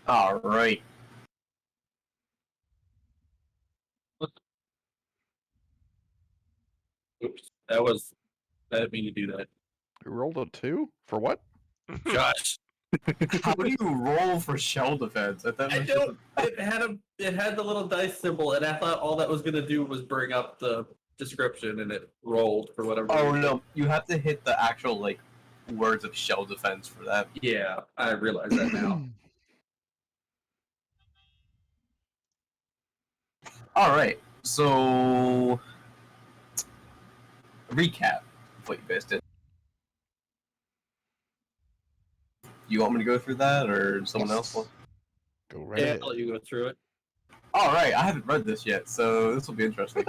All right. Oops, I didn't mean to do that. You rolled a 2? For what? Josh, How do you roll for shell defense? I don't. It had the little dice symbol, and I thought all that was gonna do was bring up the description, and it rolled for whatever Oh reason. no, you have to hit the actual words of shell defense for that. Yeah, I realize that now. All right. So recap of what you guys did. You want me to go through that, or someone else? Yes. Go right Yeah, ahead. I'll let you go through it. All right. I haven't read this yet, so this will be interesting.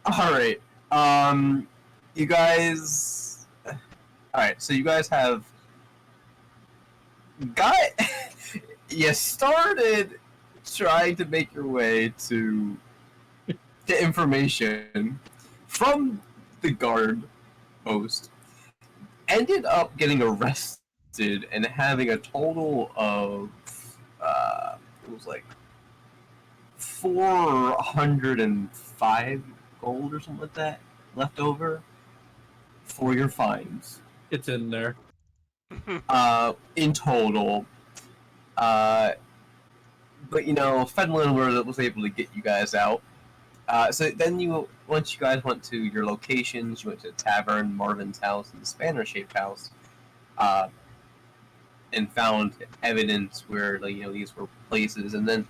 All right. You guys. All right. So you guys have got. You started trying to make your way to information from the guard post. Ended up getting arrested and having a total of it was like 405 gold or something like that left over for your fines. It's in there. In total. But Fenlin was able to get you guys out. So then once you guys went to your locations, you went to the tavern, Marvin's house, and the Spanner-shaped house, and found evidence where these were places. And then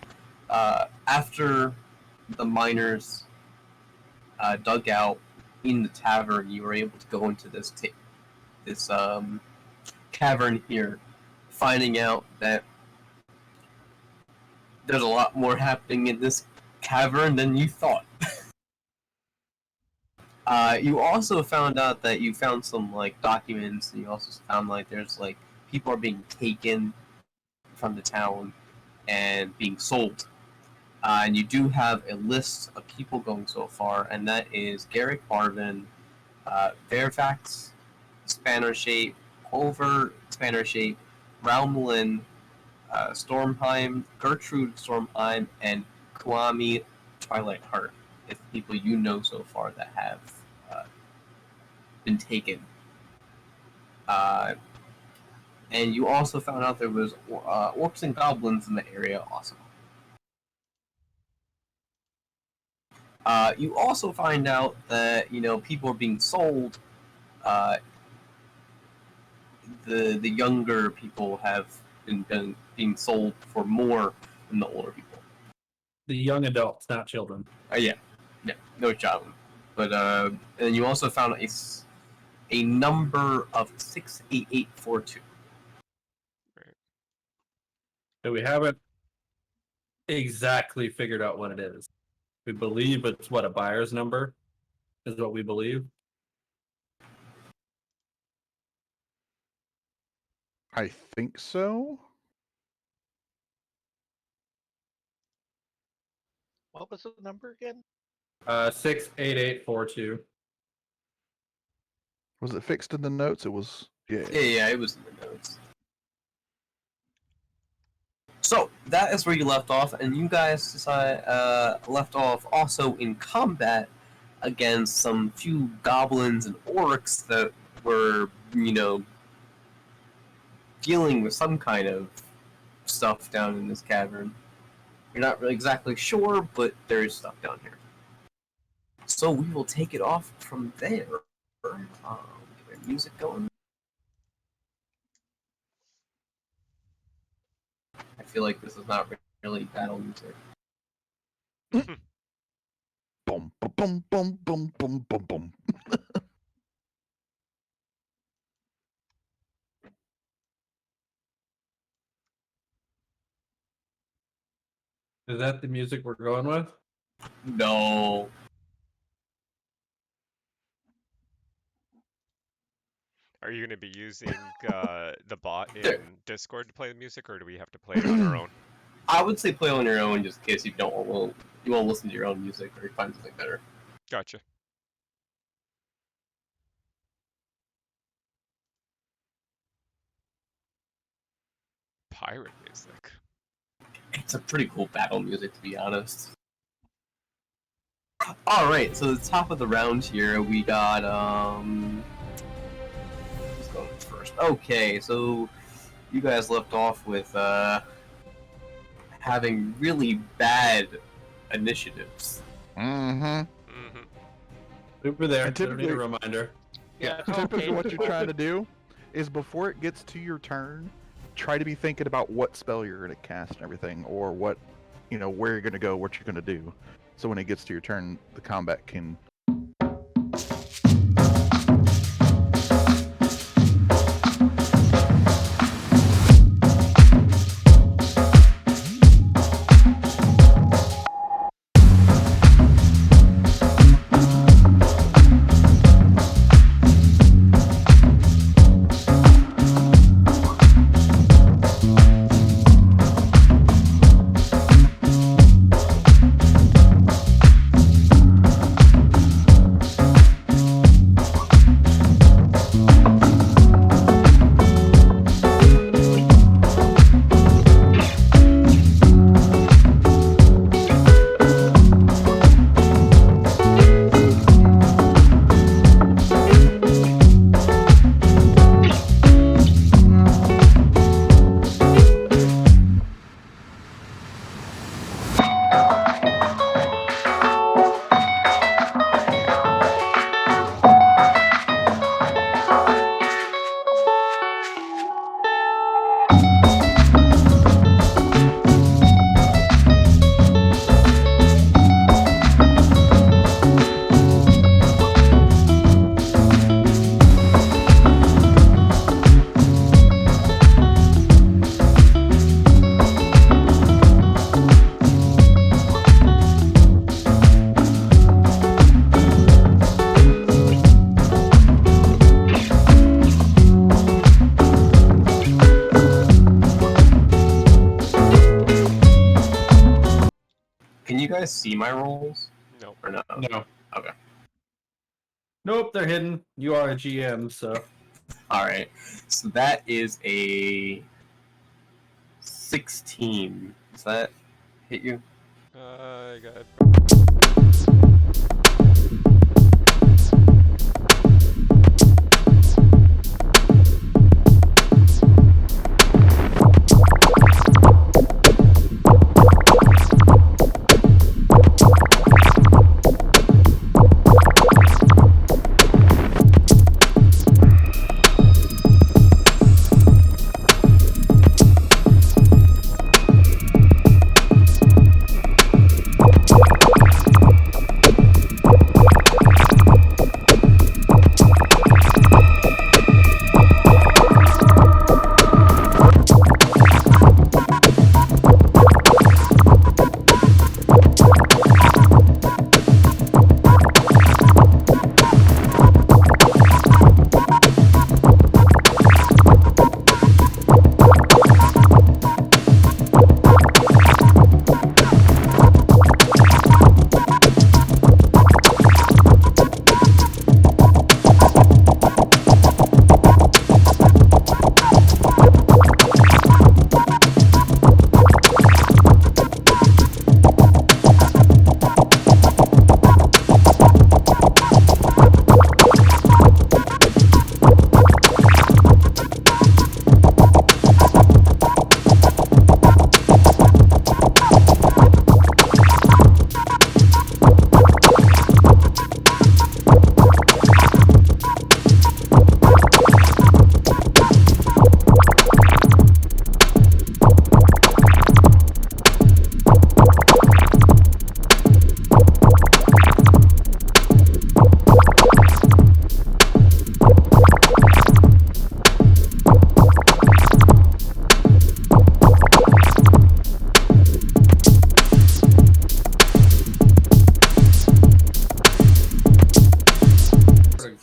after the miners dug out in the tavern, you were able to go into this cavern here, finding out that there's a lot more happening in this cavern than you thought. You also found out that you found some documents, and you also found there's people are being taken from the town and being sold. And you do have a list of people going so far, and that is Garrick Marvin, Fairfax, Spanner Shape, Culver, Spanner Shape, Raumlin, Stormheim, Gertrude Stormheim, and Kwame Twilight Heart. It's people you know so far that have been taken. And you also found out there was orcs and goblins in the area also. You also find out that people are being sold. The younger people have been being sold for more than the older people. The young adults, not children. Yeah, no child. But and you also found a number of 68842. So we haven't exactly figured out what it is. We believe it's a buyer's number is what we believe. I think so. What was the number again? 68842. Was it fixed in the notes? It was. Yeah, it was in the notes. So that is where you left off, and you guys left off also in combat against some few goblins and orcs that were, dealing with some kind of stuff down in this cavern. You're not really exactly sure, but there is stuff down here. So we will take it off from there. Get music going. I feel like this is not really battle music. Boom, boom, boom, boom, boom, boom, boom. Is that the music we're going with? No. Are you going to be using the bot in Discord to play the music, or do we have to play it on our own? I would say play on your own, just in case you won't listen to your own music or you find something better. Gotcha. pirate music. It's a pretty cool battle music, to be honest. Alright, so the top of the round here, we got, who's going first? Okay, so you guys left off with, having really bad initiatives. Mm-hmm. Mm-hmm. Over there. And Don't need a typically- reminder. Yeah. Typically, okay. what you're trying to do is before it gets to your turn, try to be thinking about what spell you're going to cast and everything, or what, where you're going to go, what you're going to do. So when it gets to your turn, the combat can. Can you guys see my rolls? Nope. Or no? No. Okay. Nope, they're hidden. You are a GM, so. Alright. So that is a 16. Does that hit you? I got.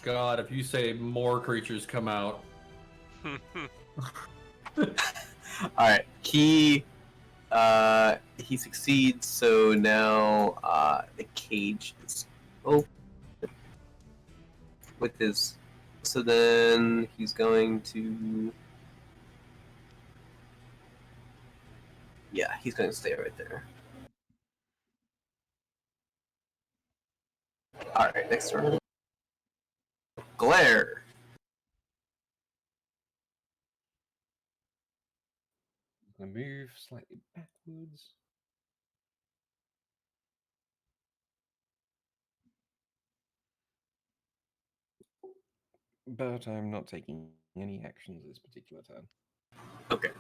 God, if you say more creatures come out. Alright. He succeeds, so now the cage is open with his. So then he's going to Yeah, he's gonna stay right there. Alright, next turn. Glare. I'm gonna move slightly backwards. But I'm not taking any actions this particular turn. Okay.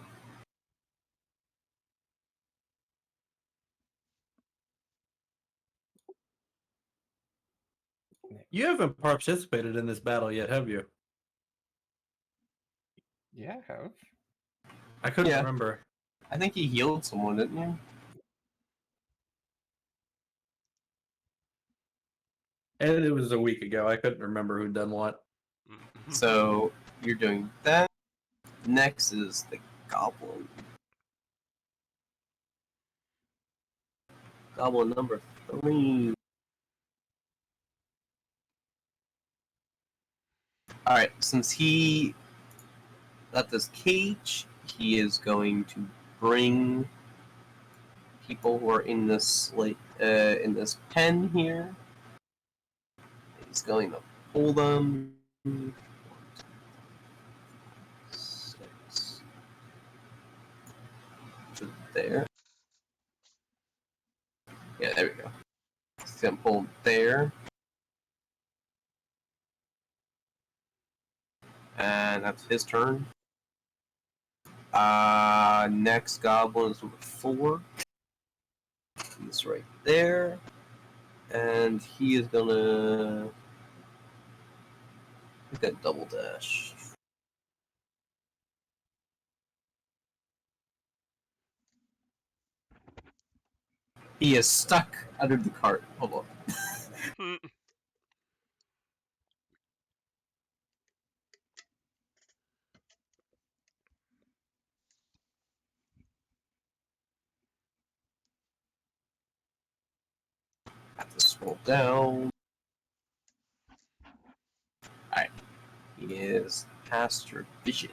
You haven't participated in this battle yet, have you? Yeah, I have. I couldn't Yeah. remember. I think he healed someone, didn't he? And it was a week ago. I couldn't remember who'd done what. So you're doing that. Next is the goblin. Goblin number 3. Alright, since he got this cage, he is going to bring people who are in this in this pen here. He's going to pull them. 6 to there. Yeah, there we go. He's gonna pull there. And that's his turn. Next goblin is number 4. He's right there. And he is gonna... He's got double dash. He is stuck under the cart. Hold on. Have to scroll down. Alright. He is past your vision.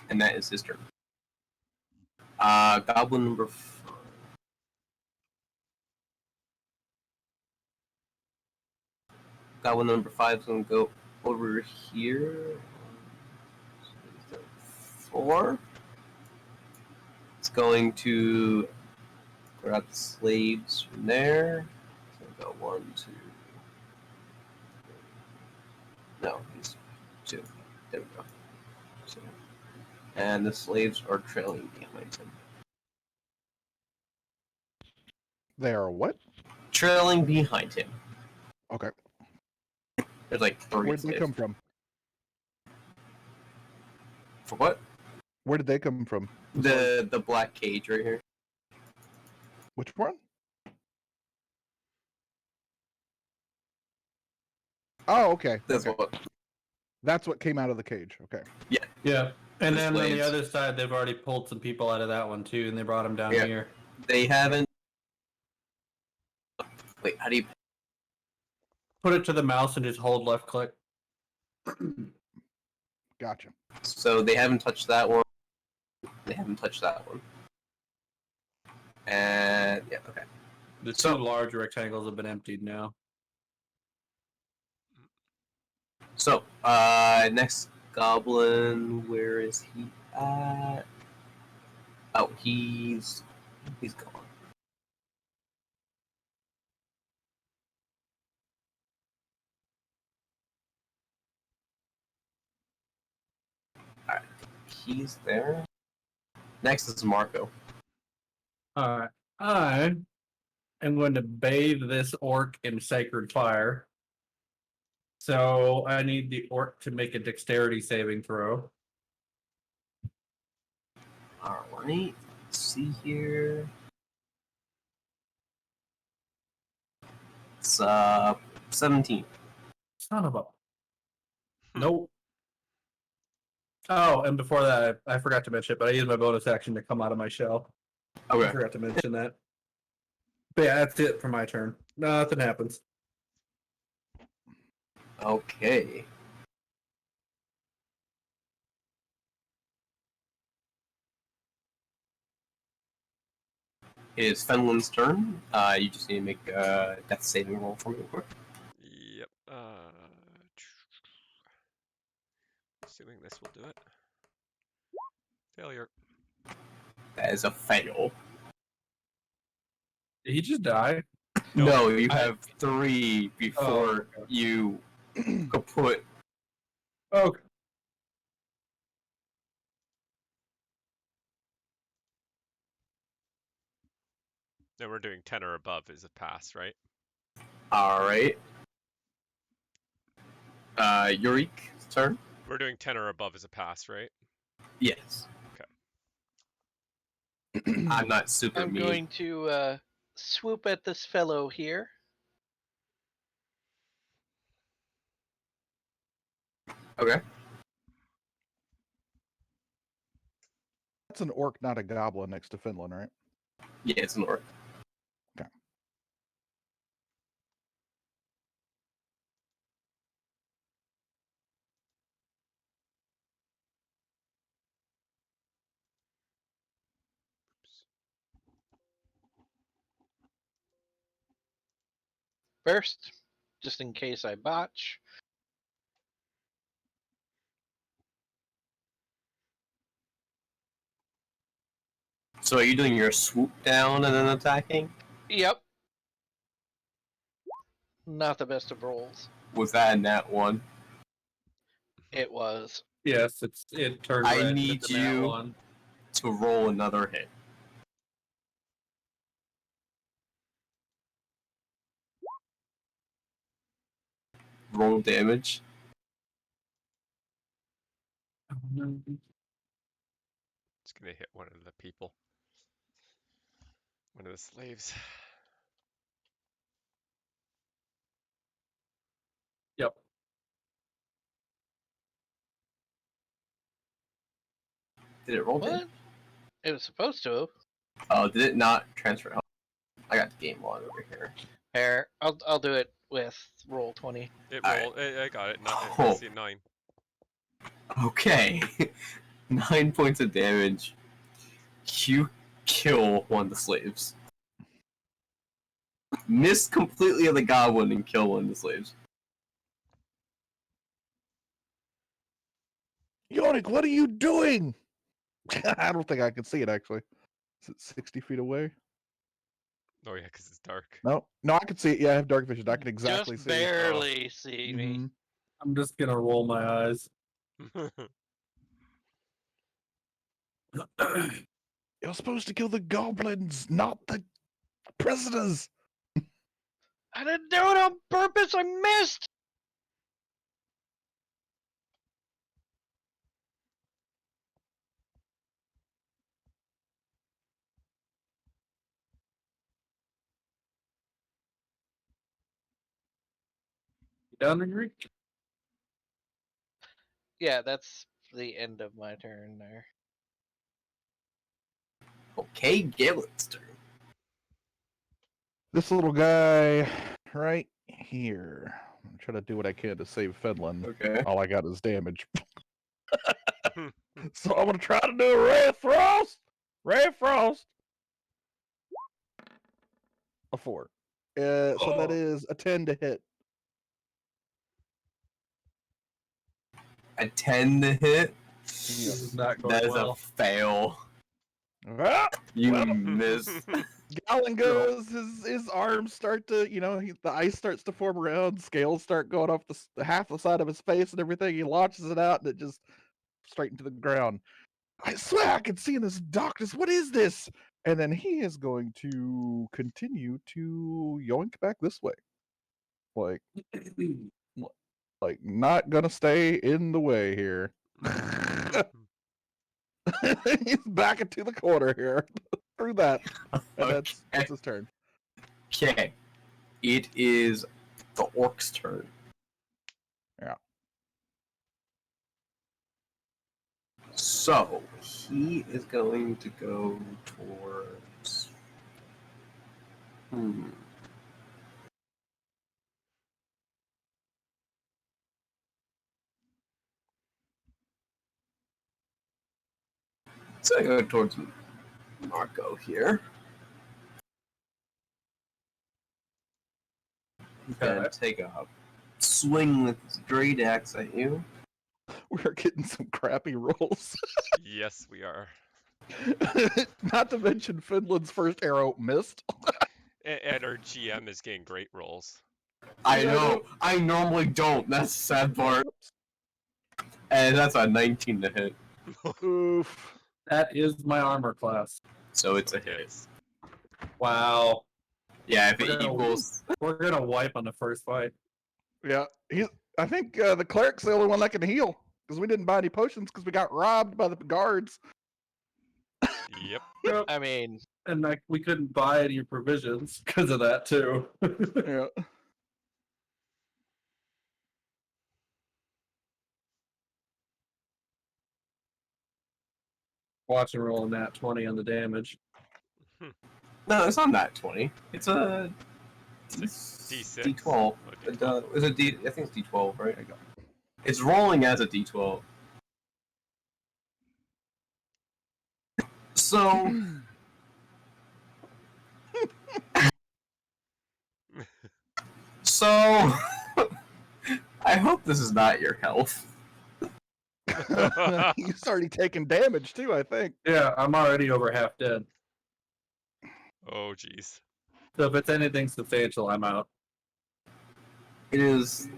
And that is his turn. Goblin number 5. Goblin number 5 is going to go over here. 4. It's going to grab the slaves from there. So go 1, 2. No, he's 2. There we go. So, and the slaves are trailing behind him. They are what? Trailing behind him. Okay. There's like 3 Where did they slaves. come from? For what? Where did they come from? The black cage right here. Which one? Oh, okay. That's okay. what. That's what came out of the cage. Okay. Yeah. And The then on the slaves. other side, they've already pulled some people out of that one too, and they brought them down Yeah. here. They haven't. Wait, how do you? Put it to the mouse and just hold left click. Gotcha. So they haven't touched that one. They haven't touched that one. And yeah, okay. The So- two large rectangles have been emptied now. So, next goblin, where is he at? Oh, he's gone. Alright, he's there. Next is Marco. Alright. I am going to bathe this orc in sacred fire. So I need the orc to make a dexterity saving throw. Alright, let's see here. It's 17. Son of a. Nope. Oh, and before that, I forgot to mention it, but I used my bonus action to come out of my shell. I Okay. forgot to mention that. But yeah, that's it for my turn. Nothing happens. Okay. It is Fenlin's turn. You just need to make a death saving roll for me real quick. Yep. Assuming this will do it. Failure. That is a fail. Did he just die? No, you I- have 3 before okay. you kaput. Okay. Then we're doing 10 or above is a pass, right? Alright. Eureka's turn? We're doing 10 or above is a pass, right? Yes. Okay. I'm not super I'm mean. going to swoop at this fellow here. Okay. That's an orc, not a goblin next to Finland, right? Yeah, it's an orc. Okay. First, just in case I botch. So are you doing your swoop down and then attacking? Yep. Not the best of rolls. Was that a nat 1? It was. Yes, it turned I red. need It's a nat you- one. To roll another hit. Roll damage. It's gonna hit one of the people. One of the slaves. Yep. Did it roll damage? What? It was supposed to. Oh, did it not transfer? Oh, I got the game log over here. Here, I'll do it with roll 20. It Alright. rolled. I got it. Not, Oh. see 9. Okay. 9 points of damage. You kill one of the slaves. Miss completely on the goblin and kill one of the slaves. Yorick, what are you doing? I don't think I can see it actually. Is it 60 feet away? Oh yeah, because it's dark. No, I can see it. Yeah, I have dark vision. I can exactly Just see it. barely see me. Mhm. I'm just gonna roll my eyes. You're supposed to kill the goblins, not the prisoners. I didn't do it on purpose. I missed. You done, Greek? Yeah, that's the end of my turn there. Okay, Galen's turn. This little guy right here. I'm trying to do what I can to save Finland. Okay. All I got is damage. So I'm gonna try to do a Ray of Frost. Ray of Frost. A 4. So that Oh. is a 10 to hit. A 10 to hit. This is not going That is well. a fail. Ah, You well, miss. Gallon goes. His arms start to, the ice starts to form around. Scales start going off the half the side of his face and everything. He launches it out and it just straight into the ground. I swear I can see in this darkness. What is this? And then he is going to continue to yoink back this way, like not gonna stay in the way here. He's back into the corner here through that, and that's his turn. Okay. It is the orc's turn. Yeah. So, he is going to go towards... So I go towards Marco here. He's gonna take a swing with his great axe at you. We are getting some crappy rolls. Yes, we are. Not to mention Finland's first arrow missed. And our GM is getting great rolls. I know. I normally don't. That's the sad part. And that's a 19 to hit. Oof. That is my armor class. So it's a hit. Hits. Wow. Yeah, if We're it gonna- equals. We're gonna wipe on the first fight. Yeah, I think the cleric's the only one that can heal because we didn't buy any potions because we got robbed by the guards. Yep. I mean, And like we couldn't buy any provisions because of that too. Yeah. Watch and roll a nat 20 on the damage. No, it's not that 20. It's a D6. D12. Oh, It's a D. I think it's D12, right? There you go. It's rolling as a D12. So. So. I hope this is not your health. He's already taken damage too, I think. Yeah, I'm already over half dead. Oh, jeez. So if it's anything substantial, I'm out. It is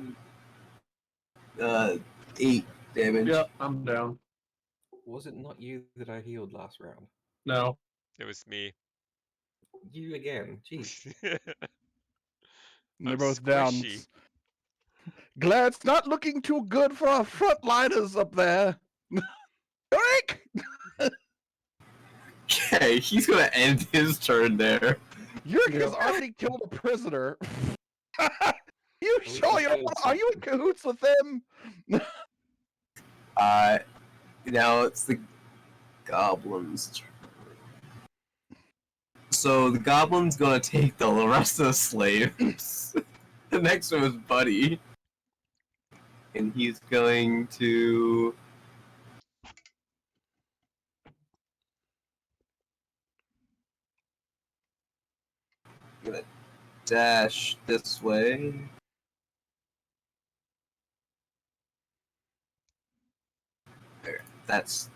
8 damage. Yep, I'm down. Was it not you that I healed last round? No. It was me. You again? Jeez. And they're I'm both down. squishy. Glad it's not looking too good for our frontliners up there. Break! Okay, he's gonna end his turn there. Yurk has already killed a prisoner. You we sure you killed are you in cahoots with them? Now it's the goblins' turn. So the goblin's gonna take the rest of the slaves. The next one is Buddy. And he's going to... gonna dash this way. There, that's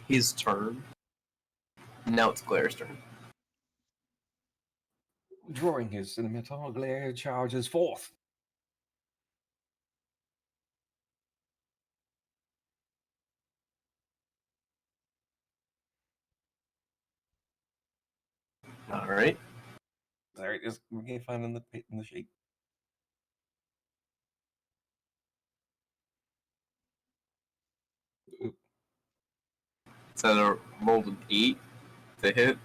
his turn. Now it's Claire's turn. Drawing his scimitar, Glare charges forth. Alright. There it is. We're gonna find in the pit in the sheet. Oop. So I rolled an 8 to hit.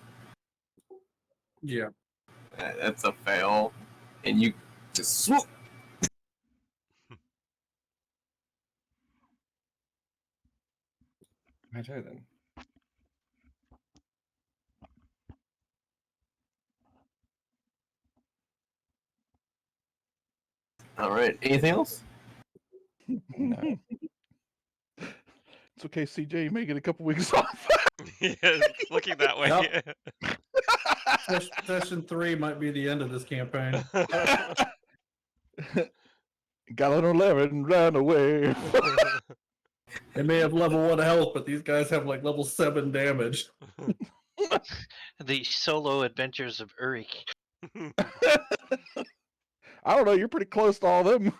Yeah. That's a fail. And you just swoop. Righto then. Alright, anything else? No. It's okay, CJ, you may get a couple weeks off. Yeah, it's looking that way. Session 3 might be the end of this campaign. Got an 11 and ran away. They may have level 1 health, but these guys have like level 7 damage. the solo adventures of Uric. I don't know, you're pretty close to all them.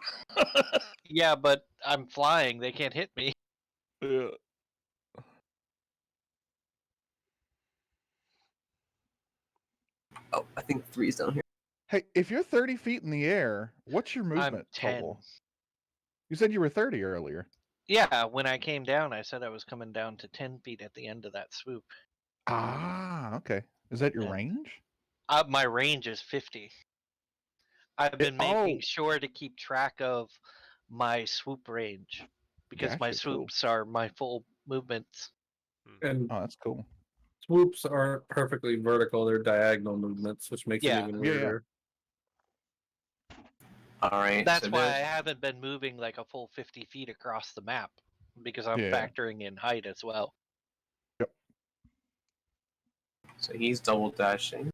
Yeah, but I'm flying. They can't hit me. Yeah. Oh, I think 3's down here. Hey, if you're 30 feet in the air, what's your movement I'm 10. total? You said you were 30 earlier. Yeah, when I came down, I said I was coming down to 10 feet at the end of that swoop. Ah, okay. Is that your Yeah. range? My range is 50. I've been making oh. sure to keep track of my swoop range because my Gotcha, cool. swoops are my full movements. And Oh, that's cool. swoops aren't perfectly vertical, they're diagonal movements, which makes Yeah. it even Yeah, yeah. weirder. Alright, That's so why I then- haven't been moving like a full 50 feet across the map because I'm Yeah. factoring in height as well. So he's double dashing.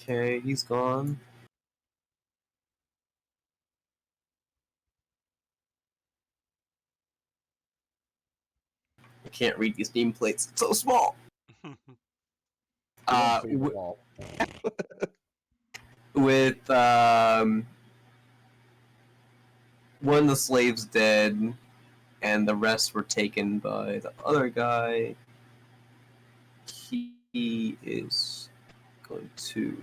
Okay, he's gone. I can't read these nameplates. It's so small. With one of the slaves dead, and the rest were taken by the other guy, he is going to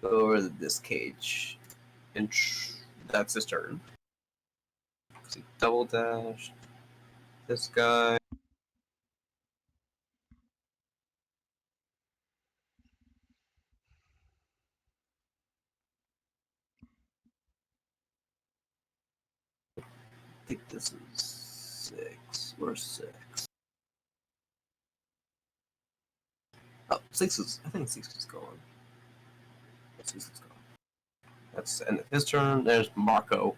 go over to this cage, and that's his turn. So he double dash this guy. I think this is 6 or 6. Oh, 6 is. I think 6 is gone. 6 is gone. That's the end of his turn. There's Marco.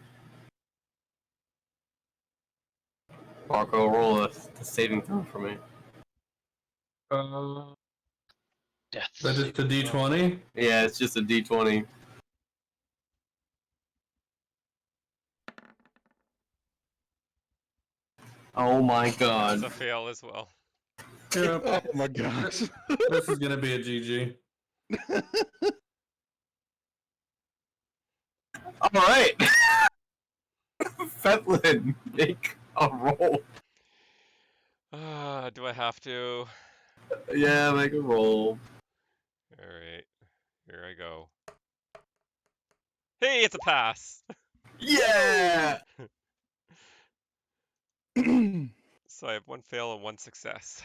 Marco, roll the saving throw for me. Death. That is the D20. Yeah, it's just a D20. Oh my god. That's a fail as well. Yep. Oh my gosh. This is gonna be a GG. Alright! Fetlin, make a roll. Do I have to? Yeah, make a roll. Alright, here I go. Hey, it's a pass! Yeah! So I have 1 fail and 1 success.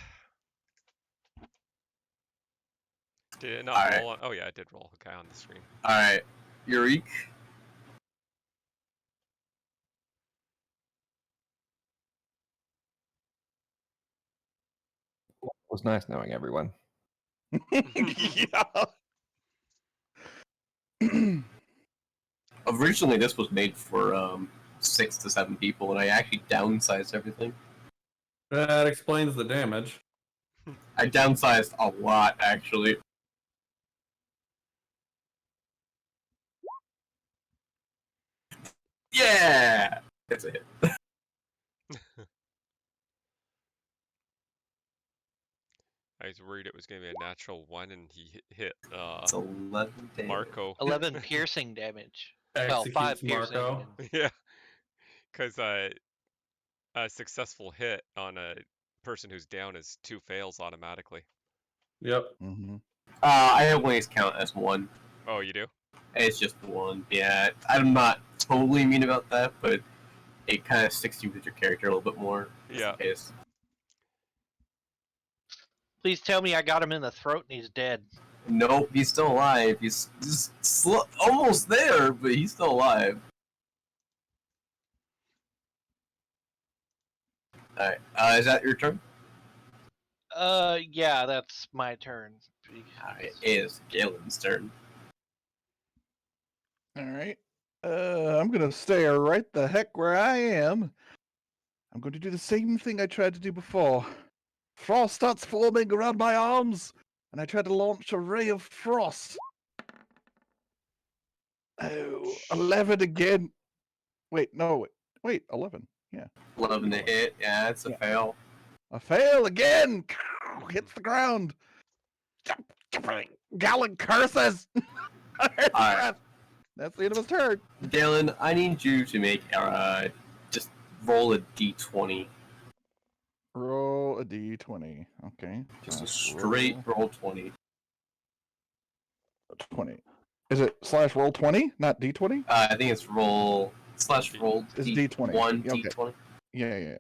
Did it not Alright. roll on? Oh yeah, I did roll. Okay, on the screen. Alright. Yurik. It was nice knowing everyone. Yeah. Originally, this was made for 6 to 7 people, and I actually downsized everything. That explains the damage. I downsized a lot, actually. Yeah! That's a hit. I was worried it was going to be a natural 1 and he hit It's 11 damage. Marco. 11 piercing damage. Well, Executes 5 piercing. Marco. and- Yeah, because a successful hit on a person who's down is 2 fails automatically. Yep. Mm-hmm. I always count as 1. Oh, you do? It's just 1. Yeah, I'm not totally mean about that, but it kind of sticks you with your character a little bit more. Yeah. Case. Please tell me I got him in the throat and he's dead. Nope, he's still alive. He's just almost there, but he's still alive. Alright, is that your turn? Yeah, that's my turn. Alright, it is Galen's turn. All right. I'm gonna stay right the heck where I am. I'm going to do the same thing I tried to do before. Frost starts forming around my arms, and I try to launch a ray of frost. Oh, 11 again. Wait, no, wait, 11. Yeah. 11 to hit. Yeah, it's a Yeah. fail. A fail again. Hits the ground. Galen curses. Alright. That's the end of his turn. Galen, I need you to make just roll a d20. Roll a d20. Okay. Just a Slash straight roll 20. 20. Is it slash roll 20, not d20? I think it's roll / roll It's d20. D20. 1 Yeah, okay. d20. Yeah.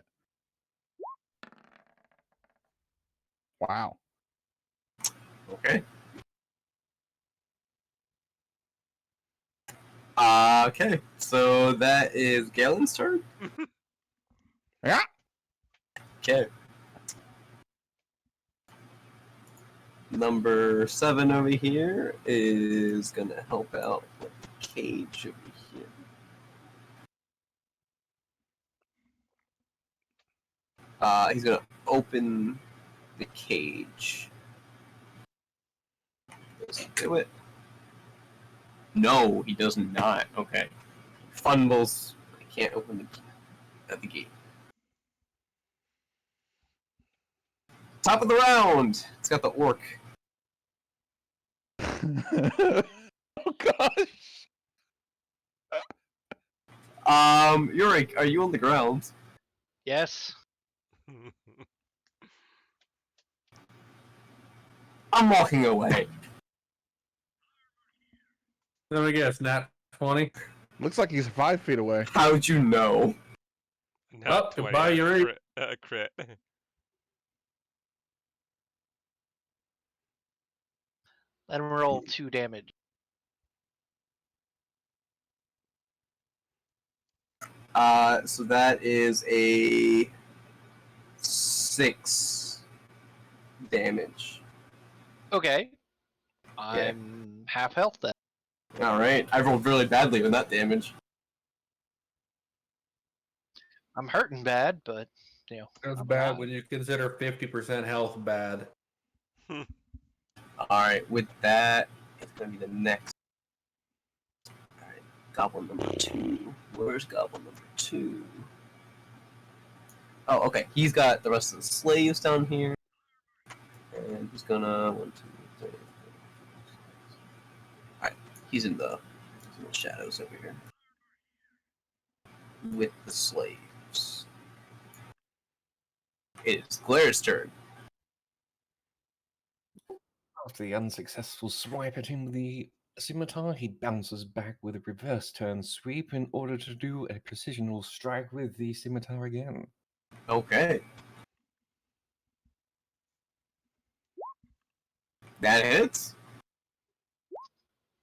Wow. Okay. Okay, so that is Galen's turn. Yeah. Okay. number 7 over here is gonna help out with the cage over here. He's gonna open the cage. Does he do it? No, he does not. Okay. Fumbles. I can't open the gate. Top of the round. It's got the orc. Oh gosh. Yuri, are you on the ground? Yes. I'm walking away. Let me guess, nat 20. Looks like he's 5 feet away. How'd you know? Not 20, goodbye, Yuri. Crit. Let him roll 2 damage. So that is a 6 damage. Okay. I'm half health then. Alright, I rolled really badly with that damage. I'm hurting bad, but you know. That's I'm bad alive. when you consider 50% health bad. Alright, with that, it's gonna be the next. Alright, goblin number 2. Where's goblin number 2? Oh, okay. He's got the rest of the slaves down here. And he's gonna 1, 2, 3. Alright, he's in the shadows over here. With the slaves. It's Glaire's turn. After the unsuccessful swipe at him with the scimitar, he bounces back with a reverse turn sweep in order to do a precisional strike with the scimitar again. Okay. That hits.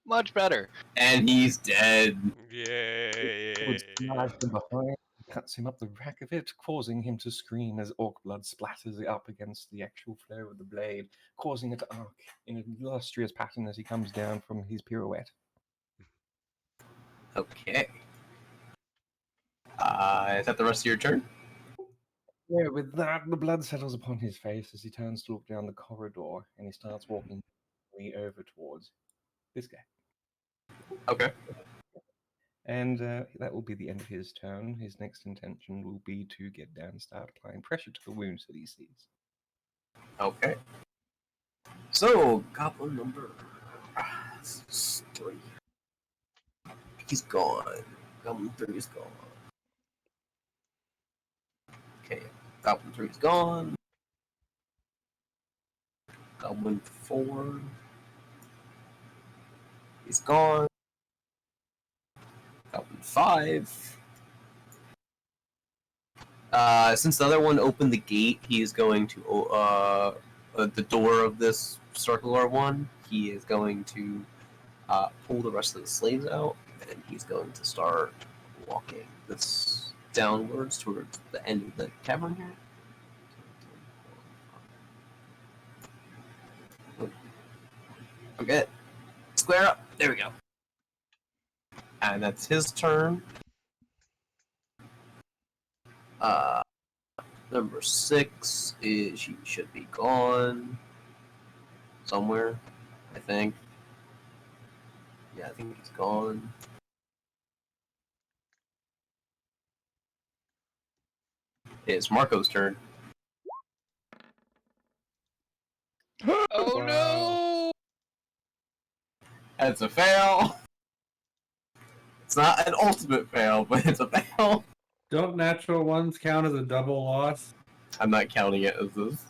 Much better. And he's dead. Yay! Slides from behind, cuts him up the back of it, causing him to scream as orc blood splatters up against the actual flow of the blade, causing it to arc in an illustrious pattern as he comes down from his pirouette. Okay. Is that the rest of your turn? Yeah, with that, the blood settles upon his face as he turns to look down the corridor and he starts walking over towards this guy. Okay. And that will be the end of his turn. His next intention will be to get down and start applying pressure to the wounds that he sees. Okay. So, goblin number 3. He's gone. Goblin 3 is gone. Okay. Goblin 3 is gone. Goblin 4 is gone. Goblin 5. Since the other one opened the gate, he is going to the door of this circular one. He is going to pull the rest of the slaves out, and he's going to start walking this downwards towards the end of the cavern here. Okay, square up. There we go. And that's his turn. Number 6 is he should be gone somewhere, I think. Yeah, I think he's gone. It's Marco's turn. Oh Wow. no! That's a fail. It's not an ultimate fail, but it's a fail. Don't natural ones count as a double loss? I'm not counting it as this.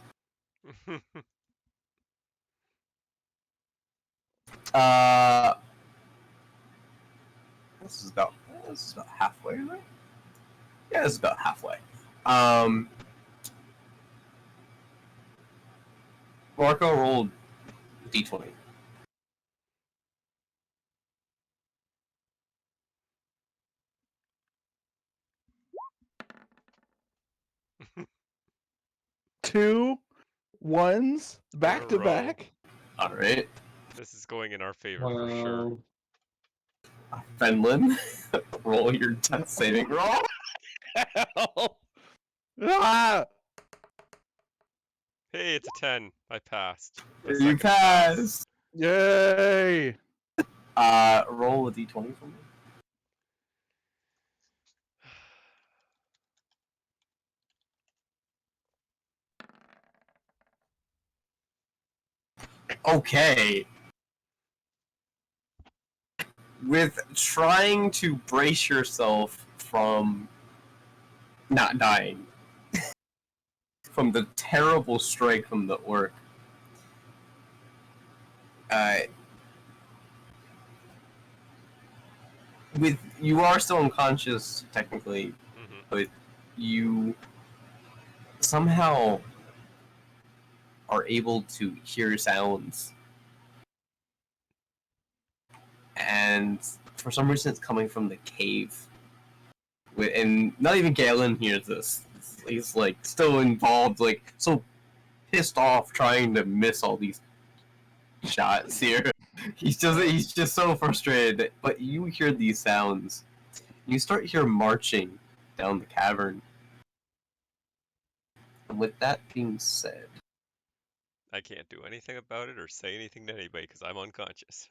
This is about halfway, right? Yeah, this is about halfway. Marco rolled d20. Two ones back to row. back. All right, This is going in our favor for sure. Fenlin, roll your death saving roll. Ah! Hey, it's a 10. I passed. A You second pass. pass. Yay! Roll a d20 for me. Okay. With trying to brace yourself from not dying from the terrible strike from the orc, with you are still unconscious technically, Mm-hmm. but you somehow are able to hear sounds, and for some reason it's coming from the cave. And not even Galen hears this. He's like still involved, like so pissed off trying to miss all these shots here. He's just so frustrated. But you hear these sounds. You start hear marching down the cavern. And with that being said, I can't do anything about it or say anything to anybody because I'm unconscious.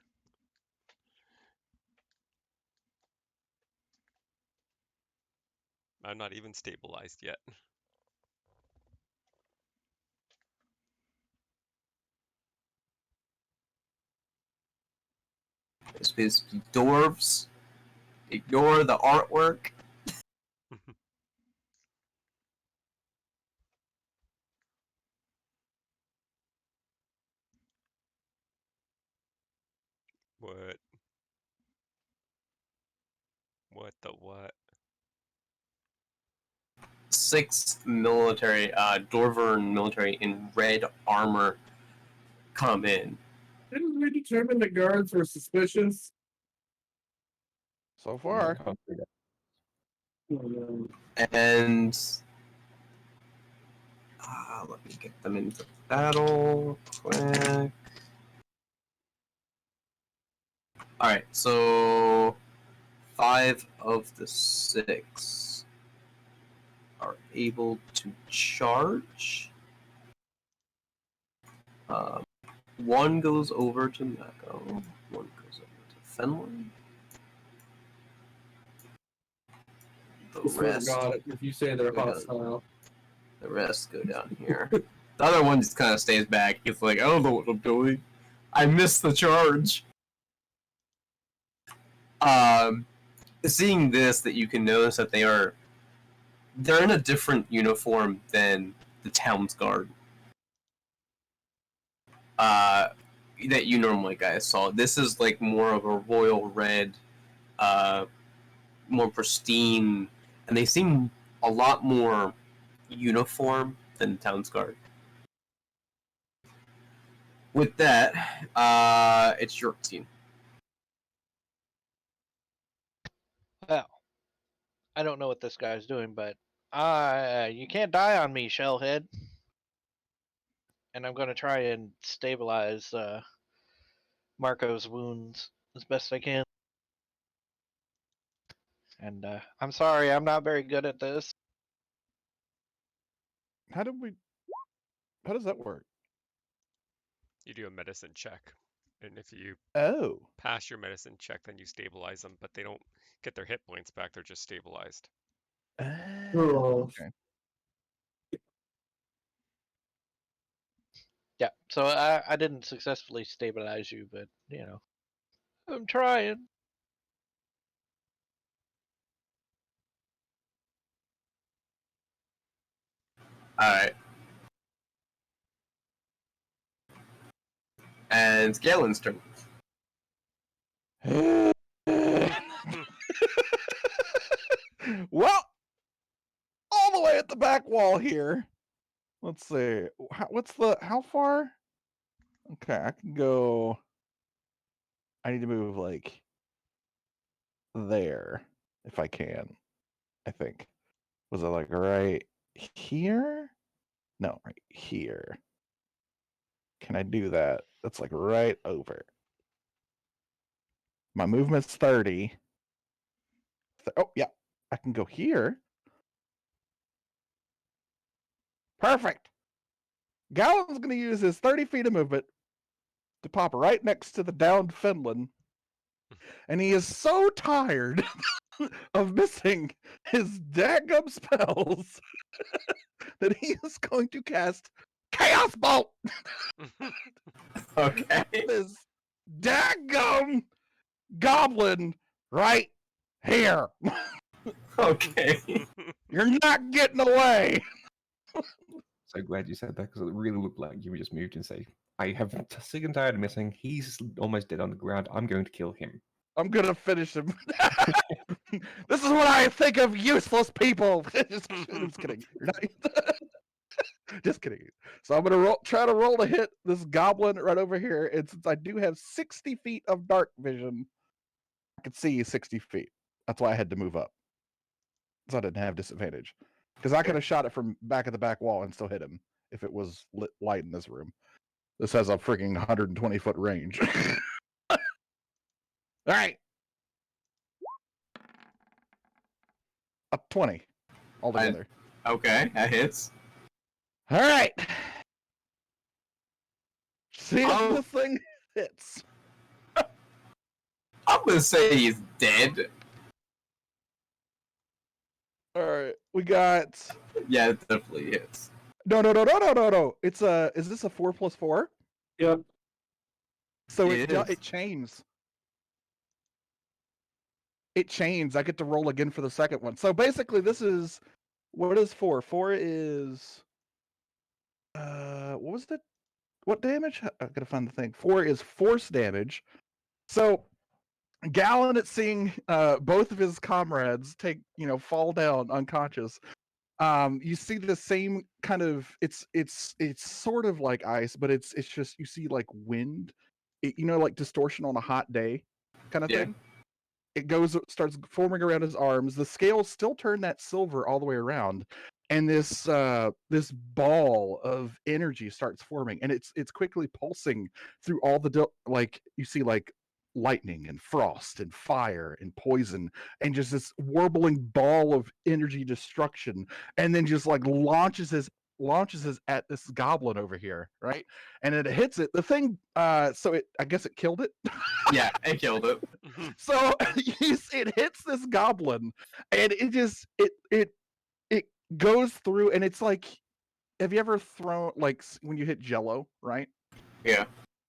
I'm not even stabilized yet. it's basically dwarves. Ignore the artwork. What? What the what? 6 military, Dwarven military in red armor come in. Didn't we determine the guards were suspicious? So far. And let me get them into battle quick. Alright, so 5 of the 6 are able to charge. 1 goes over to Mako, 1 goes over to Fenway. The rest, God, if you say they're hostile. the rest go down here. The other one just kind of stays back. He's like, I don't know what I'm doing. I missed the charge. Seeing this, that you can notice that they're in a different uniform than the town's guard. That you normally guys saw. This is like more of a royal red, more pristine, and they seem a lot more uniform than the town's guard. With that, it's your team. Well, I don't know what this guy's doing, but you can't die on me, Shellhead. And I'm gonna try and stabilize Marco's wounds as best I can. And I'm sorry, I'm not very good at this. How does that work? You do a medicine check. And if you Oh. pass your medicine check, then you stabilize them, but they don't get their hit points back, they're just stabilized. Okay. Yeah, so I didn't successfully stabilize you, but you know, I'm trying. Alright. And it's Galen's turn. Well, all the way at the back wall here. Let's see. How far? Okay, I can go. I need to move like there if I can. I think. Was it like right here? No, right here. Can I do that? That's like right over. My movement's 30. Oh, yeah. I can go here. Perfect. Gallon's going to use his 30 feet of movement to pop right next to the downed Finland. And he is so tired of missing his daggum spells that he is going to cast Chaos Bolt. Okay. This daggum goblin right here. Okay. You're not getting away. So glad you said that because it really looked like you were just moved and say, I have sick and tired of missing. He's almost dead on the ground. I'm going to kill him. I'm gonna finish him. This is what I think of useless people. Just kidding. You're not... Just kidding. So I'm gonna try to roll to hit this goblin right over here. And since I do have 60 feet of dark vision, I could see 60 feet. That's why I had to move up. So I didn't have disadvantage. Because I could have shot it from back of the back wall and still hit him if it was lit light in this room. This has a freaking 120-foot range. All right. A 20 altogether. Okay, that hits. All right. See if Oh. this thing hits. I'm gonna say he's dead. All right. We got. Yeah, it definitely hits. No. It's a. Is this a 4+4? Yep. So It is. it chains. It chains. I get to roll again for the second one. So basically, this is what is 4? 4 is. What was it? What damage? I gotta find the thing. 4 is force damage. So Gallon at seeing both of his comrades fall down unconscious. You see the same kind of it's sort of like ice, but it's just you see like wind, like distortion on a hot day kind of Yeah. thing. It starts forming around his arms. The scales still turn that silver all the way around, and this ball of energy starts forming, and it's quickly pulsing through all the like you see like lightning and frost and fire and poison and just this warbling ball of energy destruction, and then just like launches his at this goblin over here, right? And it hits it. The thing, so I guess it killed it. Yeah, it killed it. So it hits this goblin, and it just it goes through, and it's like, have you ever thrown like when you hit Jello, right? Yeah.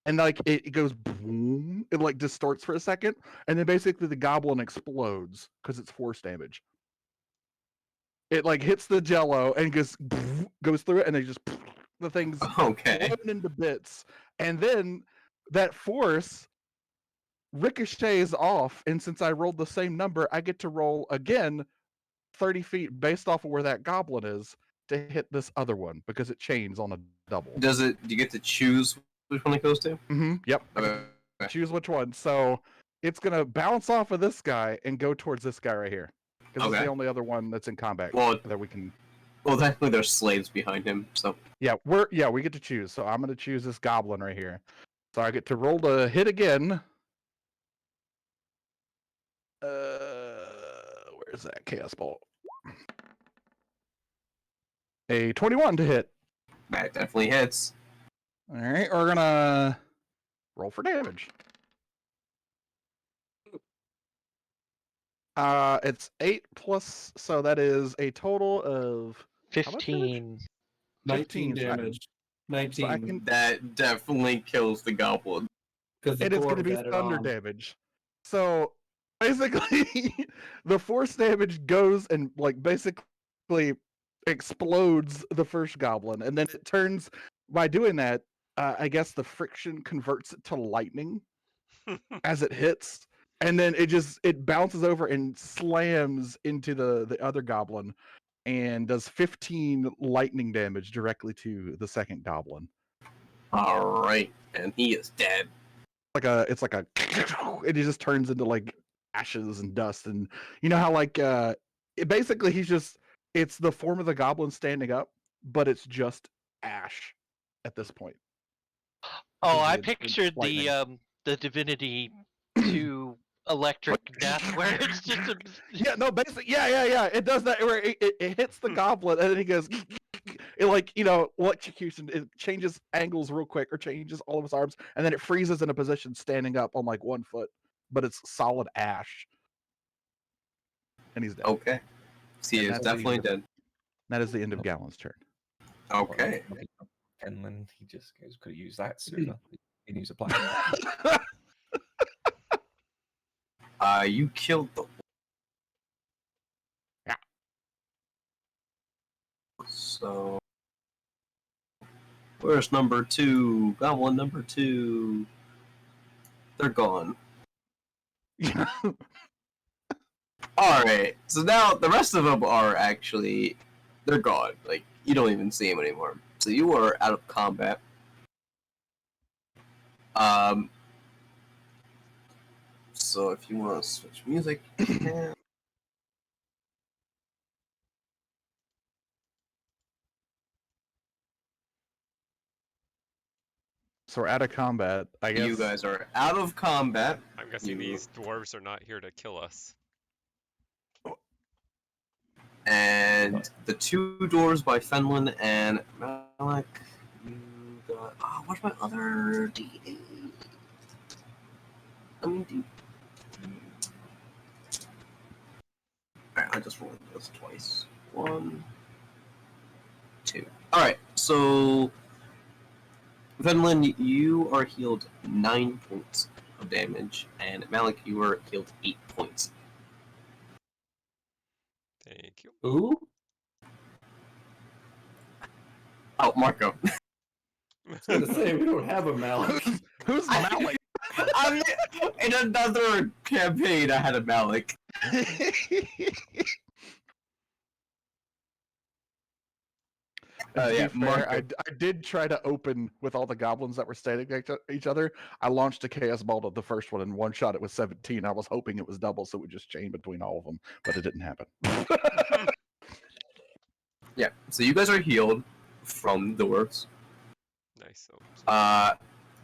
And like it goes boom, it like distorts for a second, and then basically the goblin explodes because it's force damage. It like hits the Jello and goes through it, and they just the thing's Okay. blown into bits, and then that force ricochets off, and since I rolled the same number, I get to roll again 30 feet based off of where that goblin is to hit this other one because it chains on a double. Do you get to choose which one it goes to? Mm-hmm. Yep. Okay. Choose which one. So it's gonna bounce off of this guy and go towards this guy right here because it's Okay. the only other one that's in combat Well, that we can. Well, technically there's slaves behind him, so Yeah, we get to choose. So I'm gonna choose this goblin right here. So I get to roll to hit again. Where's that chaos bolt? A 21 to hit. that definitely hits. All right, we're gonna roll for damage. It's 8 plus, so that is a total of how much damage? 15. 19 damage. 19. So I can, That definitely kills the goblin. Because and it's going to be thunder damage. So basically, the force damage goes and like basically explodes the first goblin, and then it turns. By doing that, I guess the friction converts it to lightning as it hits, and then it bounces over and slams into the other goblin, and does 15 lightning damage directly to the second goblin. All right, and he is dead. It's like a it just turns into like ashes and dust, and you know how like basically it's the form of the goblin standing up, but it's just ash at this point. Oh, I It's pictured lightning. the Divinity 2 electric death where it's just a Yeah, no, basically, yeah. It does that where it hits the goblin and then he goes, it like, electrocution. It changes angles real quick or changes all of his arms, and then it freezes in a position standing up on like 1 foot, but it's solid ash, and he's dead. Okay. He And is that's definitely the- dead. That is the end of Galen's turn. Okay. And then he just goes, could have used that sooner. He needs a plan. You killed the. Yeah. So. Where's number 2? Goblin number 2. They're gone. Alright, so now the rest of them are actually. They're gone. Like, you don't even see them anymore. So you are out of combat. So if you want to switch music, you can. So we're out of combat. I guess You guys are out of combat. I'm guessing You- these dwarves are not here to kill us. And the 2 doors by Fenlin and Malik. You got. Oh, where's my other D8? I mean, Alright, I just rolled this twice. 1, 2. Alright, so. Fenlin, you are healed 9 points of damage, and Malik, you are healed 8 points. Thank you. Ooh. Oh, Marco. I was gonna say we don't have a Malik. who's Malik? I mean, in another campaign, I had a Malik. To be Yeah, fair, Marco. I did try to open with all the goblins that were standing next to each other. I launched a chaos bolt at the first one, and one shot it was 17. I was hoping it was double, so it would just chain between all of them, but it didn't happen. Yeah, so you guys are healed from the dwarves. Nice. So,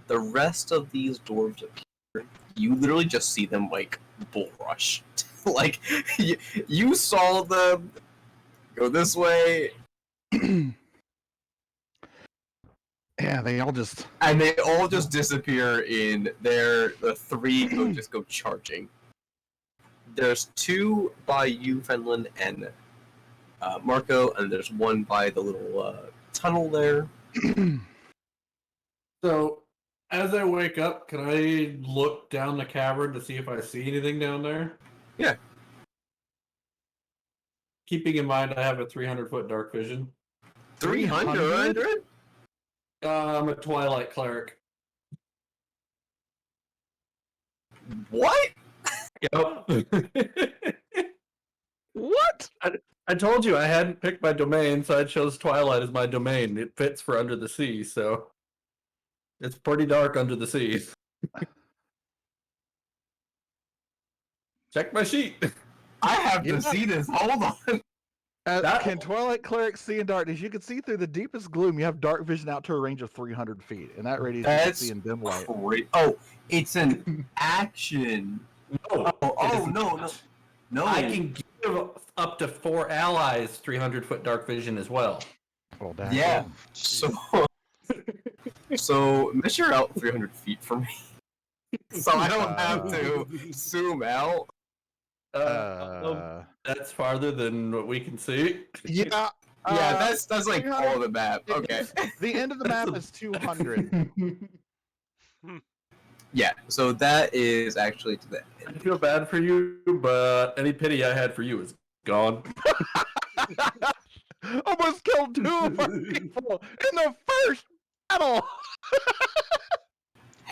The rest of these dwarves appear. You literally just see them like bull rush. Like you saw them go this way, Yeah, they all just. and they all just disappear in there. The 3 just go charging. There's 2 by you, Fenlin, and Marco, and there's 1 by the little tunnel there. So, as I wake up, can I look down the cavern to see if I see anything down there? Yeah. Keeping in mind I have a 300-foot dark vision. 300? I'm a Twilight Cleric. What? Yep. What? I told you I hadn't picked my domain, so I chose Twilight as my domain. It fits for Under the Sea, so it's pretty dark under the sea. Check my sheet. I have Yeah. to see this. Hold on. Can Twilight Clerics see in darkness? You can see through the deepest gloom. You have dark vision out to a range of 300 feet. In that radius, you can That's see in dim light. Oh, it's an action. No, No. I can give up to 4 allies 300-foot dark vision as well. Well, damn. Yeah. So measure out 300 feet from me, so I don't have to zoom out. That's farther than what we can see. Yeah. Yeah, that's like 300 all of the map. Okay. The end of the map is 200. Yeah. So that is actually to the I end. feel bad for you, but any pity I had for you is gone. Almost killed 2 of our people in the first battle.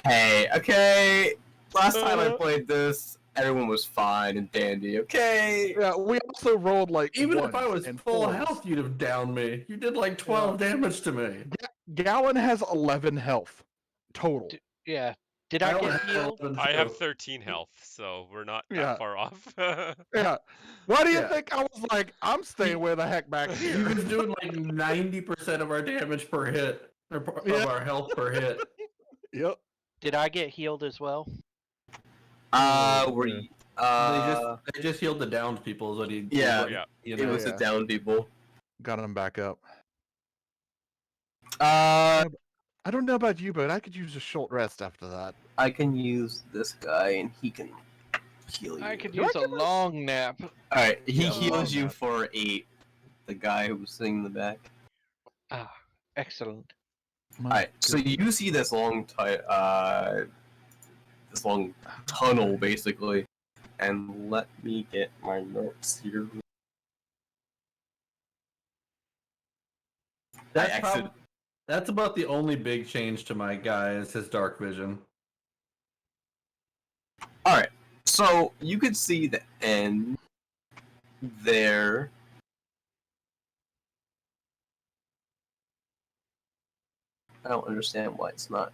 Hey, okay. Last time I played this, everyone was fine and dandy. Okay. Yeah, we also rolled like. Even if I ones was and full fours. health, you'd have downed me. You did like 12 damage to me. Galen has 11 health total. yeah. Did I only get have healed? 11 I have too. 13 health, so we're not that Yeah. far off. Yeah. Why do you Yeah. think I was like, I'm staying way the heck back He here? was doing like 90% of our damage per hit, or of Yeah. our health per hit. Yep. Did I get healed as well? Were yeah. you, uh, They just healed the downed people. Is what he. Yeah, what he- yeah. you it know. was the yeah. down people. Got him back up. Uh, I don't know about you, but I could use a short rest after that. I can use this guy, and he can heal you. I could Do I use a give us- long nap. All right, he Yeah, heals love you that. for 8. The guy who was sitting in the back. Ah, excellent. My Alright, so you see this long this long tunnel basically, and let me get my notes here. That's, I exited. that's about the only big change to my guy is his dark vision. Alright, so you could see the end there. I don't understand why it's not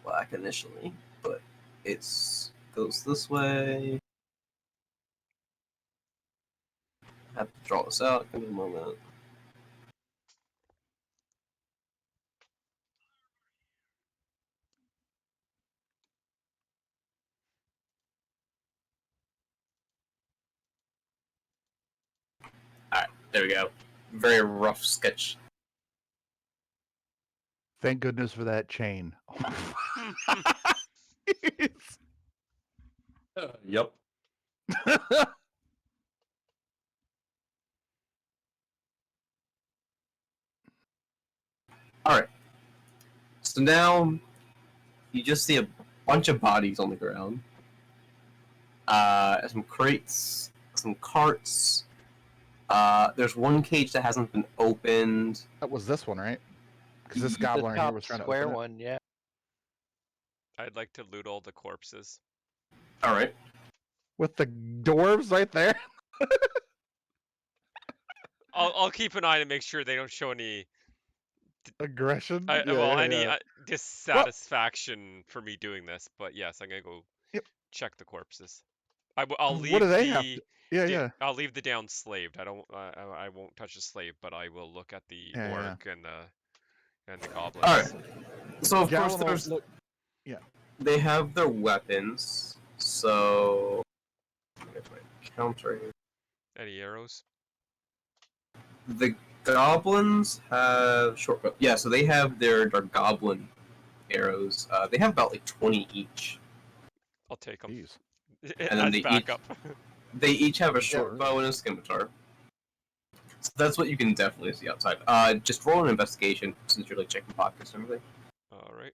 black initially, but it's goes this way. I have to draw this out. Give me a moment. Alright, there we go. Very rough sketch. Thank goodness for that chain. Yep. Alright. So now you just see a bunch of bodies on the ground. Some crates, some carts. There's one cage that hasn't been opened. That was this one, right? Because this The goblin right here top was trying to square open it. one, yeah. I'd like to loot all the corpses. Alright. With the dwarves right there. I'll keep an eye to make sure they don't show any Aggression. any dissatisfaction for me doing this. But yes, I'm gonna go Yep. check the corpses. I'll leave What do they the have to- Yeah, yeah. I'll leave the down slaved. I won't touch the slave, but I will look at the Yeah, yeah. orc and the goblins. Alright. So of Gallon course will there's look- they have their weapons. So where's my countering? Any arrows? The goblins have short bow. Yeah, so they have their goblin arrows. They have about like 20 each. I'll take them. Jeez. And then As they backup. They each have a short right. bow and a scimitar. So that's what you can definitely see outside. Just roll an investigation since you're like checking pockets and everything. All right.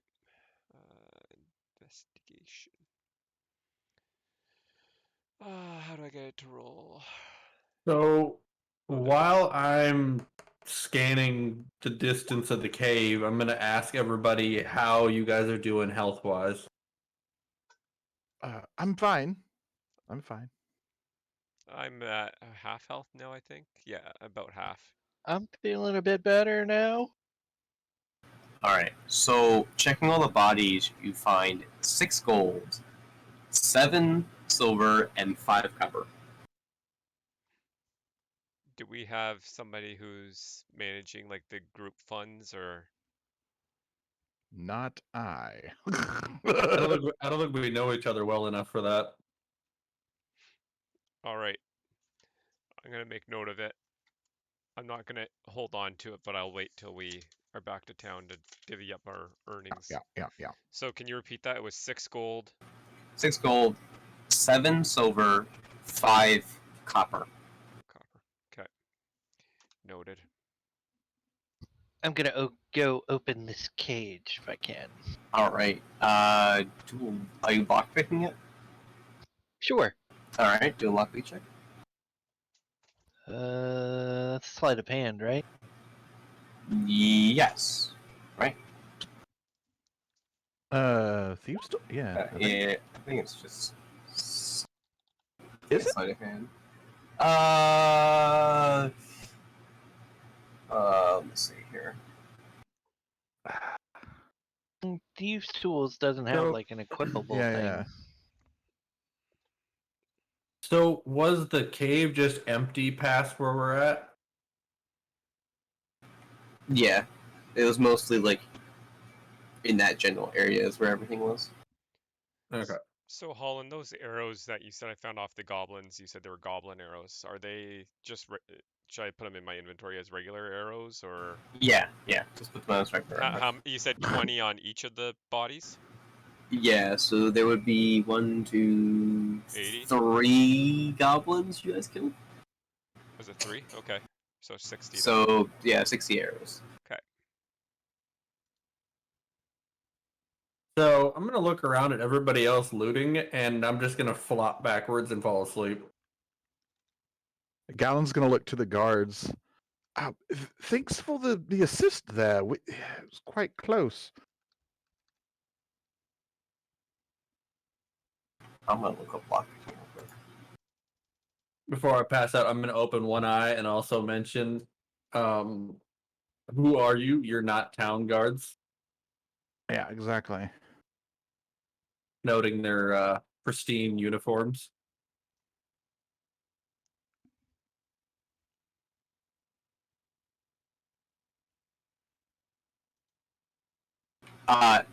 Investigation. How do I get it to roll? So Oh, there. while I'm scanning the distance of the cave, I'm gonna ask everybody how you guys are doing health wise. I'm fine. I'm fine. I'm at half health now, I think. Yeah, about half. I'm feeling a bit better now. Alright, so checking all the bodies, you find 6 gold, 7 silver, and 5 copper. Do we have somebody who's managing like the group funds or? Not I. I don't think we know each other well enough for that. All right. I'm gonna make note of it. I'm not gonna hold on to it, but I'll wait till we are back to town to divvy up our earnings. Yeah. So can you repeat that? It was 6 gold. 6 gold, 7 silver, 5 copper. Copper. Okay. Noted. I'm gonna go open this cage if I can. Alright, are you lockpicking it? Sure. Alright, do a lockpick check. That's sleight of hand, right? Yes. Right? Thieves. Yeah. I think- Yeah, I think it's just. Is it? Sleight of hand. Let me see here. Thieves' Tools doesn't have So- like an equipable Yeah, thing. yeah. So was the cave just empty past where we're at? Yeah, it was mostly like in that general area is where everything was. Okay. So Holland, those arrows that you said I found off the goblins, you said they were goblin arrows. Are they just should I put them in my inventory as regular arrows, or Yeah, just put them on strike. you said 20 on each of the bodies? Yeah, so there would be 1, 2, 80? 3 goblins you guys killed. Was it 3? Okay. So 60 then. So yeah, 60 arrows. Okay. So I'm gonna look around at everybody else looting, and I'm just gonna flop backwards and fall asleep. Gallon's gonna look to the guards. Thanks for the assist there. It was quite close. I'm gonna look up block. Before I pass out, I'm gonna open one eye and also mention, who are you? You're not town guards. Yeah, exactly. Noting their pristine uniforms.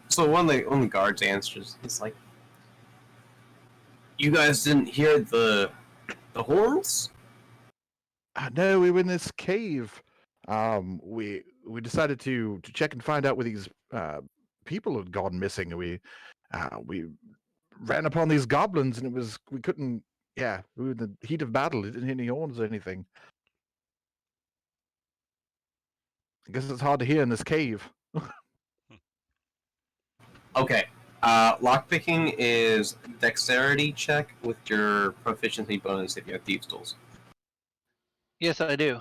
So one of the guards answers. He's like, "You guys didn't hear the horns?" No, we were in this cave. We decided to check and find out where these people had gone missing. We ran upon these goblins, and we couldn't. Yeah, we were in the heat of battle. It didn't hit any horns or anything. I guess it's hard to hear in this cave. Okay. Lockpicking is dexterity check with your proficiency bonus if you have thieves' tools. Yes, I do.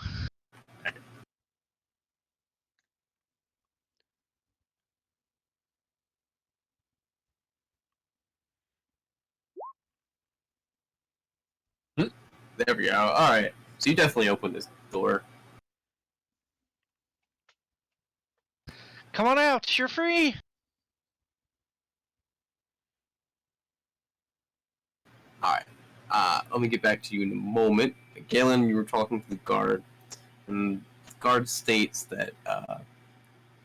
There we go. All right. So you definitely opened this door. Come on out, you're free. All right. Let me get back to you in a moment. Galen, you were talking to the guard, and the guard states that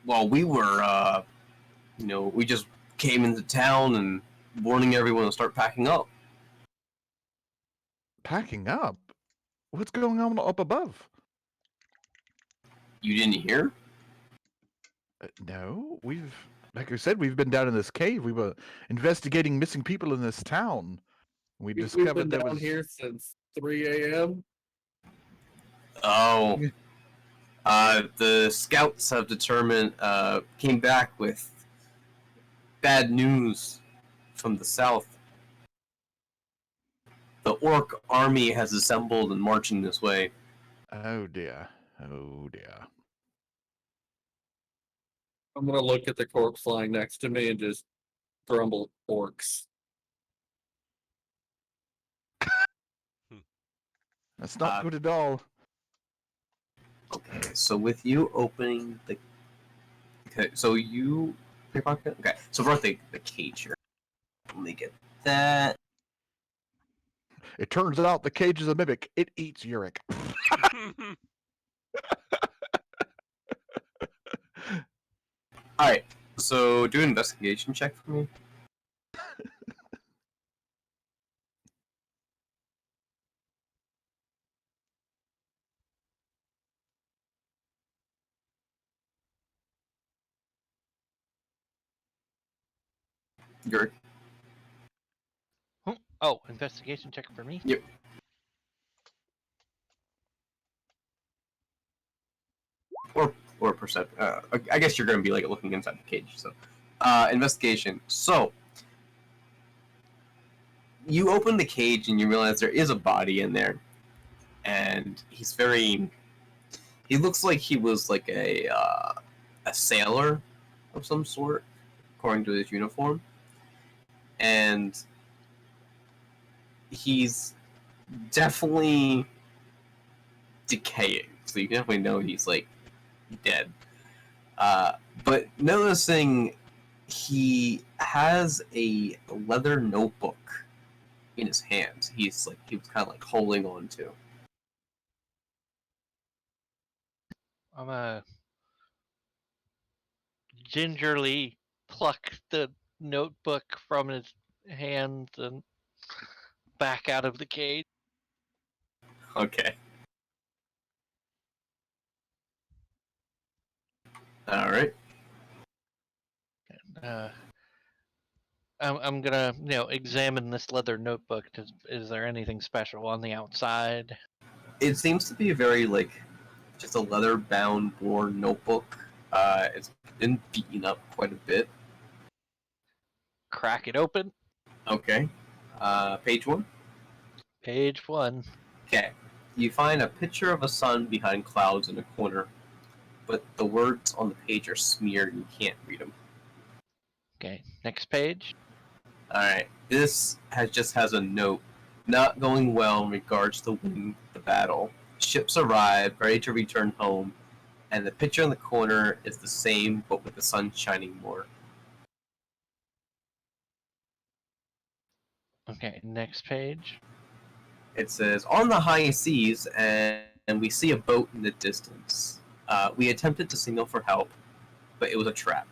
while we were, we just came into town and warning everyone to start packing up. Packing up? What's going on up above? You didn't hear? No, like I said, we've been down in this cave. We were investigating missing people in this town. We've Discovered been there down was here since 3 a.m. Oh. The scouts have determined, came back with bad news from the south. The orc army has assembled and marching this way. Oh dear. Oh dear. I'm gonna look at the corpse lying next to me and just grumble, orcs. That's not Uh, good at all. Okay, so with you opening the... Okay, so you... Okay, so we're at the cage here. Let me get that. It turns out the cage is a mimic. It eats uric. Alright, so do an investigation check for me. Gert. Oh, investigation check for me? Yep. Or perception. I guess you're going to be like looking inside the cage. So, investigation. So, you open the cage and you realize there is a body in there, and he's very. He looks like he was like a sailor of some sort, according to his uniform, and he's definitely decaying. So you definitely know he's like dead. But noticing he has a leather notebook in his hand. He was kind of like holding on to. I'm gingerly pluck the notebook from his hands and back out of the cage. Okay. All right. Uh, I'm gonna, examine this leather notebook. Is there anything special on the outside? It seems to be a very just a leather-bound worn notebook. It's been beaten up quite a bit. Crack it open. Okay. Page 1. Page 1. Okay. You find a picture of a sun behind clouds in a corner, but the words on the page are smeared and you can't read them. Okay, next page. Alright. This has a note. Not going well in regards to winning the battle. Ships arrive, ready to return home, and the picture in the corner is the same, but with the sun shining more. Okay, next page. It says, on the high seas, and we see a boat in the distance. We attempted to signal for help, but it was a trap.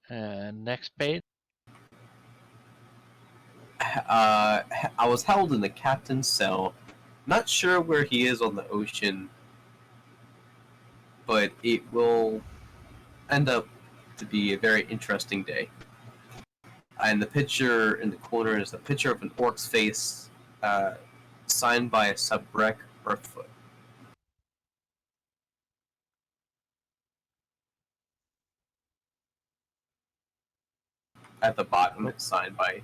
Next page. I was held in the captain's cell. Not sure where he is on the ocean, but it will end up to be a very interesting day. And the picture in the corner is a picture of an orc's face, signed by a subrec Earthfoot. At the bottom, it's signed by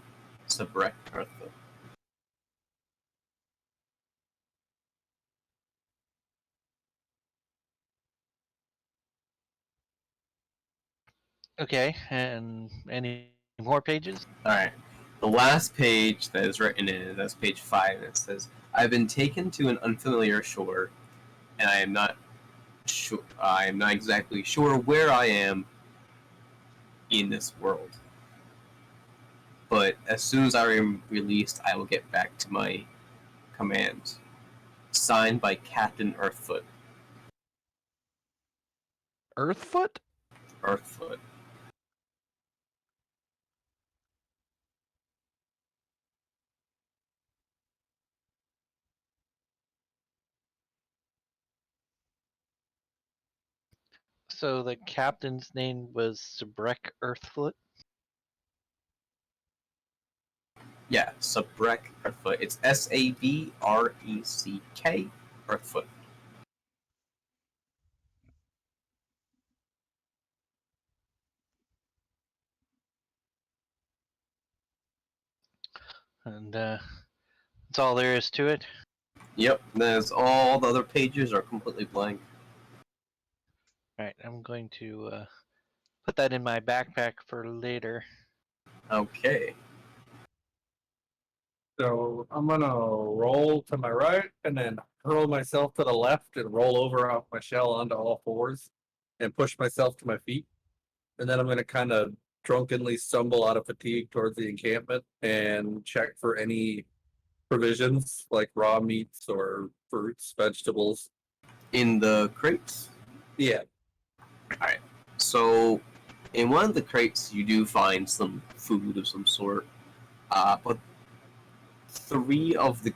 subrec Earthfoot. Okay, and any more pages? Alright. The last page that is written in that's page 5, and it says, I've been taken to an unfamiliar shore, and I am not exactly sure where I am in this world. But as soon as I am released, I will get back to my command. Signed by Captain Earthfoot. Earthfoot? Earthfoot. So the captain's name was Sabrek Earthfoot? Yeah, Sabrek Earthfoot. It's Sabrek Earthfoot. And that's all there is to it? Yep, there's all the other pages are completely blank. Alright, I'm going to put that in my backpack for later. Okay. So I'm gonna roll to my right and then hurl myself to the left and roll over off my shell onto all fours and push myself to my feet. And then I'm gonna kind of drunkenly stumble out of fatigue towards the encampment and check for any provisions like raw meats or fruits, vegetables. In the crates? Yeah. Alright. So, in one of the crates, you do find some food of some sort. But 3 of the.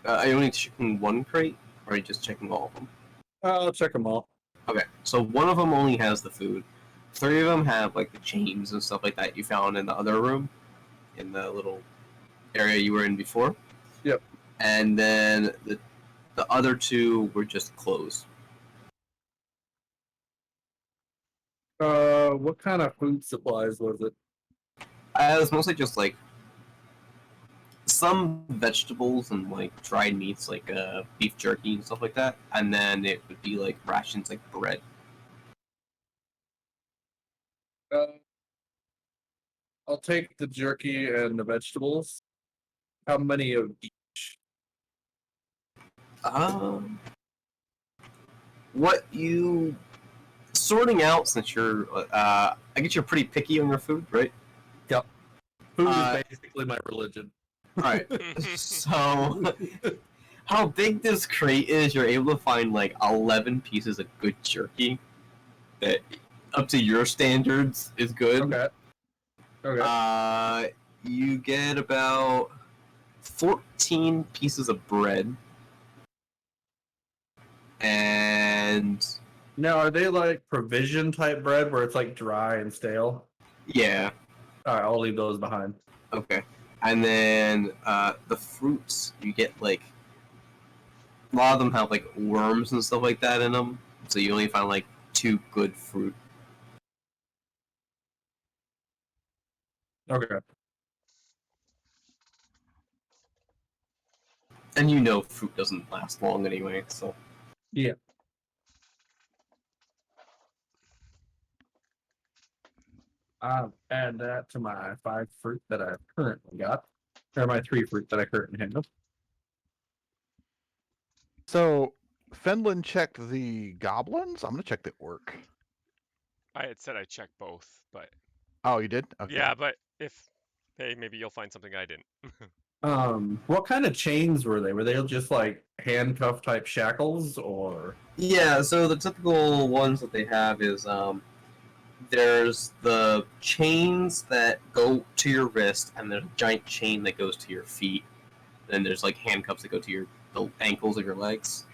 Are you only checking one crate? Or are you just checking all of them? I'll check them all. Okay, so one of them only has the food. 3 of them have like the chains and stuff like that you found in the other room, in the little area you were in before. Yep. And then the other 2 were just clothes. What kind of food supplies was it? It was mostly just like some vegetables and like dried meats, like beef jerky and stuff like that. And then it would be like rations, like bread. I'll take the jerky and the vegetables. How many of each? What you sorting out, since you're I guess you're pretty picky on your food, right? Yep. Food Uh, is basically my religion. Alright. So how big this crate is, you're able to find like 11 pieces of good jerky that, up to your standards, is good. Okay. Okay. You get about 14 pieces of bread. And Now, are they like provision type bread where it's like dry and stale? yeah, All right, I'll leave those behind. okay. And then the fruits, you get like a lot of them have like worms and stuff like that in them, so you only find like 2 good fruit. Okay. And you know fruit doesn't last long anyway, so Yeah. I'll add that to my 5 fruit that I've currently got, or my 3 fruit that I currently have. So, Fenlin checked the goblins. I'm gonna check the orc. I had said I checked both, but Oh, you did? Okay. yeah, but if hey, maybe you'll find something I didn't. What kind of chains were they? Were they just like handcuff type shackles, or? yeah. So the typical ones that they have is there's the chains that go to your wrist, and there's a giant chain that goes to your feet. Then there's like handcuffs that go to the ankles of your legs,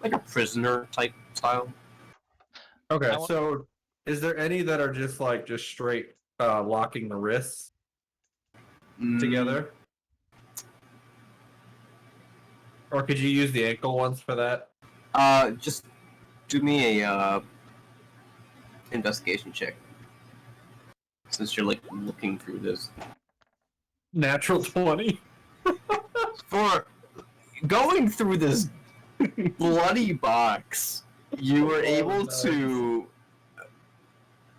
like a prisoner type style. Okay, I wa- so is there any that are just straight locking the wrists together? Or could you use the ankle ones for that? Just do me a investigation check, since you're like looking through this. Natural 20. For going through this bloody box, you were able nice. to,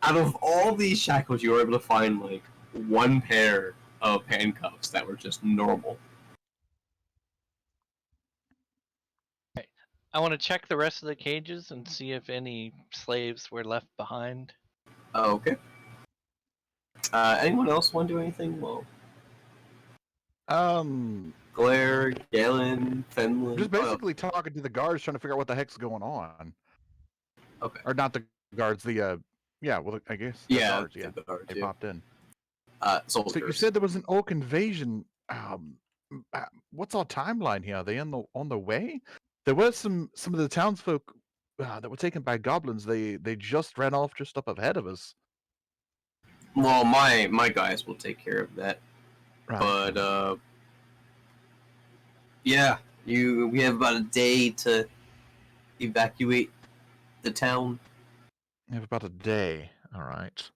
out of all these shackles, you were able to find like 1 pair of handcuffs that were just normal. I want to check the rest of the cages and see if any slaves were left behind. Okay. Anyone else want to do anything? Well, Blair, Galen, Fenlin. Just basically talking to the guards, trying to figure out what the heck's going on. Okay. Or not the guards, the yeah, well, I guess the Yeah, guards, yeah. the guards, They yeah. popped in. Soldiers. So you said there was an orc invasion. What's our timeline here? Are they on the way? There were some of the townsfolk that were taken by goblins. They just ran off just up ahead of us. Well, my guys will take care of that. Right. But yeah, we have about a day to evacuate the town. We have about a day. All right.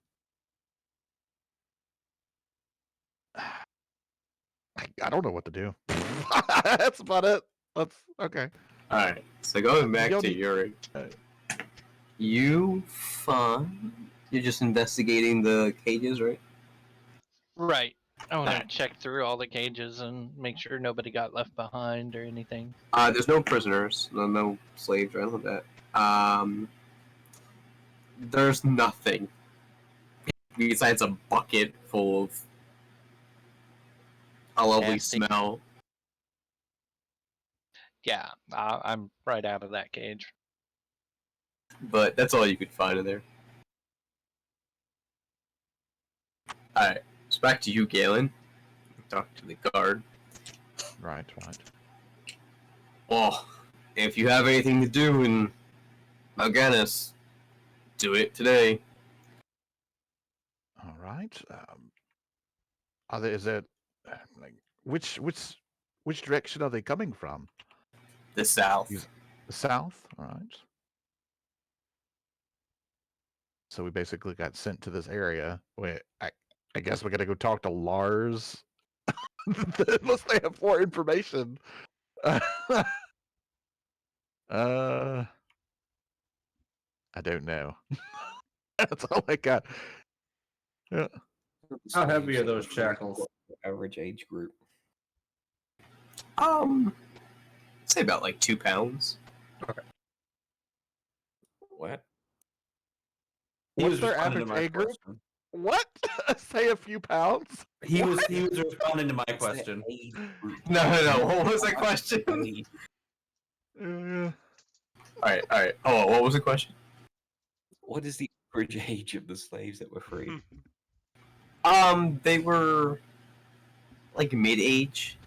I don't know what to do. That's about it. That's okay. Alright, so going back You'll to need- Yuri. You're just investigating the cages, right? Right. I want to Alright. check through all the cages and make sure nobody got left behind or anything. There's no prisoners, no slaves or anything like that. There's nothing besides a bucket full of a lovely Nasty. smell. Yeah, I'm right out of that cage. But that's all you could find in there. Alright, so back to you, Galen. Talk to the guard. Right. Well, if you have anything to do in Mal'Ganis, do it today. All right. Is it like which direction are they coming from? The south. The south. All right. So we basically got sent to this area. Wait, I guess we got to go talk to Lars. Unless they have more information. I don't know. That's all I got. Yeah. How heavy are those shackles? Average age group. I'd say about like 2 pounds. What? He What's was their responding to average my age group? question. What? Say a few pounds? He was responding to my question. No. What was the question? Uh, Alright. Oh, what was the question? What is the average age of the slaves that were freed? They were like mid-age.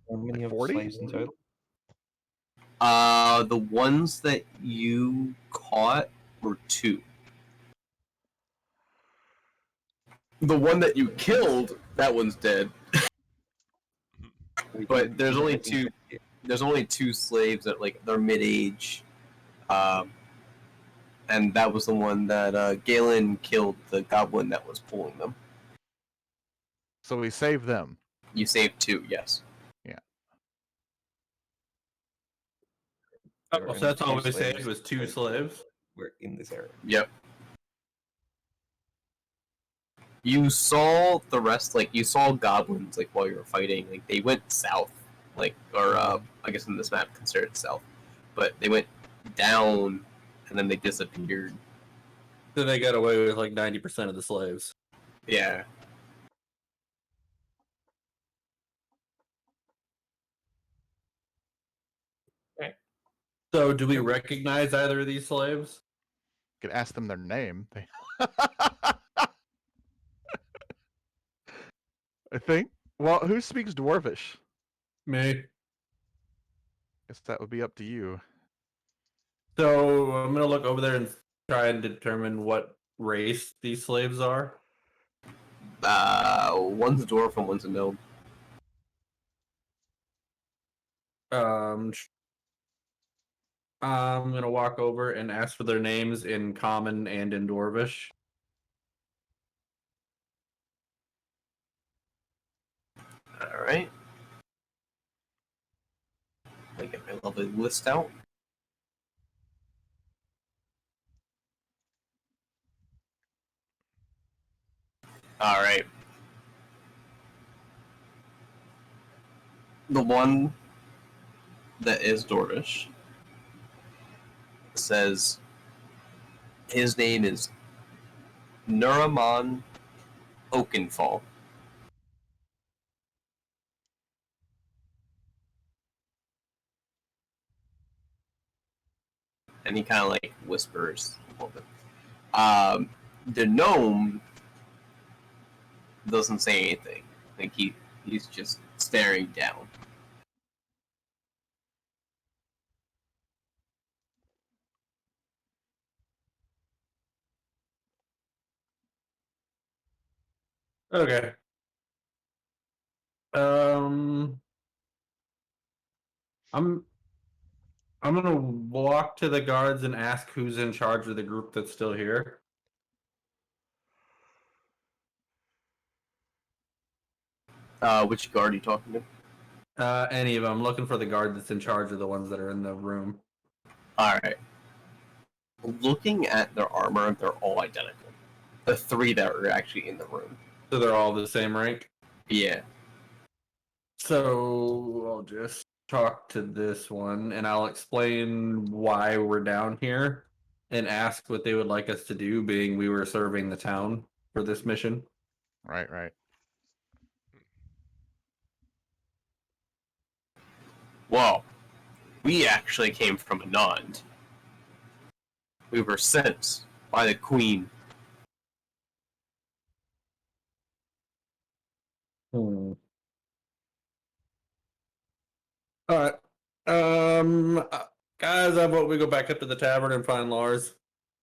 How many Like of the 40? slaves in total? The ones that you caught were 2. The one that you killed, that one's dead. But there's only 2. There's only 2 slaves that they're mid-age. And that was the one that Galen killed the goblin that was pulling them. so we saved them. You saved 2, yes. There were Oh, so only that's all 2 we saved slaves was 2 total slaves? Were in this area. Yep. You saw the rest, you saw goblins, while you were fighting. They went south, I guess in this map considered south. But they went down, and then they disappeared. So they got away with 90% of the slaves. Yeah. So do we recognize either of these slaves? Could ask them their name. I think. Well, who speaks Dwarvish? Me. Guess that would be up to you. So I'm gonna look over there and try and determine what race these slaves are. One's a dwarf and one's a gnome. I'm gonna walk over and ask for their names in Common and in Dwarvish. Alright. I get my lovely list out. Alright. The one that is Dorvish says his name is Nuraman Oakenfall. And he kind of whispers a little bit. The gnome doesn't say anything. He's just staring down. Okay. I'm gonna walk to the guards and ask who's in charge of the group that's still here. Which guard are you talking to? Any of them. I'm looking for the guard that's in charge of the ones that are in the room. Alright. Looking at their armor, they're all identical. The 3 that are actually in the room. So they're all the same rank? Yeah. So I'll just talk to this one and I'll explain why we're down here and ask what they would like us to do, being we were serving the town for this mission. Right. Well, we actually came from Anand. We were sent by the Queen. Alright. Guys, I vote we go back up to the tavern and find Lars.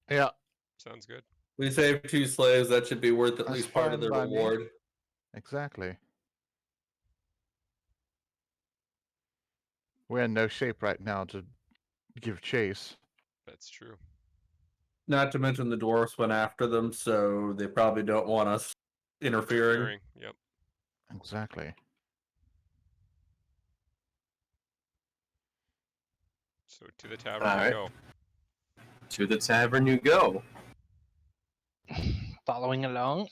Yeah. Sounds good. We saved 2 slaves, that should be worth at That's least part of fine the by me. reward. Exactly. We're in no shape right now to give chase. That's true. Not to mention the dwarfs went after them, so they probably don't want us interfering. Yep. Exactly. So to the tavern we Alright. go. To the tavern you go. Following along,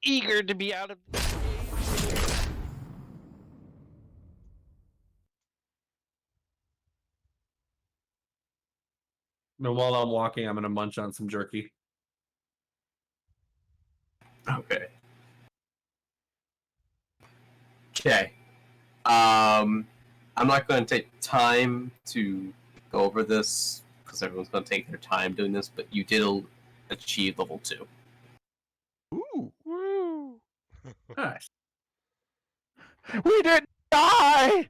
eager to be out of the cave. And while I'm walking, I'm gonna munch on some jerky. Okay. Okay. I'm not going to take time to go over this because everyone's going to take their time doing this, but you did achieve level 2. Ooh, Woo! Nice. we didn't die.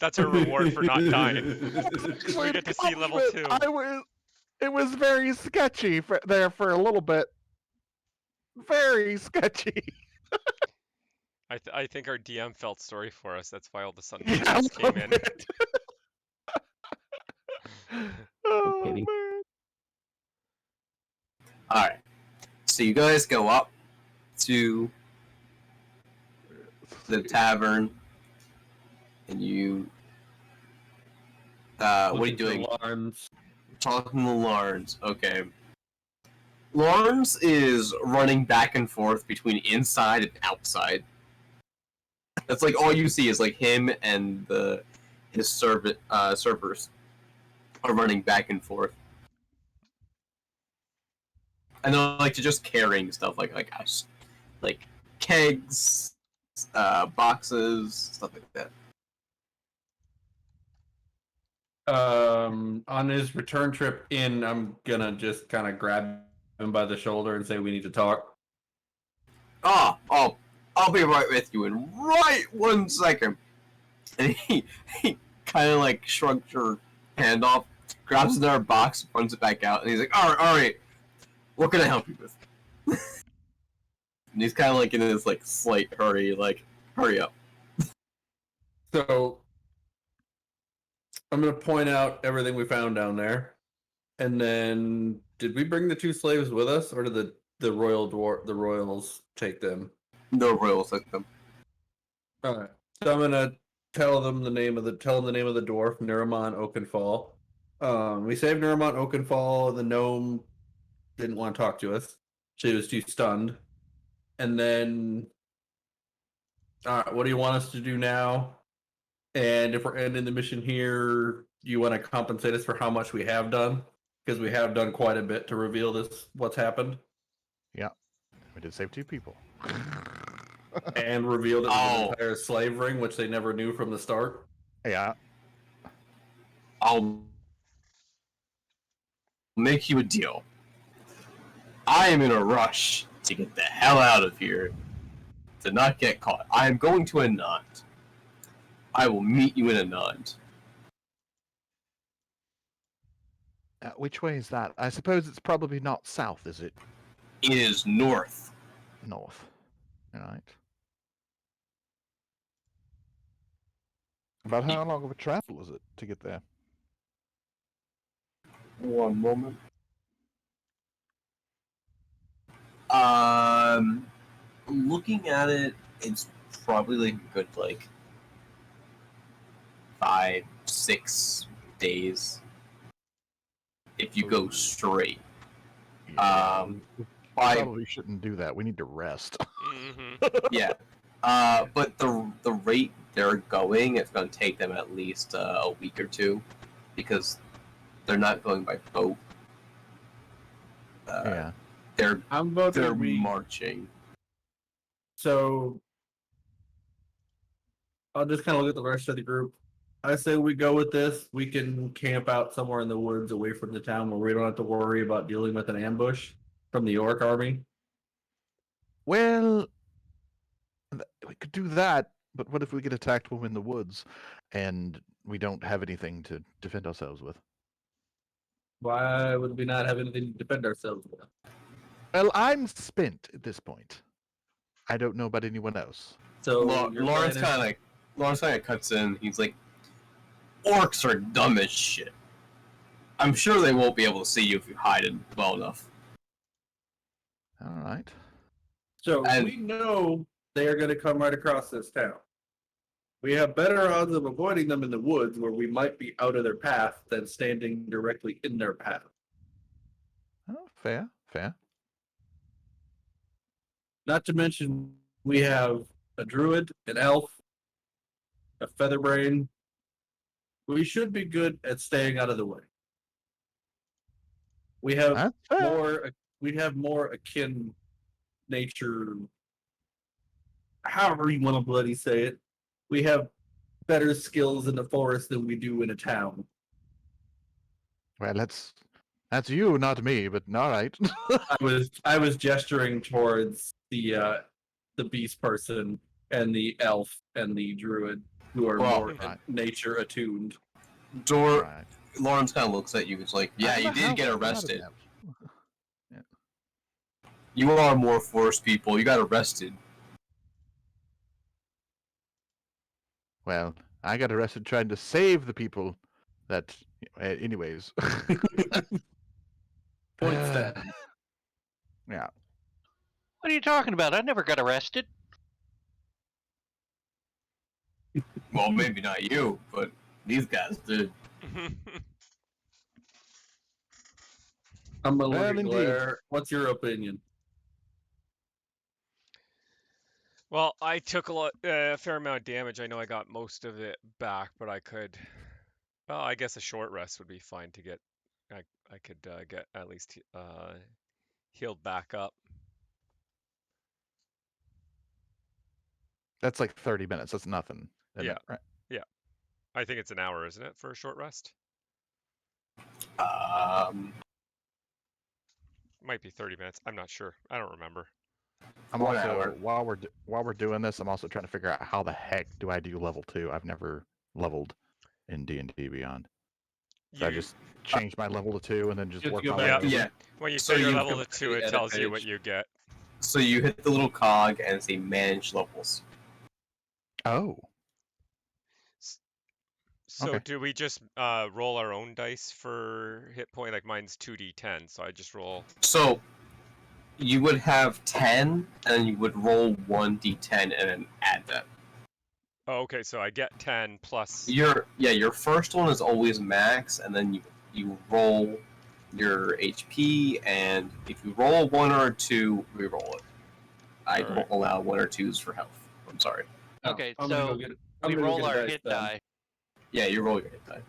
That's a reward for not dying. Actually, We an get to see level accomplishment. 2. It was very sketchy there for a little bit. Very sketchy. I think our DM felt sorry for us. That's why all of a sudden Yeah, the a chest little came in. bit. Oh Pity. man. Alright. So you guys go up to the tavern, and you... what are you doing? Alarms. Talking to Lawrence. Okay. Lawrence is running back and forth between inside and outside. That's like all you see is like him and his servers are running back and forth. And they're like just carrying stuff like kegs, boxes, stuff like that. On his return trip in, I'm gonna just kind of grab him by the shoulder and say we need to talk. I'll be right with you in right 1 second. And he kind of like shrugs your hand off, grabs another box, runs it back out, and he's like, all right, what can I help you with? And he's kind of like in this like slight hurry, like, hurry up. So I'm gonna point out everything we found down there, and then did we bring the 2 slaves with us, or did the royals take them? No royals like them. All right. So I'm gonna tell them the name of the dwarf, Nerimon Oakenfall. We saved Nerimon Oakenfall. The gnome didn't want to talk to us. She was too stunned. And then, all right, what do you want us to do now? And if we're ending the mission here, do you want to compensate us for how much we have done? Because we have done quite a bit to reveal what's happened. Yeah, we did save 2 people. And revealed it was an Oh. entire slave ring, which they never knew from the start. Yeah. I'll make you a deal. I am in a rush to get the hell out of here, to not get caught. I am going to Anand. I will meet you in Anand. Which way is that? I suppose it's probably not south, is it? It is north. North. All right. About how long of a travel is it to get there? 1 moment. Looking at it, it's probably like a good 5-6 days if you go straight. We By probably shouldn't do that. We need to rest. yeah, but the rate they're going, it's going to take them at least a week or 2 because they're not going by boat. Yeah. They're I'm voting marching. So I'll just kind of look at the rest of the group. I say we go with this. We can camp out somewhere in the woods away from the town where we don't have to worry about dealing with an ambush from the orc army. Well, we could do that, but what if we get attacked when we're in the woods and we don't have anything to defend ourselves with? Why would we not have anything to defend ourselves with? Well, I'm spent at this point. I don't know about anyone else. So Lawrence kind of cuts in. He's like, orcs are dumb as shit. I'm sure they won't be able to see you if you hide it well enough. All right. So And- we know they are going to come right across this town. We have better odds of avoiding them in the woods where we might be out of their path than standing directly in their path. Oh, fair, fair. Not to mention, we have a druid, an elf, a featherbrain. We should be good at staying out of the way. We have That's fair. more. We have more akin nature. However you want to bloody say it, we have better skills in the forest than we do in a town. Well, that's you, not me, but all right. I was gesturing towards the beast person and the elf and the druid who are Well, more right. nature attuned. Right. Lawrence kind of looks at you. It's like, yeah, you did get arrested. You are more forest people. You got arrested. Well, I got arrested trying to save the people that. Anyways. Point stand. Yeah. What are you talking about? I never got arrested. Well, maybe not you, but these guys did. I'm gonna look Well, at indeed. Glare. What's your opinion? Well, I took a fair amount of damage. I know I got most of it back, but I could. Well, I guess a short rest would be fine to get. I could get at least healed back up. That's like 30 minutes. That's nothing. Isn't Yeah. it? Right? I think it's an hour, isn't it, for a short rest? Might be 30 minutes. I'm not sure. I don't remember. I'm 1 also hour. while we're doing this, I'm also trying to figure out how the heck do I do level 2? I've never leveled in D&D Beyond. So I just changed my level to 2 and then just You have work to go my way back over. and Yeah. When you So set your you level can to 2, it edit tells you page. what you get. So you hit the little cog and say manage levels. Oh. So Okay. do we just roll our own dice for hit point? Like mine's 2d10, so I just roll. So you would have 10, and you would roll 1d10 and then add that. Oh, okay, so I get 10 plus. Your first one is always max, and then you roll your HP, and if you roll a 1 or a 2, re-roll it. I Alright. don't allow 1 or 2s for health. I'm sorry. Okay, I'm gonna so go get, I'm we gonna go roll get a our dice hit then. die. Yeah, you roll your hit die.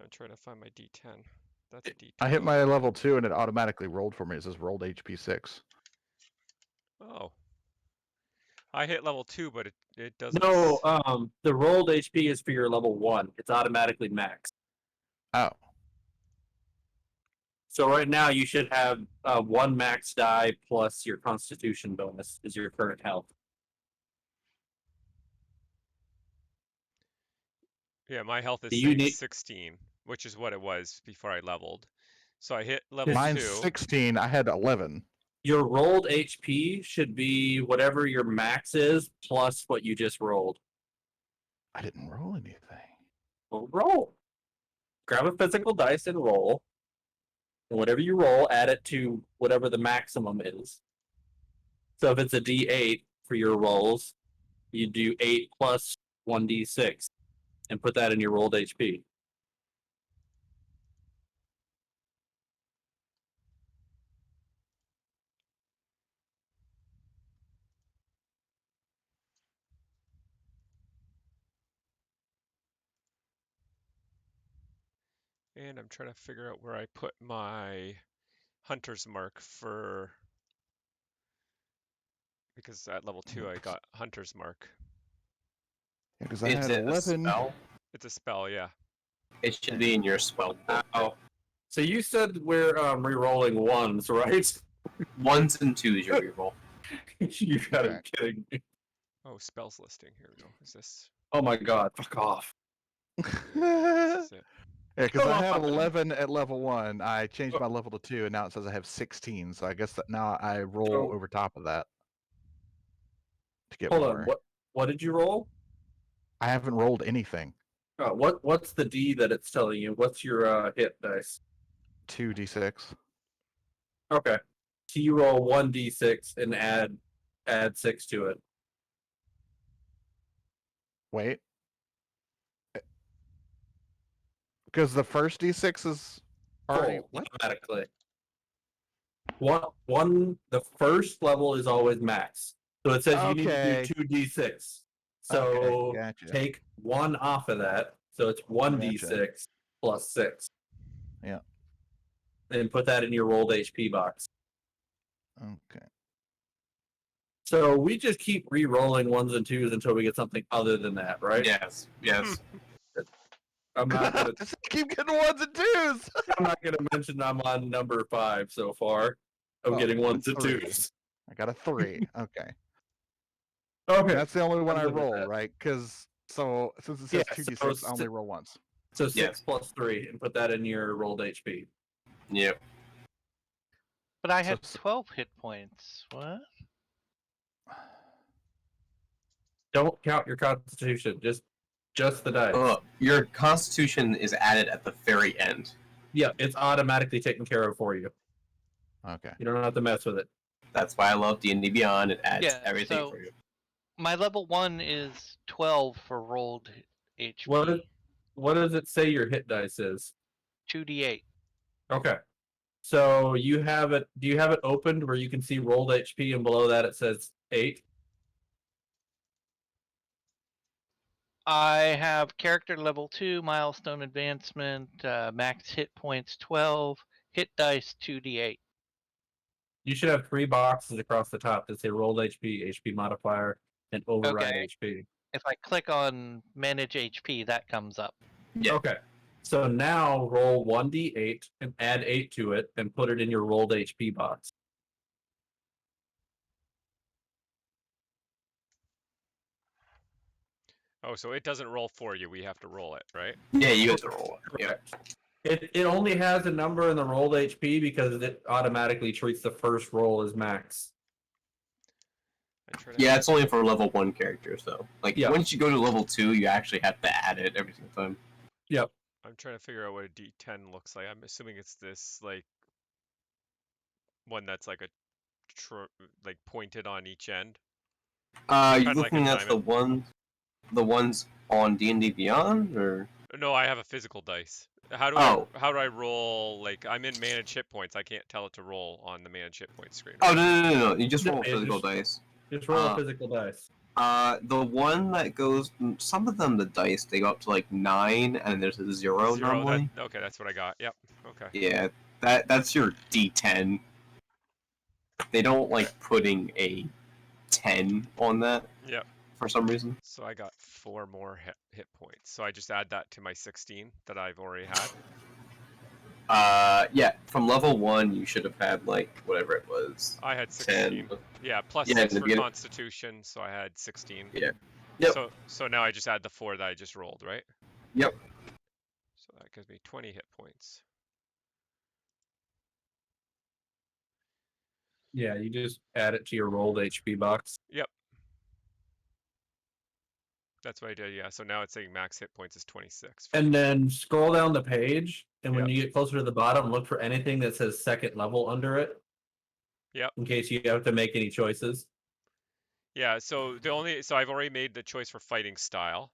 I'm trying to find my d10. That's a d10. I hit my level 2 and it automatically rolled for me. It says rolled HP 6. Oh. I hit level 2, but it doesn't. No, the rolled HP is for your level 1. It's automatically max. Oh. So right now you should have 1 max die plus your Constitution bonus is your current health. Yeah, my health is Do you saying need- 16, which is what it was before I leveled. So I hit level Mine's 2. 16. I had 11. Your rolled HP should be whatever your max is plus what you just rolled. I didn't roll anything. Well, roll. Grab a physical dice and roll. And whatever you roll, add it to whatever the maximum is. So if it's a D8 for your rolls, you do 8 plus 1d6 and put that in your rolled HP. And I'm trying to figure out where I put my hunter's mark for. Because at level 2 I got hunter's mark. Yeah, because I Is had it a 11. spell? It's a spell, yeah. It should be in your spell book. Oh. So you said we're re-rolling ones, right? 1s and 2s you reroll. You gotta be Okay. kidding me. Oh, spells listing. Here we go. Is this? Oh my god, fuck off. This Yeah, is it. because I had Come on. 11 at level 1. I changed my level to 2, and now it says I have 16. So I guess that now I roll So- over top of that to get Hold more. on, what did you roll? I haven't rolled anything. What's the D that it's telling you? What's your hit dice? 2d6. Okay. So you roll 1d6 and add 6 to it. Wait. Because the first d6 is already Full, what? automatically. The first level is always max. So it says you need Okay. to do 2d6. So Okay, gotcha. take 1 off of that. So it's 1d6 plus 6. Yeah. and put that in your rolled HP box. Okay. So we just keep re-rolling ones and twos until we get something other than that, right? Yes. Yes. I'm not gonna. Just keep getting ones and twos. I'm not gonna mention I'm on number 5 so far of Oh, getting ones and 3. twos. I got a 3. Okay. Okay. That's the only one I'm I good with roll, that. right? Because since it says Yeah, 2d6, so I only roll once. So 6 Yes. plus 3, and put that in your rolled HP. Yep. But I So had s- 12 hit points. What? Don't count your Constitution. Just the dice. Your Constitution is added at the very end. Yeah, it's automatically taken care of for you. Okay. You don't have to mess with it. That's why I love D&D Beyond. It adds Yeah, everything so- for you. My level 1 is 12 for rolled HP. What does it say your hit dice is? 2d8. Okay. So you have it. Do you have it opened where you can see rolled HP, and below that it says 8? I have character level 2, milestone advancement, max hit points 12, hit dice 2d8. You should have 3 boxes across the top that say rolled HP, HP modifier, and override Okay. HP. If I click on manage HP, that comes up. Yeah. Okay. So now roll 1d8 and add 8 to it and put it in your rolled HP box. Oh, so it doesn't roll for you. We have to roll it, right? Yeah, you have to roll it. Yeah. Correct. It only has a number in the rolled HP because it automatically treats the first roll as max. Yeah, it's only for level 1 characters, though. Like, Yeah. once you go to level 2, you actually have to add it every single time. Yep. I'm trying to figure out what a D10 looks like. I'm assuming it's this like one that's like a like pointed on each end. You're Kinda like a looking at the ones on D&D Beyond, or? No, I have a physical dice. How do I roll? Like I'm in manage hit points. I can't tell it to roll on the manage hit point screen. Oh, no. You just No, roll it physical just- dice. Just roll a physical dice. The one that goes, some of them, the dice, they go up to like 9, and there's a 0 normally. Okay, that's what I got. Yep. Okay. Yeah, that's your D10. They don't like putting a 10 on that. Yep. For some reason. So I got 4 more hit points. So I just add that to my 16 that I've already had. Yeah, from level 1, you should have had like whatever it was. I had 16. 10. Yeah, plus Yeah, 6 in the for beginning. Constitution, so I had 16. Yeah. Yep. So now I just add the 4 that I just rolled, right? Yep. So that gives me 20 hit points. Yeah, you just add it to your rolled HP box. Yep. That's what I did, yeah. So now it's saying max hit points is 26. And then scroll down the page, and when Yep. you get closer to the bottom, look for anything that says second level under it. Yep. In case you have to make any choices. Yeah, so I've already made the choice for fighting style,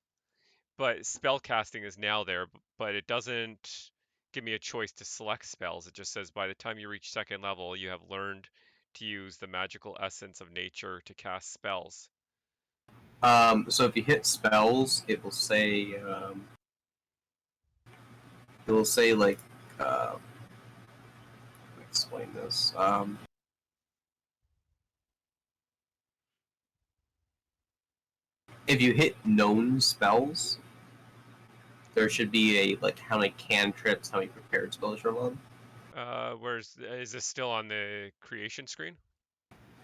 but spell casting is now there, but it doesn't give me a choice to select spells. It just says by the time you reach second level, you have learned to use the magical essence of nature to cast spells. So if you hit spells, it will say like let me explain this. If you hit known spells, there should be a like how many cantrips, how many prepared spells you're allowed. Is this still on the creation screen?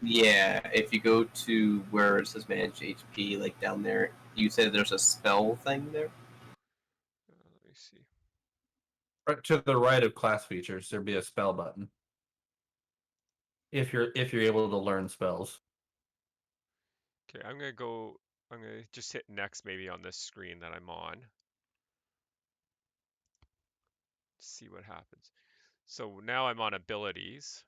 Yeah, if you go to where it says manage HP, like down there, you said there's a spell thing there. Let me see. Right to the right of class features, there'd be a spell button. If you're able to learn spells. Okay, I'm gonna just hit next maybe on this screen that I'm on. See what happens. So now I'm on abilities.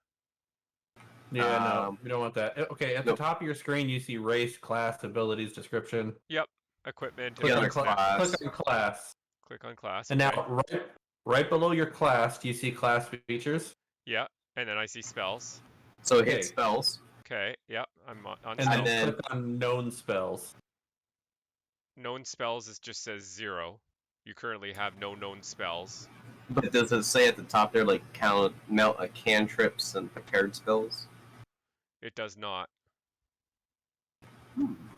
Yeah, no, we don't want that. Okay, at Nope. the top of your screen, you see race, class, abilities, description. Yep, equipment. Click on, class. click on class. Click on class. And okay. now, right below your class, do you see class features? Yeah, and then I see spells. So Okay. hit spells. Okay, yep, I'm on And spells. then then- click on known spells. Known spells just says 0. You currently have no known spells. But does it say at the top there, like, cantrips and prepared spells? It does not.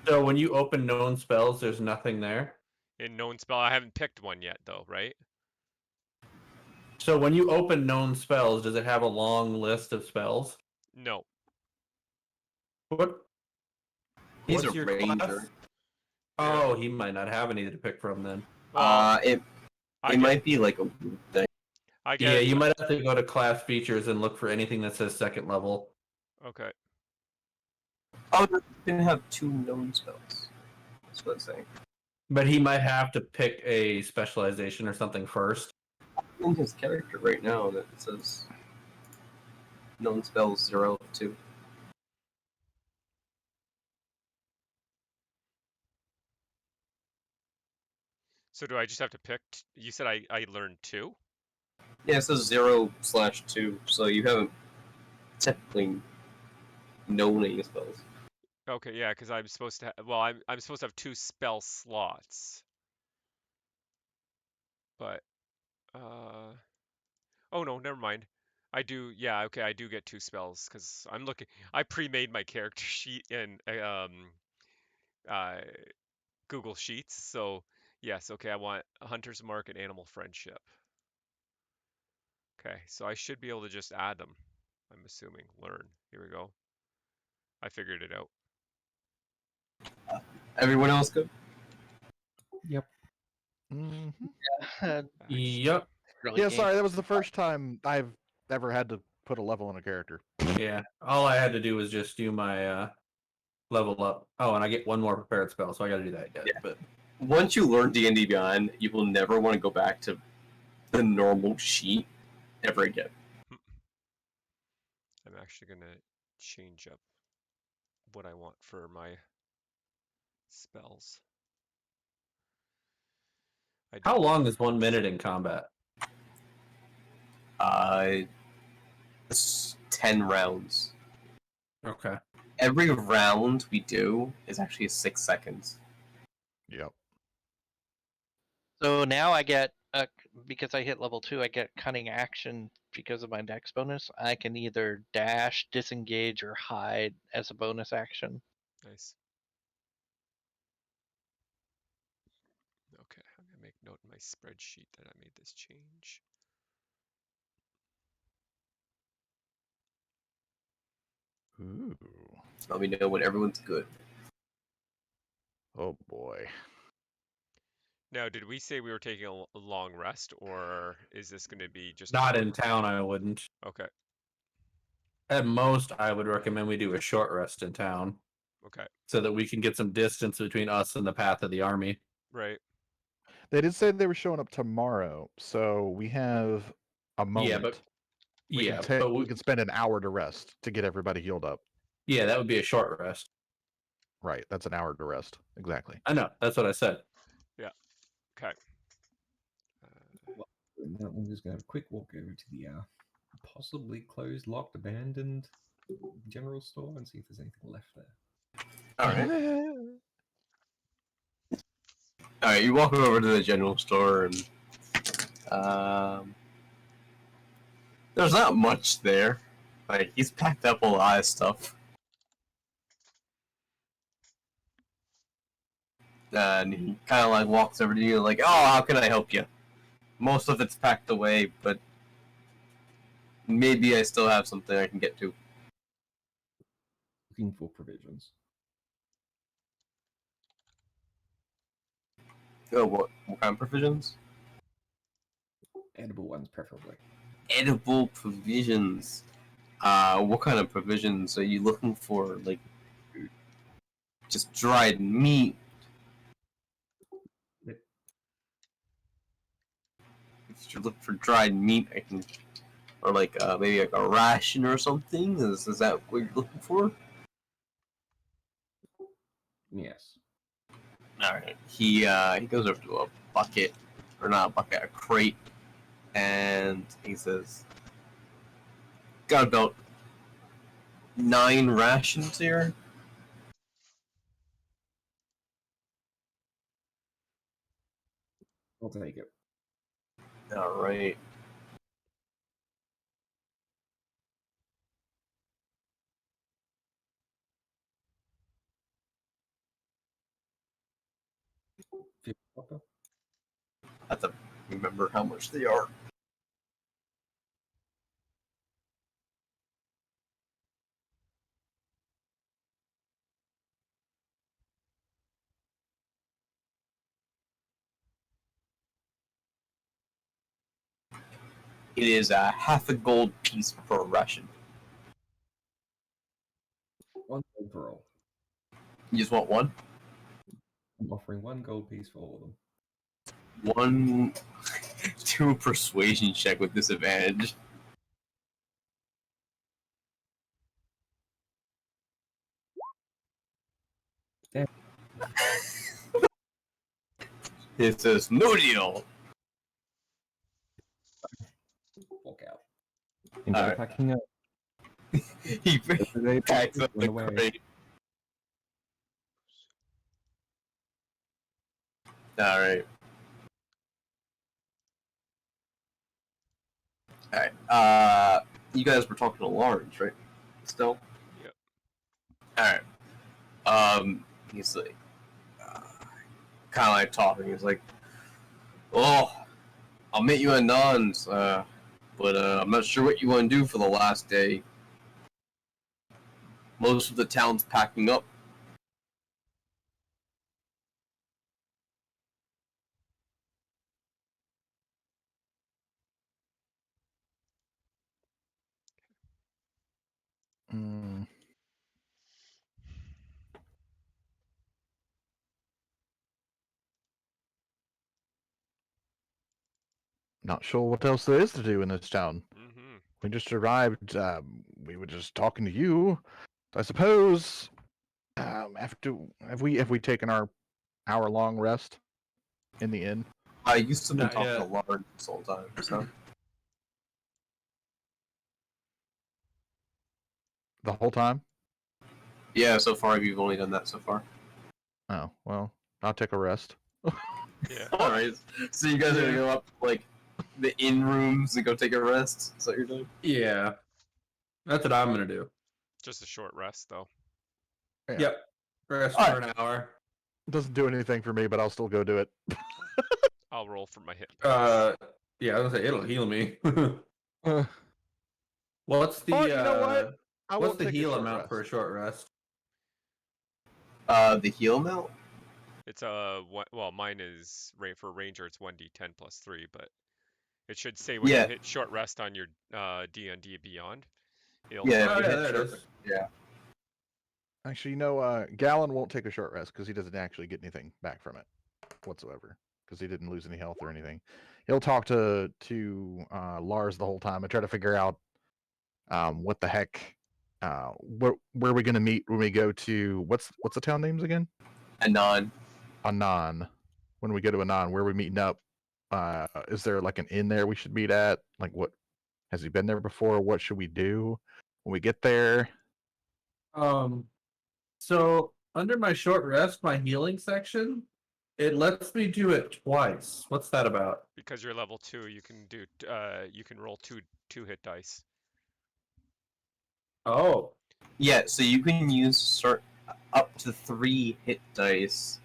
So when you open known spells, there's nothing there. In known spell, I haven't picked one yet, though, right? So when you open known spells, does it have a long list of spells? No. What? He's What's a your ranger. class? Oh, he might not have any to pick from then. Well, It might be like a weird thing. I Yeah, guess. you might have to go to class features and look for anything that says second level. Okay. Oh, you can have 2 known spells. That's what I'm saying. But he might have to pick a specialization or something first. In his character right now, that it says known spells 0 of 2. So do I just have to pick? You said I learned 2? Yeah, it says 0/2, so you haven't technically known any spells. Okay, yeah, because I'm supposed to. Well, I'm supposed to have 2 spell slots. But oh no, never mind. I do. Yeah, okay, I do get 2 spells because I'm looking. I pre-made my character sheet in uh Google Sheets. So yes, okay, I want a Hunter's Mark and Animal Friendship. Okay, so I should be able to just add them. I'm assuming. Learn. Here we go. I figured it out. Everyone else good? Yep. Mm-hmm. Yep. Really Yeah, game. sorry, that was the first time I've ever had to put a level on a character. Yeah. All I had to do was just do my level up. Oh, and I get one more prepared spell, so I got to do that yet. Yeah. But Once you learn D&D Beyond, you will never want to go back to the normal sheet ever again. I'm actually gonna change up what I want for my spells. how long is 1 minute in combat? It's 10 rounds. Okay. Every round we do is actually 6 seconds. Yep. So now I get because I hit level 2, I get cunning action because of my dex bonus. I can either dash, disengage, or hide as a bonus action. Nice. Okay, I'm gonna make note in my spreadsheet that I made this change. Ooh. Let me know when everyone's good. Oh boy. Now, did we say we were taking a long rest, or is this going to be just a Not short- in town, I wouldn't. Okay, At most, I would recommend we do a short rest in town okay, so that we can get some distance between us and the path of the army. right. They did say they were showing up tomorrow, so we have a moment. Yeah, but we yeah, can but we can spend an hour to rest to get everybody healed up. yeah, that would be a short rest. Right, that's an hour to rest. Exactly. I know. That's what I said. Okay. And that one, just going to have a quick walk over to the possibly closed, locked, abandoned general store and see if there's anything left there. Alright, you walk over to the general store and there's not much there. Like, he's packed up a lot of stuff. And he kind of like walks over to you like, oh, how can I help you? Most of it's packed away, but maybe I still have something I can get to. Looking for provisions. Oh, what kind of provisions? Edible ones, preferably. Edible provisions. What kind of provisions are you looking for? Like, just dried meat? Yep. If you're looking for dried meat, I can, or like maybe like a ration or something. Is that what you're looking for? Yes. All right. He goes over to a bucket, or not a bucket, a crate, and he says, "Got about 9 rations here." I'll take it. All right. Copper. I have to remember how much they are. It is half a gold piece per ration. 1 gold per roll. You just want one? I'm offering 1 gold piece for all of them. One, two persuasion check with disadvantage. Damn. It says no deal. Walk out. Enjoy Alright. packing up. He packs up the crate. Alright. Alright. You guys were talking to Lawrence, right? Still? Yep. Alright. He's like, kind of like talking. He's like, "Oh, I'll meet you at Non's, but I'm not sure what you want to do for the last day. Most of the town's packing up." Mm. Not sure what else there is to do in this town. Mm-hmm. We just arrived. We were just talking to you. I suppose. Have we taken our hour-long rest in the inn? I used to be Not talking yet. to Lawrence this whole time, so. The whole time? Yeah, so far you've only done that so far. Oh well, I'll take a rest. Yeah. Alright, so you guys are gonna go up, like, the inn rooms and go take a rest? Is that what you're doing? Yeah. That's what I'm gonna do. Just a short rest, though. Yeah. Yep. Rest Alright. for an hour. Doesn't do anything for me, but I'll still go do it. I'll roll for my hit points. Yeah, I was gonna say it'll heal me. Uh, What's the Or, you know what? I what's won't the take a heal short amount rest. for a short rest? The heal amount? It's well, mine is for ranger. It's 1d10 plus 3, but it should say when Yeah. you hit short rest on your DnD Beyond. It'll Yeah, Oh, if you yeah, hit there it short is. rest, yeah. Actually, Gallon won't take a short rest because he doesn't actually get anything back from it whatsoever. Because he didn't lose any health or anything. He'll talk to Lars the whole time and try to figure out what the heck, where are we gonna meet when we go to what's the town names again? Anon. Anon. When we go to Anon, where are we meeting up? Is there like an inn there we should meet at? Like, what has he been there before? What should we do when we get there? So under my short rest, my healing section, it lets me do it twice. What's that about? Because you're level 2, you can do you can roll two hit dice. Oh, Yeah, so you can use up to 3 hit dice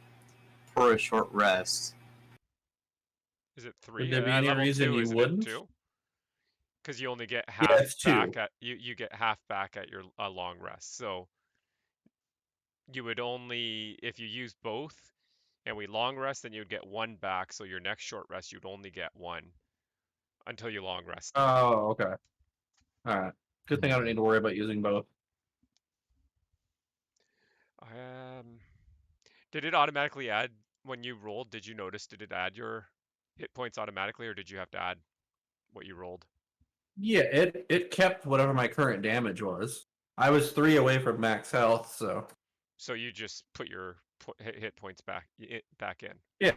for a short rest. Is it 3? there be At any level reason 2, you isn't wouldn't? it 2? Because you only get Yeah, half it's 2. back at you get half back at your long rest. So you would only, if you use both and we long rest, then you'd get 1 back. So your next short rest you'd only get 1 until you long rest. Oh, okay. All right. Good thing I don't need to worry about using both. Did it automatically add when you rolled? Did you notice? Did it add your hit points automatically, or did you have to add what you rolled? Yeah, it kept whatever my current damage was. I was 3 away from max health, so So you just put your hit points back in. yeah.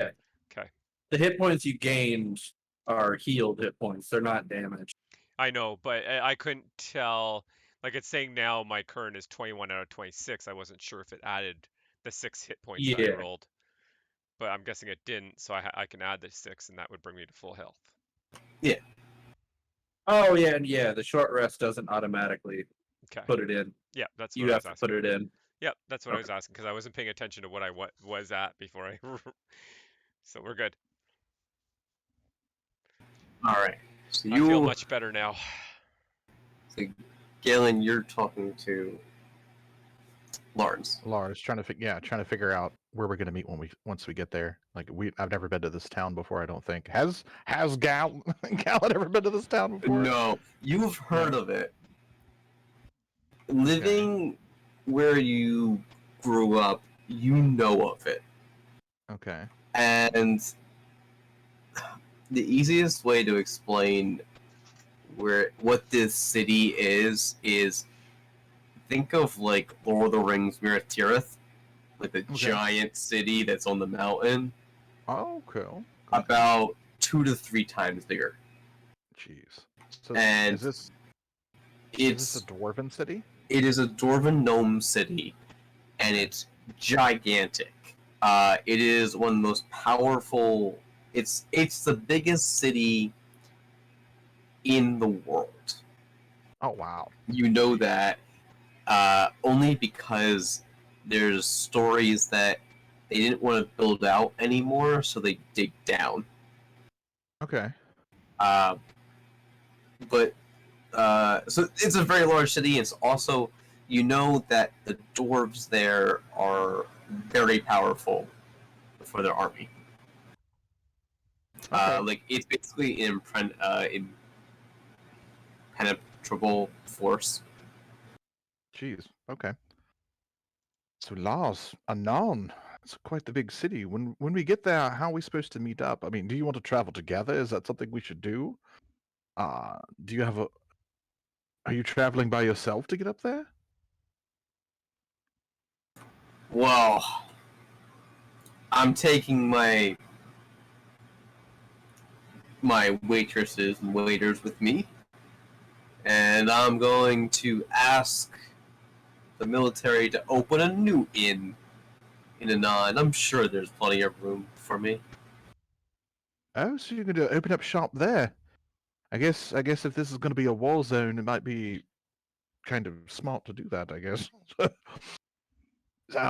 Okay. The hit points you gained are healed hit points. They're not damaged. I know, but I couldn't tell. Like it's saying now, my current is 21 out of 26. I wasn't sure if it added the 6 hit points that I Yeah. rolled, but I'm guessing it didn't. So I can add the 6, and that would bring me to full health. Oh yeah, and yeah, the short rest doesn't automatically Okay. put it in. Yeah, that's what You I have was to asking. put it in. Yep, that's what I was Okay. asking because I wasn't paying attention to what I was at before I So we're good. All right. So I feel you, much better now. so Galen, you're talking to Lawrence. Lars trying to figure out where we're gonna meet once we get there. Like I've never been to this town before. I don't think has Galen ever been to this town before? No, you've heard of it. Living where you grew up, you know of it. Okay. And the easiest way to explain what this city is think of like Lord of the Rings Minas Tirith, like the giant city that's on the mountain. Oh, cool. About 2 to 3 times bigger. Jeez. So And is this it's a dwarven city? it is a dwarven gnome city, and it's gigantic. It is one of the most powerful. It's the biggest city in the world. Oh wow. You know that only because there's stories that they didn't want to build out anymore, so they dig down. Okay. But so it's a very large city. It's also, you know, that the dwarves there are very powerful for their army. Okay. Like it's basically impenetrable force. Jeez. Okay. So Lars, Anon. It's quite the big city. When we get there, how are we supposed to meet up? I mean, do you want to travel together? Is that something we should do? Do you have a? Are you traveling by yourself to get up there? Well, I'm taking my waitresses and waiters with me, and I'm going to ask the military to open a new inn in Anon. I'm sure there's plenty of room for me. Oh, so you're going to open up shop there? I guess if this is going to be a war zone, it might be kind of smart to do that. I guess.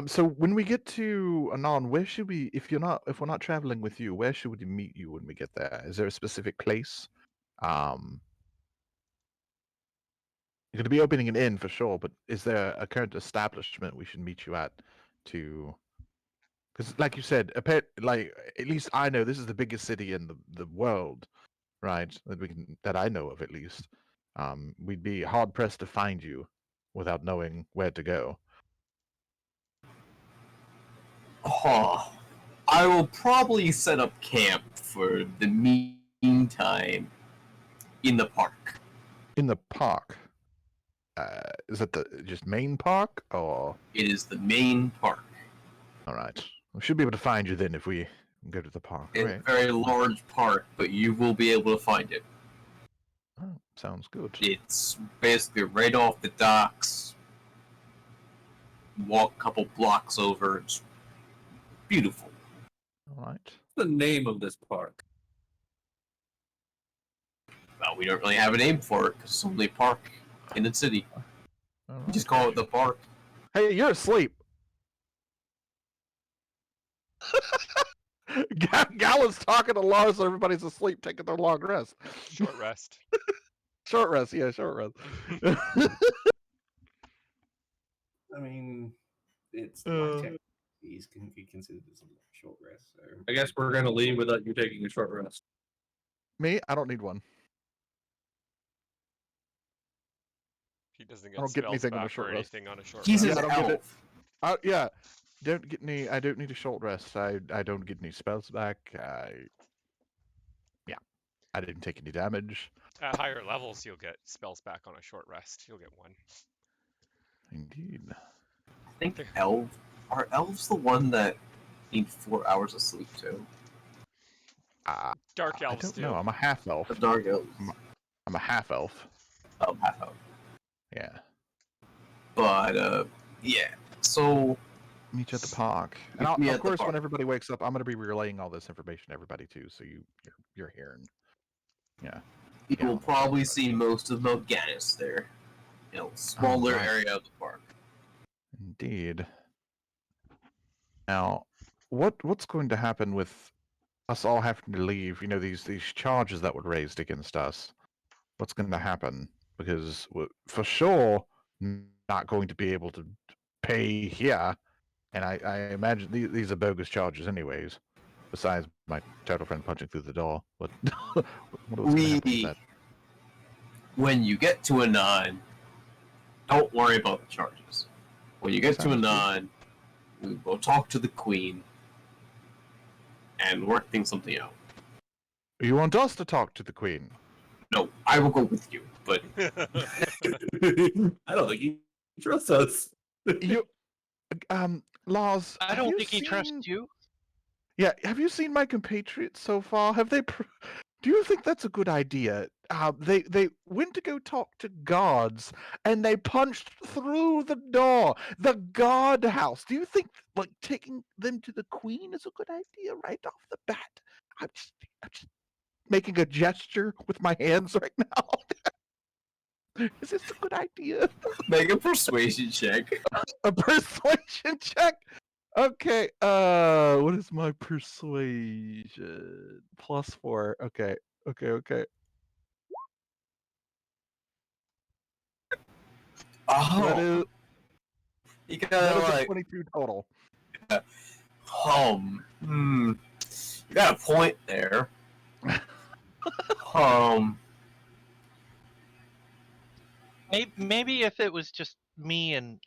So when we get to Anon, where should we? If we're not traveling with you, where should we meet you when we get there? Is there a specific place? You're going to be opening an inn for sure, but is there a current establishment we should meet you at to? Because, like you said, like at least I know this is the biggest city in the world, right? That I know of at least. We'd be hard pressed to find you without knowing where to go. Oh, I will probably set up camp for the meantime in the park. In the park. Is that the just main park or? It is the main park. All right, we should be able to find you then if we go to the park. It's Right. a very large park, but you will be able to find it. Oh, sounds good. It's basically right off the docks. Walk a couple blocks over. It's beautiful. All right. What's the name of this park? Well, we don't really have a name for it because it's only a park in the city. All We right. just call it the park. Hey, you're asleep. Galen's talking to Lars, so everybody's asleep, taking their long rest. Short rest. Short rest, yeah, short rest. I mean, it's Uh. he's can be considered as a short rest. So I guess we're gonna leave without you taking a short rest. Me, I don't need one. He doesn't I get don't get spells anything on a back short or rest. anything on a short He's rest. an I don't get it. elf. Yeah, don't get any. I don't need a short rest. I don't get any spells back. I didn't take any damage. At higher levels, you'll get spells back on a short rest. You'll get one. Indeed. I think are elves the one that need 4 hours of sleep too? Dark I elves don't do. know. I'm a half elf. The dark elves. I'm a half elf. Oh, half elf. Yeah. But yeah. So Meet you at the park. Meet And me of at the course, when park. everybody wakes up, I'm going to be relaying all this information to everybody too, so you're hearing. Yeah. you Yeah. will probably see most of Melganis there. You know, smaller right. area of the park. Indeed. Now, what's going to happen with us all having to leave, these charges that were raised against us, what's going to happen? Because we're for sure not going to be able to pay here, and I imagine these are bogus charges anyways. Besides my turtle friend punching through the door, what's going to happen with that? When you get to a 9, don't worry about the charges. When you get to a Sounds good. 9, we will talk to the queen and work things something out. You want us to talk to the queen? No, I will go with you, but I don't think he trusts us. You, Lars. I have don't you think he trusts seen- you. Yeah, have you seen my compatriots so far? Have they? Do you think that's a good idea? They went to go talk to guards, and they punched through the door, the guard house. Do you think like taking them to the queen is a good idea right off the bat? I'm just making a gesture with my hands right now. Is this a good idea? make a persuasion check. A persuasion check. Okay. What is my persuasion? +4. Okay. Okay. That Oh, is you that gotta is a like, 22 total. you got a point there. Maybe if it was just me and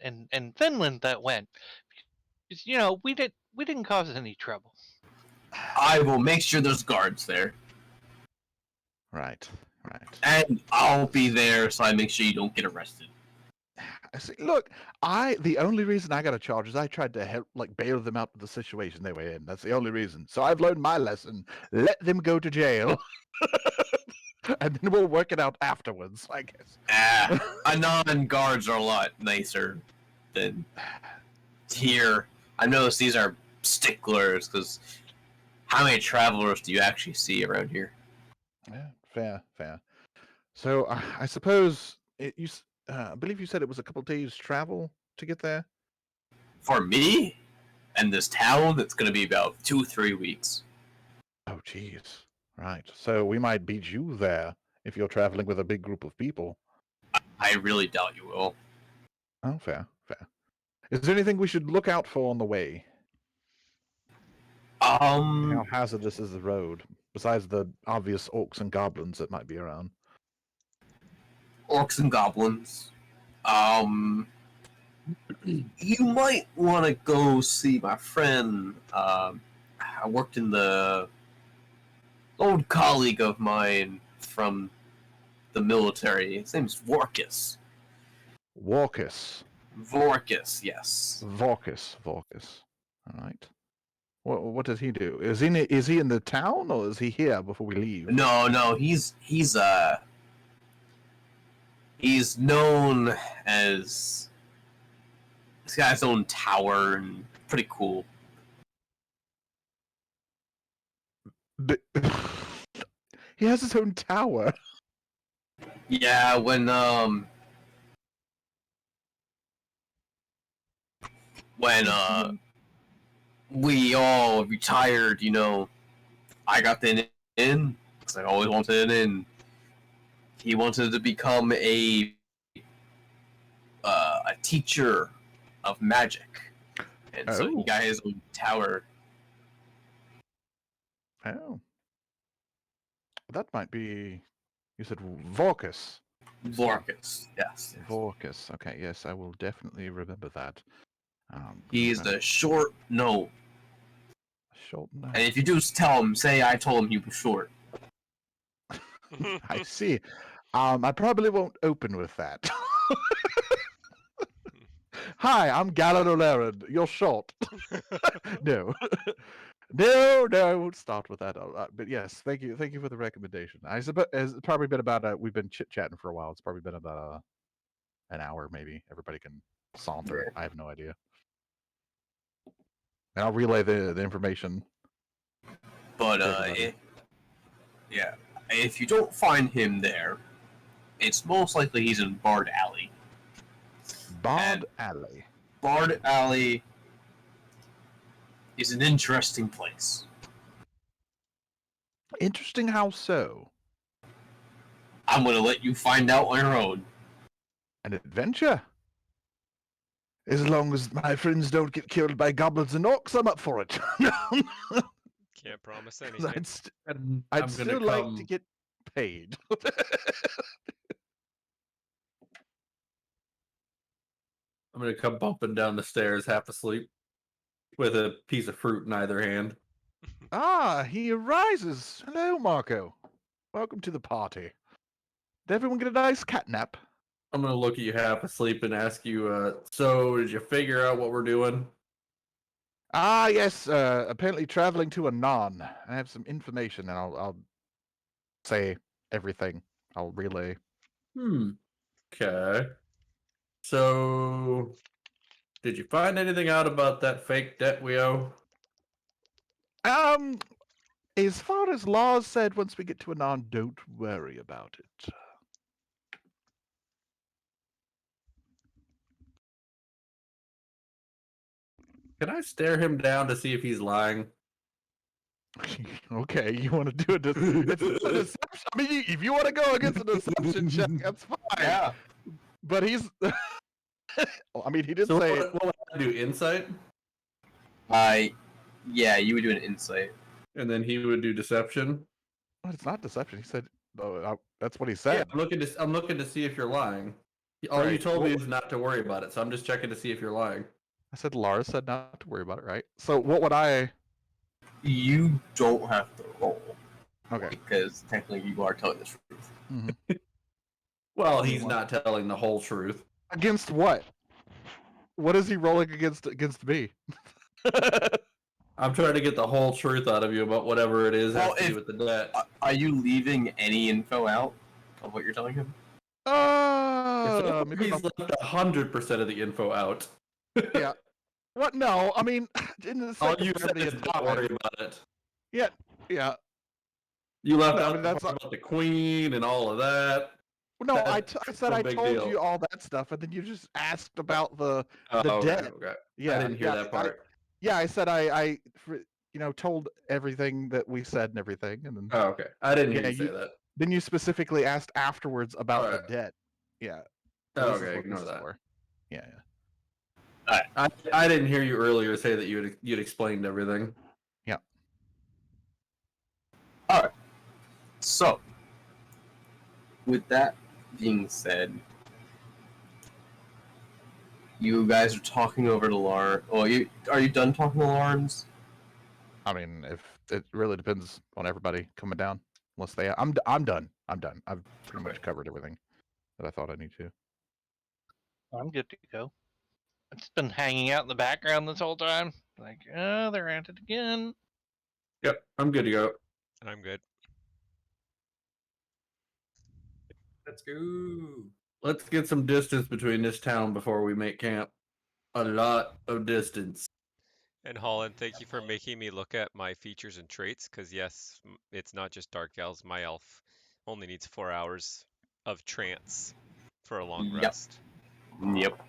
Finland that went, because we didn't cause any trouble. I will make sure there's guards there, Right. and I'll be there so I make sure you don't get arrested. I see. Look, the only reason I got a charge is I tried to help, like, bail them out of the situation they were in. That's the only reason. So I've learned my lesson. Let them go to jail, and then we'll work it out afterwards, I guess. Anon guards are a lot nicer than here. I noticed these are sticklers because how many travelers do you actually see around here? Yeah, fair. So I suppose I believe you said it was a couple days travel to get there. For me and this town, it's going to be about 2-3 weeks. Oh, jeez. Right. So we might beat you there if you're traveling with a big group of people. I really doubt you will. Oh, fair. Is there anything we should look out for on the way? How hazardous is the road? Besides the obvious orcs and goblins that might be around. Orcs and goblins. You might want to go see my friend. I worked in the old colleague of mine from the military. His name's Vorkus. Vorkus, yes. Vorkus. All right. What does he do? Is he in the town or is he here before we leave? No, he's known as he's got his own tower and pretty cool. But he has his own tower. Yeah, when we all retired, I got the in because I always wanted an in. He wanted to become a teacher of magic, and so he got his own tower. Oh, that might be. You said Vorkus. Vorkus, yes. Vorkus. Okay, yes, I will definitely remember that. He's the short no. Short no. And if you do tell him, say I told him he was short. I see. I probably won't open with that. Hi, I'm Galen O'Laren. You're short. No. No, I won't start with that. But yes, thank you for the recommendation. I suppose it's probably been about we've been chit chatting for a while. It's probably been about an hour, maybe. Everybody can saunter. I have no idea. And I'll relay the information. But if you don't find him there, it's most likely he's in Bard Alley. Bard Alley is an interesting place. Interesting how so. I'm gonna let you find out on your own. An adventure? As long as my friends don't get killed by goblins and orcs, I'm up for it. Can't promise 'Cause anything. And I'd I'm gonna still like to come. get paid. I'm gonna come bumping down the stairs, half asleep, with a piece of fruit in either hand. Ah, he arises. Hello, Marco. Welcome to the party. Did everyone get a nice cat nap? I'm gonna look at you half asleep and ask you, so did you figure out what we're doing? Ah, yes. Apparently traveling to a non. I have some information, and I'll say everything. I'll relay. Okay. So, did you find anything out about that fake debt we owe? As far as Laws said, once we get to a non, don't worry about it. Can I stare him down to see if he's lying? Okay, you want to do it's a deception. I mean, if you want to go against a deception check, that's fine. Yeah. But he's. I mean, he did So say. what would I do? Insight, Yeah, you would do an insight. and then he would do deception. Well, it's not deception. He said. That's what he Yeah, said. I'm looking to see if you're lying. All you Right, told me well- is not to worry about it, so I'm just checking to see if you're lying. I said Lars said not to worry about it, right? So what would I? You don't have to roll Okay. because technically you are telling the truth. Well, he's not telling the whole truth. Against what? What is he rolling against me? I'm trying to get the whole truth out of you about whatever it is Well, has to do with the debt. Are you leaving any info out of what you're telling him? Maybe He's not- left 100% of the info out. yeah. What? No, I mean, in the All second you said is don't worry about it. Yeah. You left No, I out mean, the that's part about the queen and all of that. No, I That's said no I big told deal. you all that stuff, and then you just asked about the Oh, debt. okay. Yeah, I didn't hear yeah, that part. I said I told everything that we said and everything, and then Oh, okay. I didn't hear Yeah, you say that. then you specifically asked afterwards about the Alright. debt. Yeah. Oh, this is okay, what ignore this is that. for. Yeah. I didn't hear you earlier say that you'd explained everything. Alright. So, with that being said, you guys are talking over to Lauren. Well, are you done talking to Lawrence? I mean, if it really depends on everybody coming down, unless they, I'm done. I'm done. I've pretty much covered everything that I thought I need to. I'm good to go. It's been hanging out in the background this whole time. Like, oh, they're at it again. Yep, I'm good to go. I'm good. Let's go. Let's get some distance between this town before we make camp. A lot of distance. And Holland, thank you for making me look at my features and traits, because yes, it's not just Dark Elves. My elf only needs 4 hours of trance for a long Yep. rest. Yep.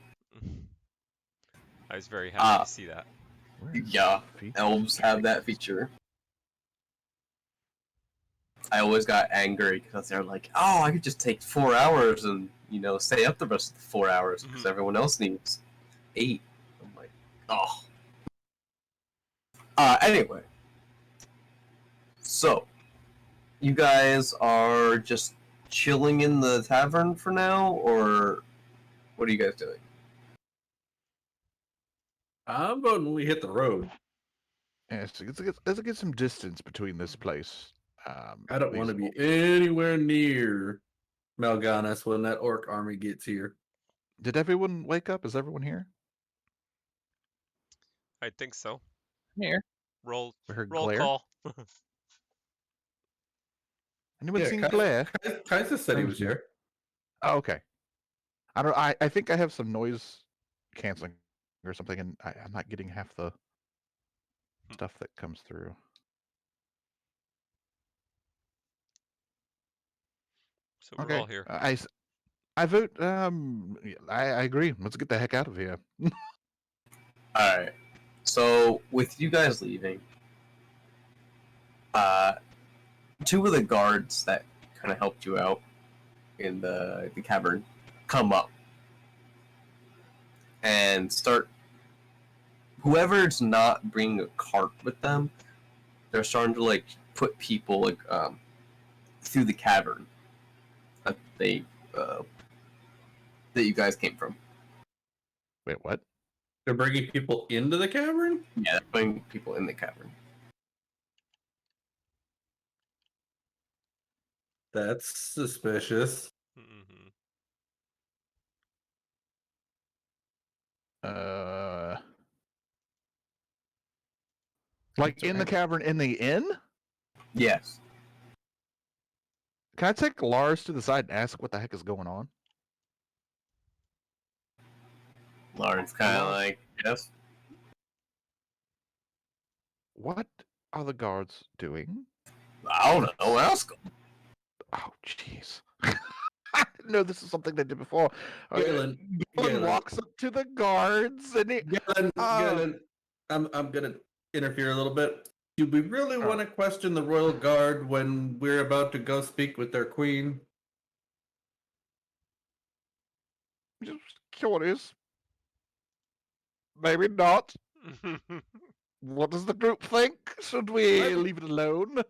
I was very happy to see that. Where is Yeah. features? Elves have that feature. I always got angry because they're like, "Oh, I could just take 4 hours and stay up the rest of the 4 hours because everyone else needs 8." I'm like, oh. Anyway, so you guys are just chilling in the tavern for now, or what are you guys doing? I'm voting when we hit the road. Yeah, let's get some distance between this place. I don't want to be anywhere near Mal'Ganis when that orc army gets here. Did everyone wake up? Is everyone here? I think so. Here. Roll We heard roll glare. call. Anyone seen Kaiser- glare? Kaiser said he was here. Oh, okay. I think I have some noise canceling or something, and I'm not getting half the stuff that comes through. So we're all here. I vote. I agree. Let's get the heck out of here. Alright. So, with you guys leaving, two of the guards that kind of helped you out in the cavern come up and start. Whoever's not bringing a cart with them, they're starting to like put people like through the cavern that that you guys came from. Wait, what? They're bringing people into the cavern? Yeah, putting people in the cavern. That's suspicious. Mm-hmm. Like in the cavern in the inn? Yes. Can I take Lars to the side and ask what the heck is going on? Lauren's kind of like, yes. What are the guards doing? I don't know. Ask them. Oh, jeez. I didn't know this is something they did before. Galen, Galen walks up to the guards and he... Galen, I'm gonna interfere a little bit. Do we really want to question the royal guard when we're about to go speak with their queen? Just curious. Maybe not. What does the group think? Should we leave it alone?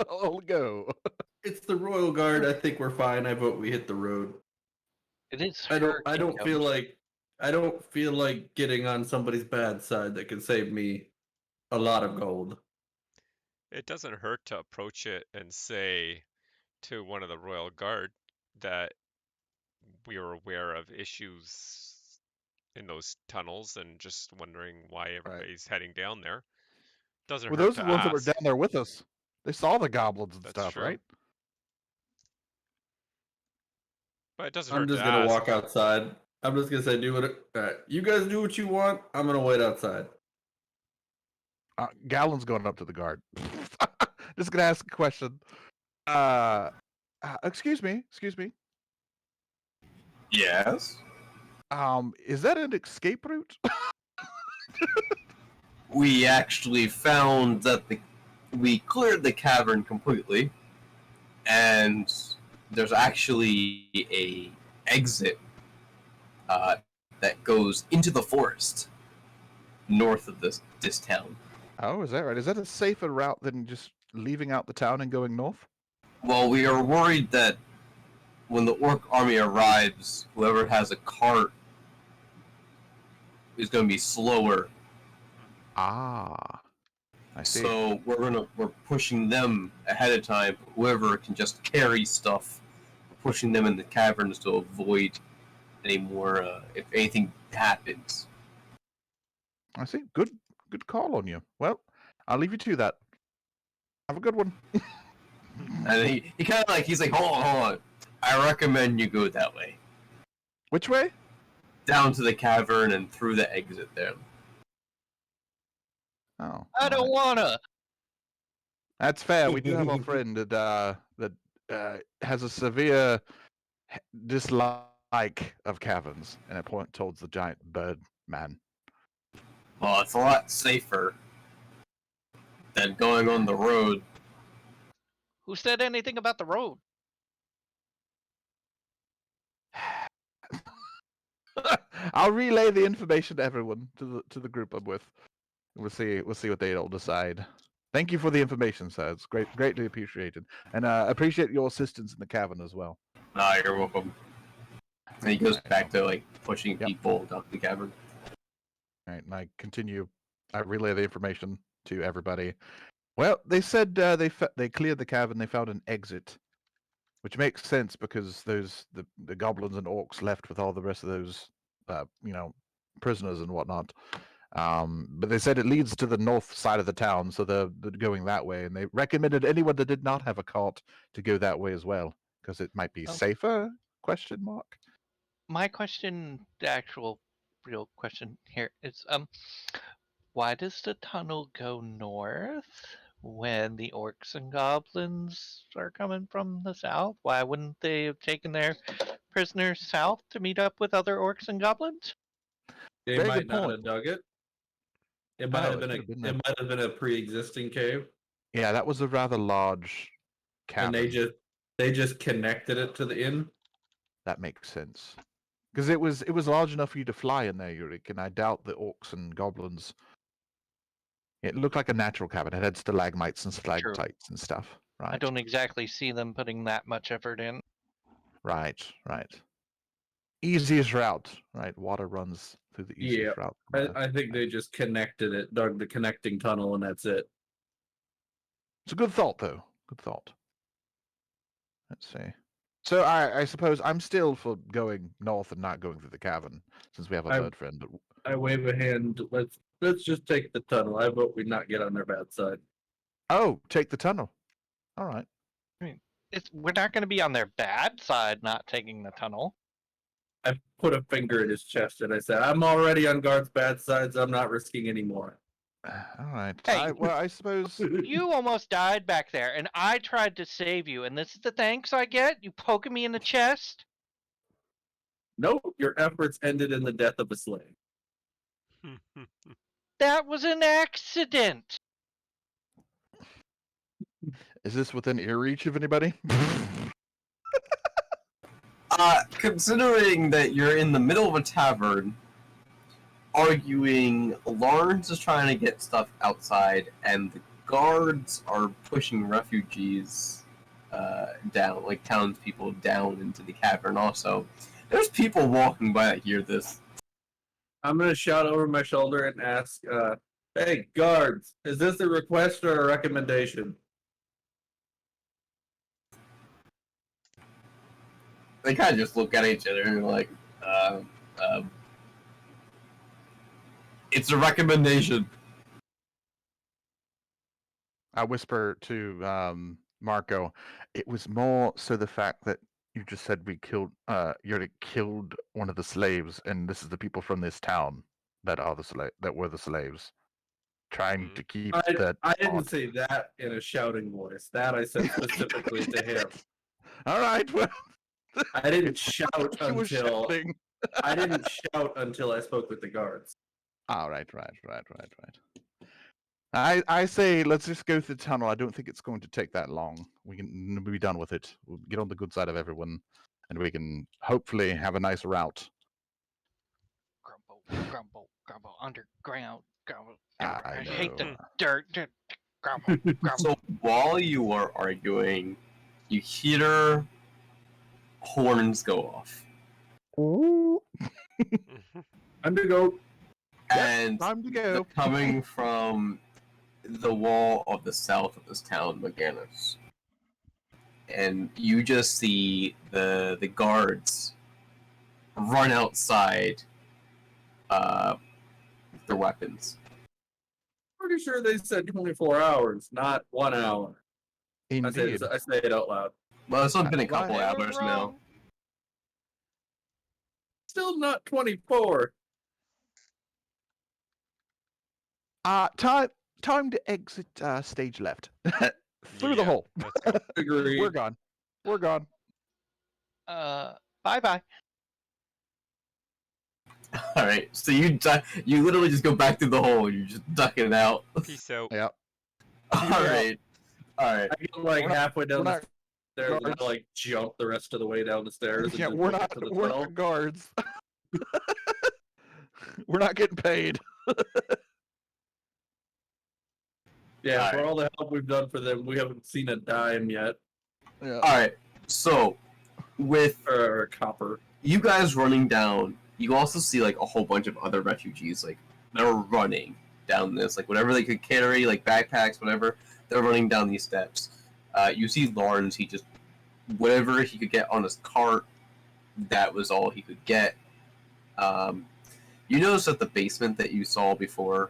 I'll go. It's the royal guard. I think we're fine. I vote we hit the road. It is. I don't kingdom. feel like getting on somebody's bad side that could save me a lot of gold. It doesn't hurt to approach it and say to one of the royal guard that we are aware of issues in those tunnels and just wondering why everybody's heading down there. Doesn't Well, hurt those to are the ones that were ask. down there with us. They saw the goblins and That's stuff, true. right? But it doesn't I'm hurt just to gonna ask. walk outside. I'm just gonna say, do what. You guys do what you want. I'm gonna wait outside. Galen's going up to the guard. Just gonna ask a question. Excuse me. Yes. Is that an escape route? We actually found that we cleared the cavern completely, and there's actually a exit that goes into the forest north of this town. Oh, is that right? Is that a safer route than just leaving out the town and going north? Well, we are worried that when the orc army arrives, whoever has a cart is going to be slower. Ah, I see. So we're pushing them ahead of time. Whoever can just carry stuff, we're pushing them in the caverns to avoid any more if anything happens. I see. Good call on you. Well, I'll leave you to that. Have a good one. And he kind of like, he's like, hold on. I recommend you go that way. Which way? Down to the cavern and through the exit there. Oh, I don't wanna. That's fair. We do have a friend that has a severe dislike of caverns, and I point towards the giant bird man. Well, it's a lot safer than going on the road. Who said anything about the road? I'll relay the information to everyone, to the group I'm with. We'll see what they all decide. Thank you for the information, sir. It's greatly appreciated, and appreciate your assistance in the cavern as well. Nah, you're welcome. And he goes back to like pushing people down the cavern. All right, and I continue. I relay the information to everybody. Well, they said they cleared the cavern. They found an exit, which makes sense because the goblins and orcs left with all the rest of those prisoners and whatnot. But they said it leads to the north side of the town, so they're going that way. And they recommended anyone that did not have a cart to go that way as well, because it might be safer? Question mark. My question, the actual real question here is, why does the tunnel go north when the orcs and goblins are coming from the south? Why wouldn't they have taken their prisoners south to meet up with other orcs and goblins? They Very might good not point. have dug it. It might have been a pre-existing cave. Yeah, that was a rather large cavern. And they just connected it to the inn. That makes sense. Because it was large enough for you to fly in there, Yurik, and I doubt the orcs and goblins. It looked like a natural cavern. It had stalagmites and stalactites and stuff. Right. I don't exactly see them putting that much effort in. Right. Easiest route, right? Water runs through the easiest route. I think they just connected it, dug the connecting tunnel, and that's it. It's a good thought, though. Good thought. Let's see. So I suppose I'm still for going north and not going through the cavern, since we have a bird friend. But I wave a hand. Let's just take the tunnel. I vote we not get on their bad side. oh, take the tunnel. All right. We're not going to be on their bad side not taking the tunnel. I put a finger in his chest and I said, "I'm already on guard's bad sides. I'm not risking any more." All right. Hey. I suppose. You almost died back there, and I tried to save you, and this is the thanks I get? You poking me in the chest? Nope, your efforts ended in the death of a slave. That was an accident! Is this within ear reach of anybody? Considering that you're in the middle of a tavern, arguing, Lawrence is trying to get stuff outside, and the guards are pushing refugees down, like townspeople down into the cavern also. There's people walking by that hear this. I'm gonna shout over my shoulder and ask, "Hey, guards, is this a request or a recommendation?" They kind of just look at each other and are like, it's a recommendation. I whisper to Marco. It was more so the fact that you just said we killed. Yurik killed one of the slaves, and this is the people from this town that are that were the slaves, trying to keep that. I didn't say that in a shouting voice. That I said specifically to him. All right. Well, I didn't shout you were until shouting. I didn't shout until I spoke with the guards. All right. I say let's just go through the tunnel. I don't think it's going to take that long. We can be done with it. We'll get on the good side of everyone, and we can hopefully have a nice route. Grumble, underground, grumble. I hate the know. dirt. Grumble. So while you are arguing, you hear horns go off. I'm gonna go. And Time to go. they're coming from the wall of the south of this town, McGinnis. And you just see the guards run outside with their weapons. Pretty sure they said 24 hours, not 1 hour. Indeed. I say it out loud. Well, it's only been a couple They were hours now. wrong. Still not 24. Time to exit stage left. Through the Yeah, hole. let's go. Agreed. We're gone. Bye-bye. All right, so you literally just go back through the hole. You're just ducking it out. Peace out. Yep. All right. I get like We're not- halfway down we're the not stairs and guards. I like jump the rest of the way down the stairs. And Yeah, just we're look not to the we're tunnel. not guards. We're not getting paid. Yeah, for Alright. all the help we've done for them, we haven't seen a dime yet. Yeah. All right. So with Or a copper. you guys running down, you also see like a whole bunch of other refugees like they're running down this, like whatever they could carry, like backpacks, whatever. They're running down these steps. You see Lawrence. He just whatever he could get on his cart. That was all he could get. You notice that the basement that you saw before,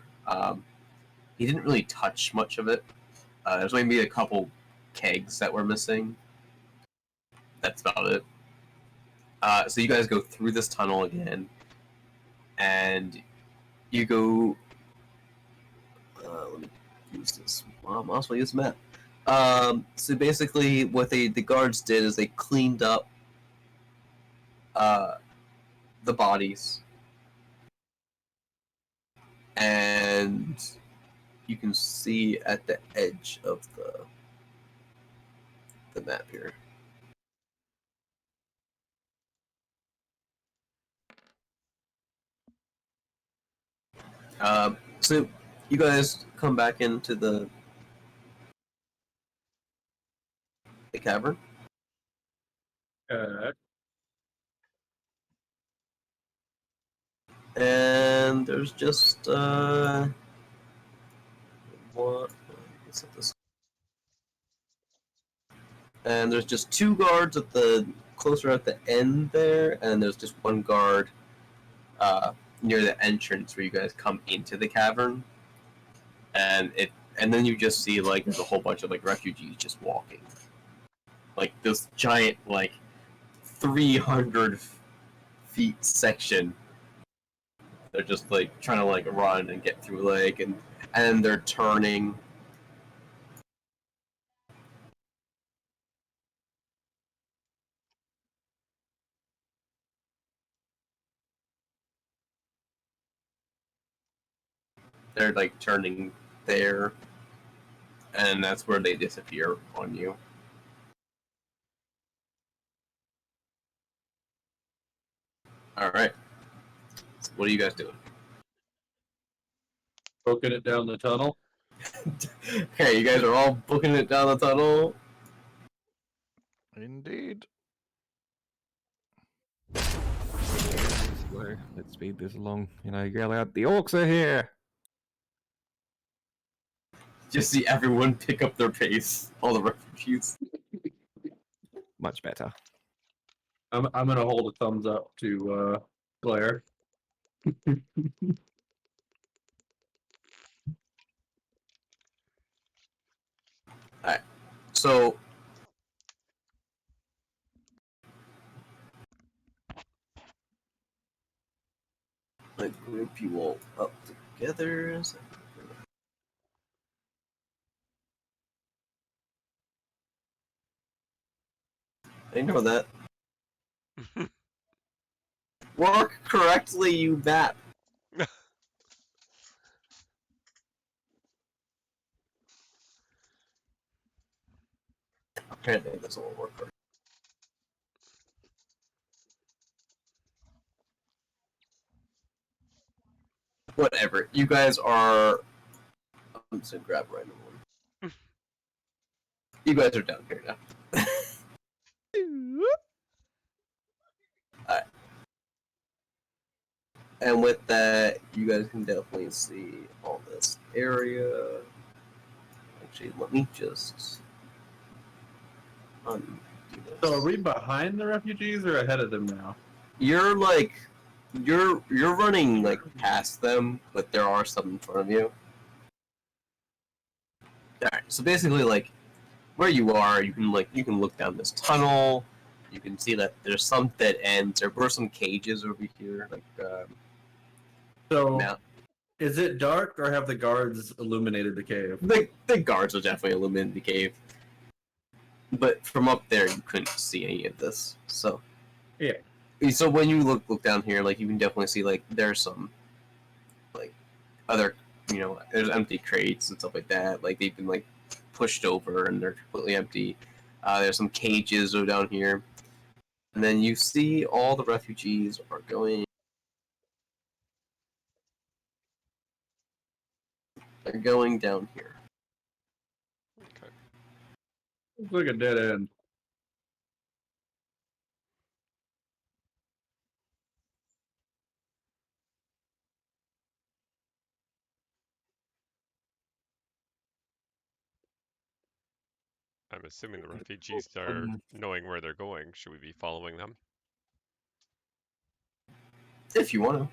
he didn't really touch much of it. There's maybe a couple kegs that were missing. That's about it. So you guys go through this tunnel again, and you go. Let me use this. Well, I might as well use the map. So basically, what the guards did is they cleaned up the bodies, and you can see at the edge of the map here. So you guys come back into the cavern. And there's just what? Let's set this. And there's just 2 guards at the closer at the end there, and there's just 1 guard near the entrance where you guys come into the cavern. And then you just see like there's a whole bunch of like refugees just walking, like this giant like 300 feet section. They're just like trying to like run and get through like and they're turning. They're like turning there, and that's where they disappear on you. All right. So what are you guys doing? Broken it down the tunnel. Okay, you guys are all booking it down the tunnel. Indeed. Slow. Let's speed this along. Yell out, the orcs are here! Just see everyone pick up their pace. All the refugees. Much better. I'm gonna hold a thumbs up to Blair. Alright. So I group you all up together. I know that. Work correctly, you bat. Apparently this won't work. Whatever. You guys are. I'm just gonna grab a random one. You guys are down here now. Alright. And with that, you guys can definitely see all this area. Actually, let me just undo this. So are we behind the refugees or ahead of them now? You're like you're running like past them, but there are some in front of you. Alright, so basically like where you are, you can look down this tunnel. You can see that there's some dead ends. There were some cages over here, like So mount. is it dark or have the guards illuminated the cave? The guards are definitely illuminating the cave, but from up there you couldn't see any of this. So Yeah. So when you look down here, like you can definitely see like there's some like other there's empty crates and stuff like that. Like they've been like pushed over and they're completely empty. There's some cages down here, and then you see all the refugees are going. They're going down here. Okay. Looks like a dead end. I'm assuming the refugees are knowing where they're going. Should we be following them? If you want to.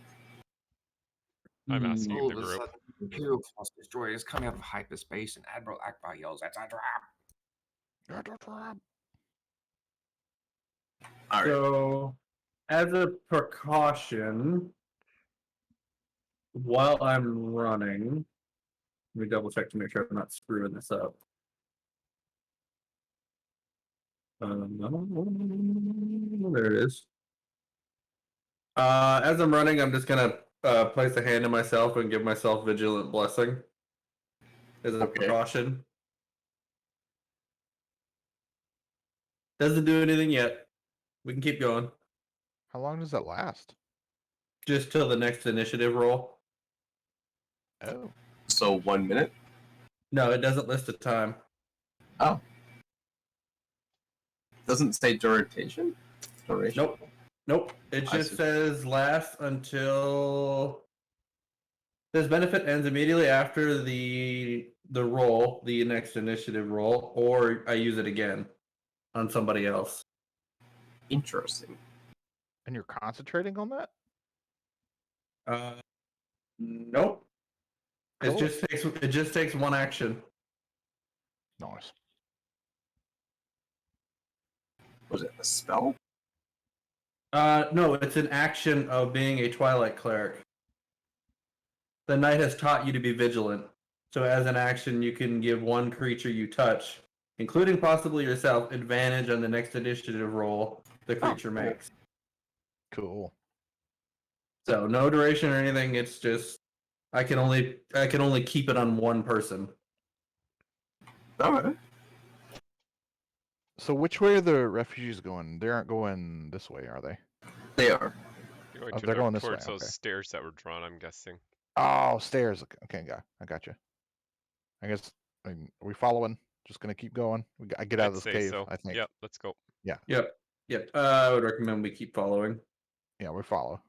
I'm asking All the of a group. sudden, Imperial class destroyers coming out of hyperspace, and Admiral Akbar yells, "It's a trap!" All right. So, as a precaution, while I'm running, let me double check to make sure I'm not screwing this up. There it is. As I'm running, I'm just gonna place a hand on myself and give myself vigilant blessing as a Okay. precaution. Doesn't do anything yet. We can keep going. How long does that last? Just till the next initiative roll. Oh. So 1 minute. No, it doesn't list a time. Oh. Doesn't say duration. Duration. Nope. It I just see. says lasts until this benefit ends immediately after the roll, the next initiative roll, or I use it again on somebody else. Interesting. And you're concentrating on that? Nope. Cool. It just takes one action. Nice. Was it a spell? No, it's an action of being a Twilight Cleric. The knight has taught you to be vigilant. So as an action, you can give one creature you touch, including possibly yourself, advantage on the next initiative roll the creature makes. Cool. So no duration or anything. It's just I can only keep it on one person. Alright. So which way are the refugees going? They aren't going this way, are they? They are. You're going Oh, to they're the, going this towards way, those okay. stairs that were drawn, I'm guessing. Oh, stairs. Okay, I got you. I guess. Are we following? Just gonna keep going. I get out I'd of this say cave. so. I think. Yep, let's go. Yep. I would recommend we keep following. Yeah, we follow.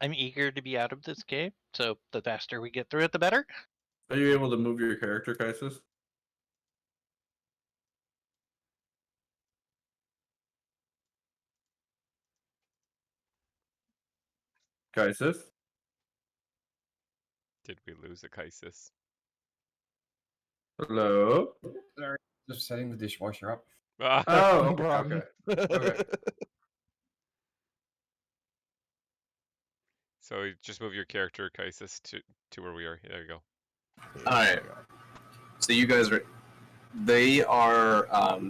I'm eager to be out of this cave, so the faster we get through it, the better. Are you able to move your character, Kaisis? Kaisis? Did we lose a Kaisis? Hello? Sorry, just setting the dishwasher up. Ah, Oh, No okay. problem. Okay. so you just move your character, Kaisis, to where we are. There you go. Alright. So you guys are. They are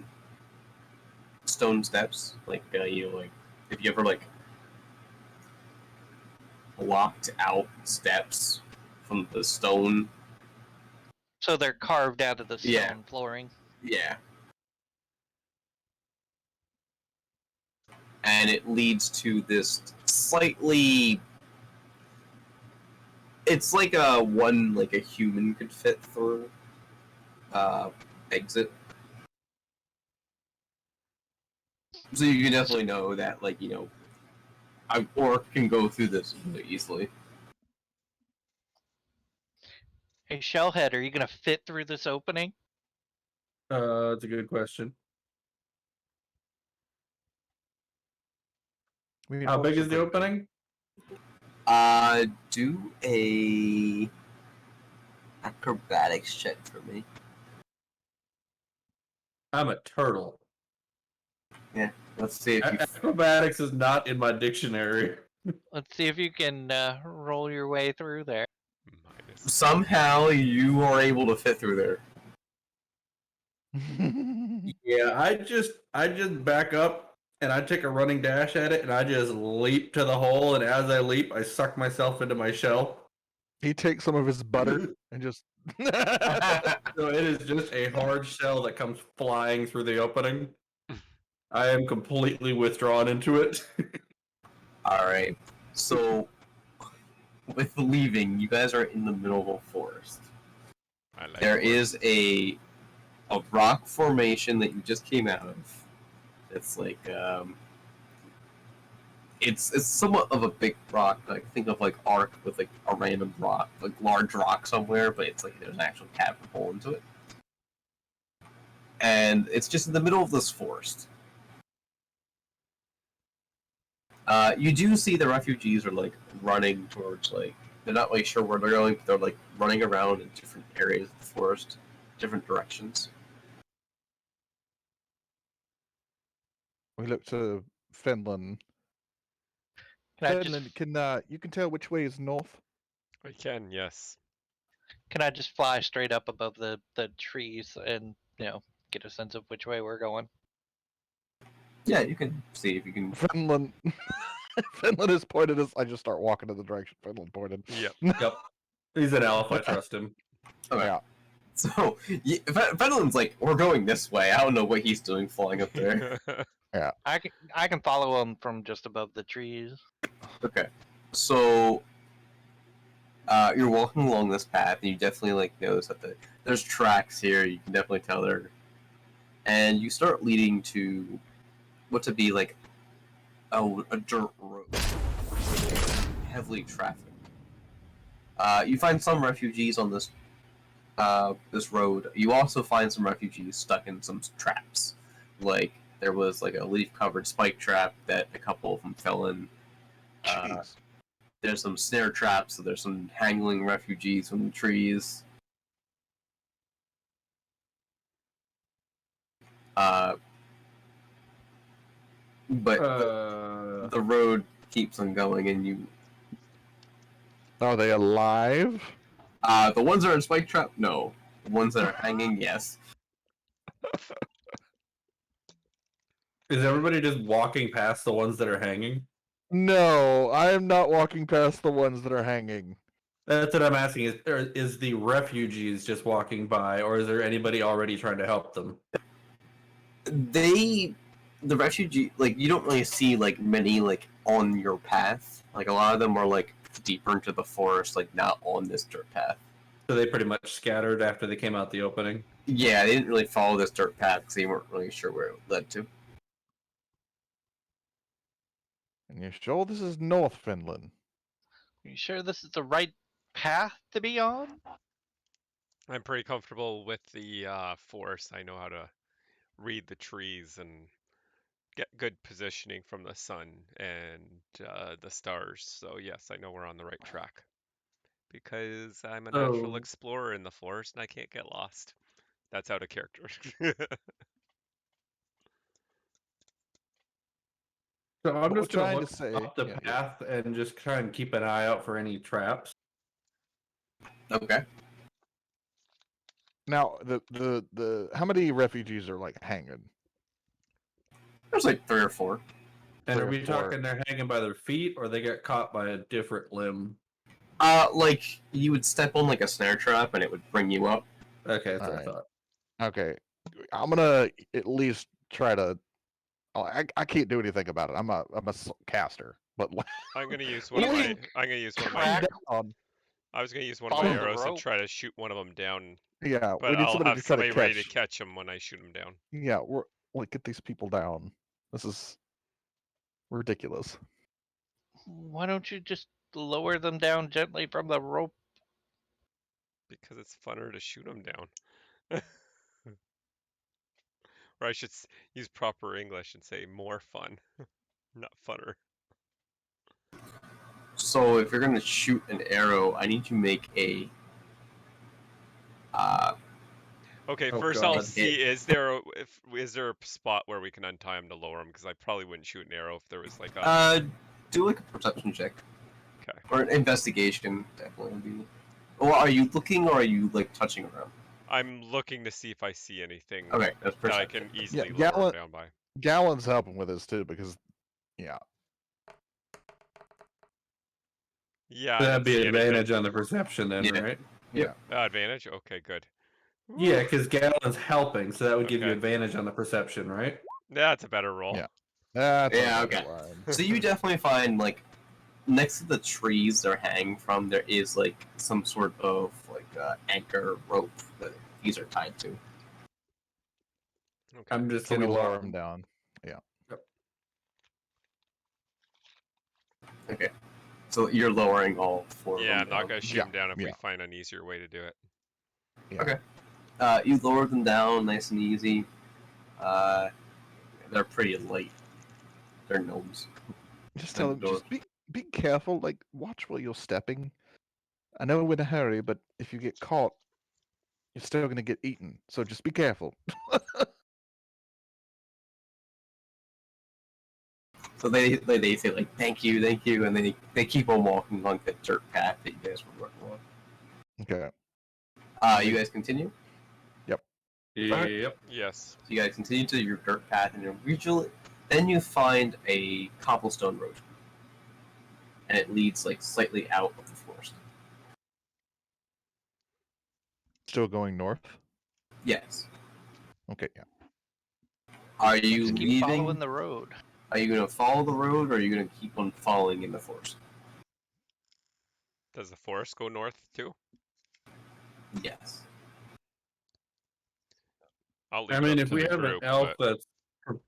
stone steps. Like like if you ever blocked out steps from the stone. So they're carved out of the stone Yeah. flooring. Yeah. And it leads to this slightly. It's like a human could fit through exit. So you can definitely know that, an orc can go through this really easily. Hey, Shellhead, are you gonna fit through this opening? That's a good question. How big is the opening? Do a acrobatics check for me. I'm a turtle. Let's see if you. Acrobatics is not in my dictionary. Let's see if you can roll your way through there. Minus. Somehow you are able to fit through there. Yeah, I just back up and I take a running dash at it and I just leap to the hole, and as I leap I suck myself into my shell. He takes some of his butter and just. So it is just a hard shell that comes flying through the opening. I am completely withdrawn into it. Alright. So, with leaving, you guys are in the middle of a forest. I like There it. is a rock formation that you just came out of. It's it's somewhat of a big rock. Think of Ark with a random rock, large rock somewhere, but it's there's an actual cavern hole into it. And it's just in the middle of this forest. You do see the refugees are running towards they're not really sure where they're going, but they're running around in different areas of the forest, different directions. We look to Finland. Can I Finland, just can you can tell which way is north? I can, yes. fly straight up above the trees and get a sense of which way we're going? Yeah, you can see if you can. Finland. Finland is pointed as I just start walking in the direction Finland pointed. Yep. Yep. He's an elf, I trust him. Okay. Yeah. So Fenelon's like, we're going this way. I don't know what he's doing flying up there. I can follow him from just above the trees. Okay. So you're walking along this path, and you definitely like notice that there's tracks here. You can definitely tell there, and you start leading to what to be like a dirt road, heavily trafficked. You find some refugees on this road. You also find some refugees stuck in some traps. Like there was like a leaf-covered spike trap that a couple of them fell in. Jeez. There's some snare traps, so there's some hangling refugees from the trees. But the road keeps on going, and you. Are they alive? The ones that are in spike trap, no. The ones that are hanging, yes. Is everybody just walking past the ones that are hanging? No, I am not walking past the ones that are hanging. That's what I'm asking. Is the refugees just walking by, or is there anybody already trying to help them? The refugee, like, you don't really see, like, many, like, on your path. Like, a lot of them are, like, deeper into the forest, like, not on this dirt path. So they pretty much scattered after they came out the opening? Yeah, they didn't really follow this dirt path because they weren't really sure where it led to. And you're sure this is North Finland? You sure this is the right path to be on? I'm pretty comfortable with the forest. I know how to read the trees and get good positioning from the sun and the stars. So yes, I know we're on the right track because I'm a natural Oh. explorer in the forest and I can't get lost. That's out of character. So I'm What just we're going to trying look to say- up the yeah, path and just try and keep an eye out for any traps. Okay. Now, the how many refugees are like hanging? There's like 3 or 4. And Three are or we four. talking they're hanging by their feet, or they got caught by a different limb? Like, you would step on, like, a snare trap and it would bring you up. Okay, that's what I Alright. thought. Okay, I'm gonna at least try to. Oh, I can't do anything about it. I'm a caster, but I'm gonna use one of Well, my. you I'm gonna use one of my. crack- down. I was gonna use one of Follow my the arrows and rope. try to shoot one of them down, Yeah, but we need I'll somebody have to try somebody to ready catch. to catch them when I shoot them down. Yeah, we're like get these people down. This is ridiculous. Why don't you just lower them down gently from the rope? Because it's funner to shoot them down. Or I should use proper English and say more fun, not funner. So if you're gonna shoot an arrow, I need to make a Okay, Oh, first I'll God. see is there a spot where we can untie him to lower him because I probably wouldn't shoot an arrow if there was like a. do like a perception check. Okay. Or an investigation, definitely would be. Well, are you looking or are you like touching around? I'm looking to see if I see anything Okay, that's that I perception. can easily Yeah, lower him down by. Gallon's helping with this too because, yeah, Yeah, I That'd didn't see be anything. advantage on the perception then, Yeah. right? yeah. Advantage? Okay, good. Yeah, because Gallon's helping, so that would give you Okay. advantage on the perception, right? That's a better roll. Yeah. That's Yeah, a okay. line. So you definitely find like next to the trees they're hanging from, there is like some sort of like anchor rope that these are tied to. Okay. I'm just So we gonna lower walk. them down. Okay. So you're lowering all 4 of Yeah, them I'm not down. gonna shoot Yeah, him down if we yeah. find an easier way to do it. Yeah. Okay. You lower them down nice and easy. They're pretty light. They're gnomes. Just tell And them, just be careful. Like, watch where you're stepping. I know we're in a hurry, but if you get caught, you're still gonna get eaten. So just be careful. So they say like thank you, and then they keep on walking along the dirt path that you guys were working on. Okay. You guys continue. Yep. Yes. So you guys continue to your dirt path, and then you find a cobblestone road, and it leads like slightly out of the forest. Still going north. Yes. Okay, yeah. Are you Just keep leaving? following the road. Are you going to follow the road, or are you going to keep on following in the forest? Does the forest go north too? Yes. I'll leave I it mean, up if to we the have group, an elf but that's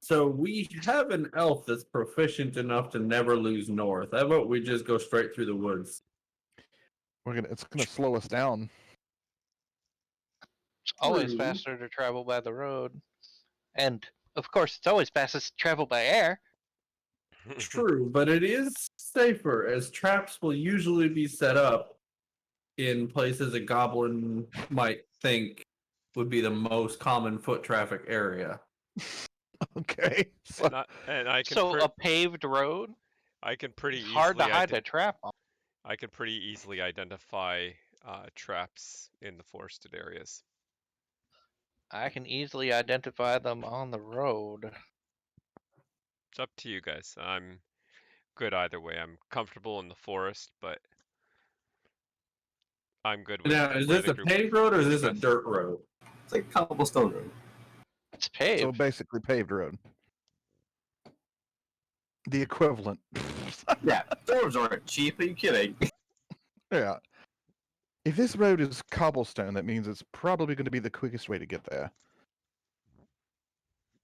so we have an elf that's proficient enough to never lose north. How about we just go straight through the woods? It's gonna slow us down. It's always True. faster to travel by the road. And, of course, it's always fastest to travel by air. True, but it is safer as traps will usually be set up in places a goblin might think would be the most common foot traffic area. Okay. So, and I can So a paved road, I can pretty it's hard to easily hide a trap on. I can pretty easily identify traps in the forested areas. I can easily identify them on the road. It's up to you guys. I'm good either way. I'm comfortable in the forest, but I'm good with Now, is where this the a group paved road or is fits this a best. dirt road? It's like cobblestone road. It's so paved. basically paved road. The equivalent. Yeah, dwarves aren't cheap. Are you kidding? Yeah. If this road is cobblestone, that means it's probably going to be the quickest way to get there.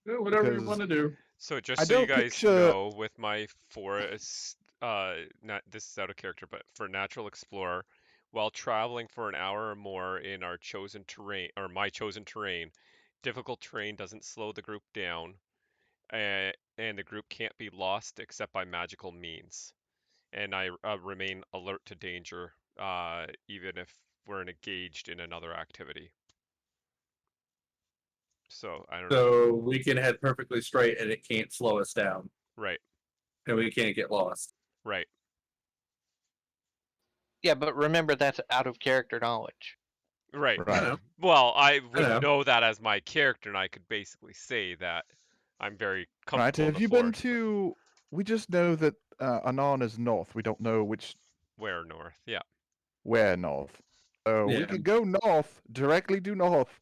Yeah, whatever you Because want to do. So just I so you don't guys picture- know, with my forest, not this is out of character, but for natural explorer, while traveling for an hour or more in our chosen terrain or my chosen terrain, difficult terrain doesn't slow the group down, and the group can't be lost except by magical means. And I remain alert to danger, even if we're engaged in another activity. So I don't know. So we can head perfectly straight and it can't slow us down. Right, And we can't get lost. right. Yeah, but remember that's out of character knowledge. Right. Right. know. Well, I would know. know that as my character, and I could basically say that I'm very comfortable Right. in Have the you been forest, but to? We just know that Anon is north. We don't know where north? Yeah. where north. So we Yeah. could go north, directly due north,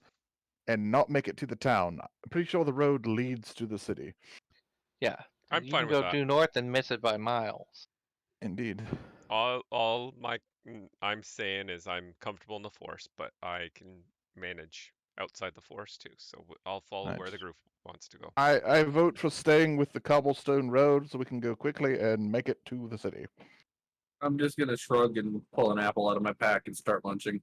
and not make it to the town. I'm pretty sure the road leads to the city. Yeah. I'm You fine can with go that. due north and miss it by miles. Indeed. All I'm saying is I'm comfortable in the forest, but I can manage outside the forest too. So I'll follow where the Nice. group wants to go. I vote for staying with the cobblestone road so we can go quickly and make it to the city. I'm just going to shrug and pull an apple out of my pack and start munching.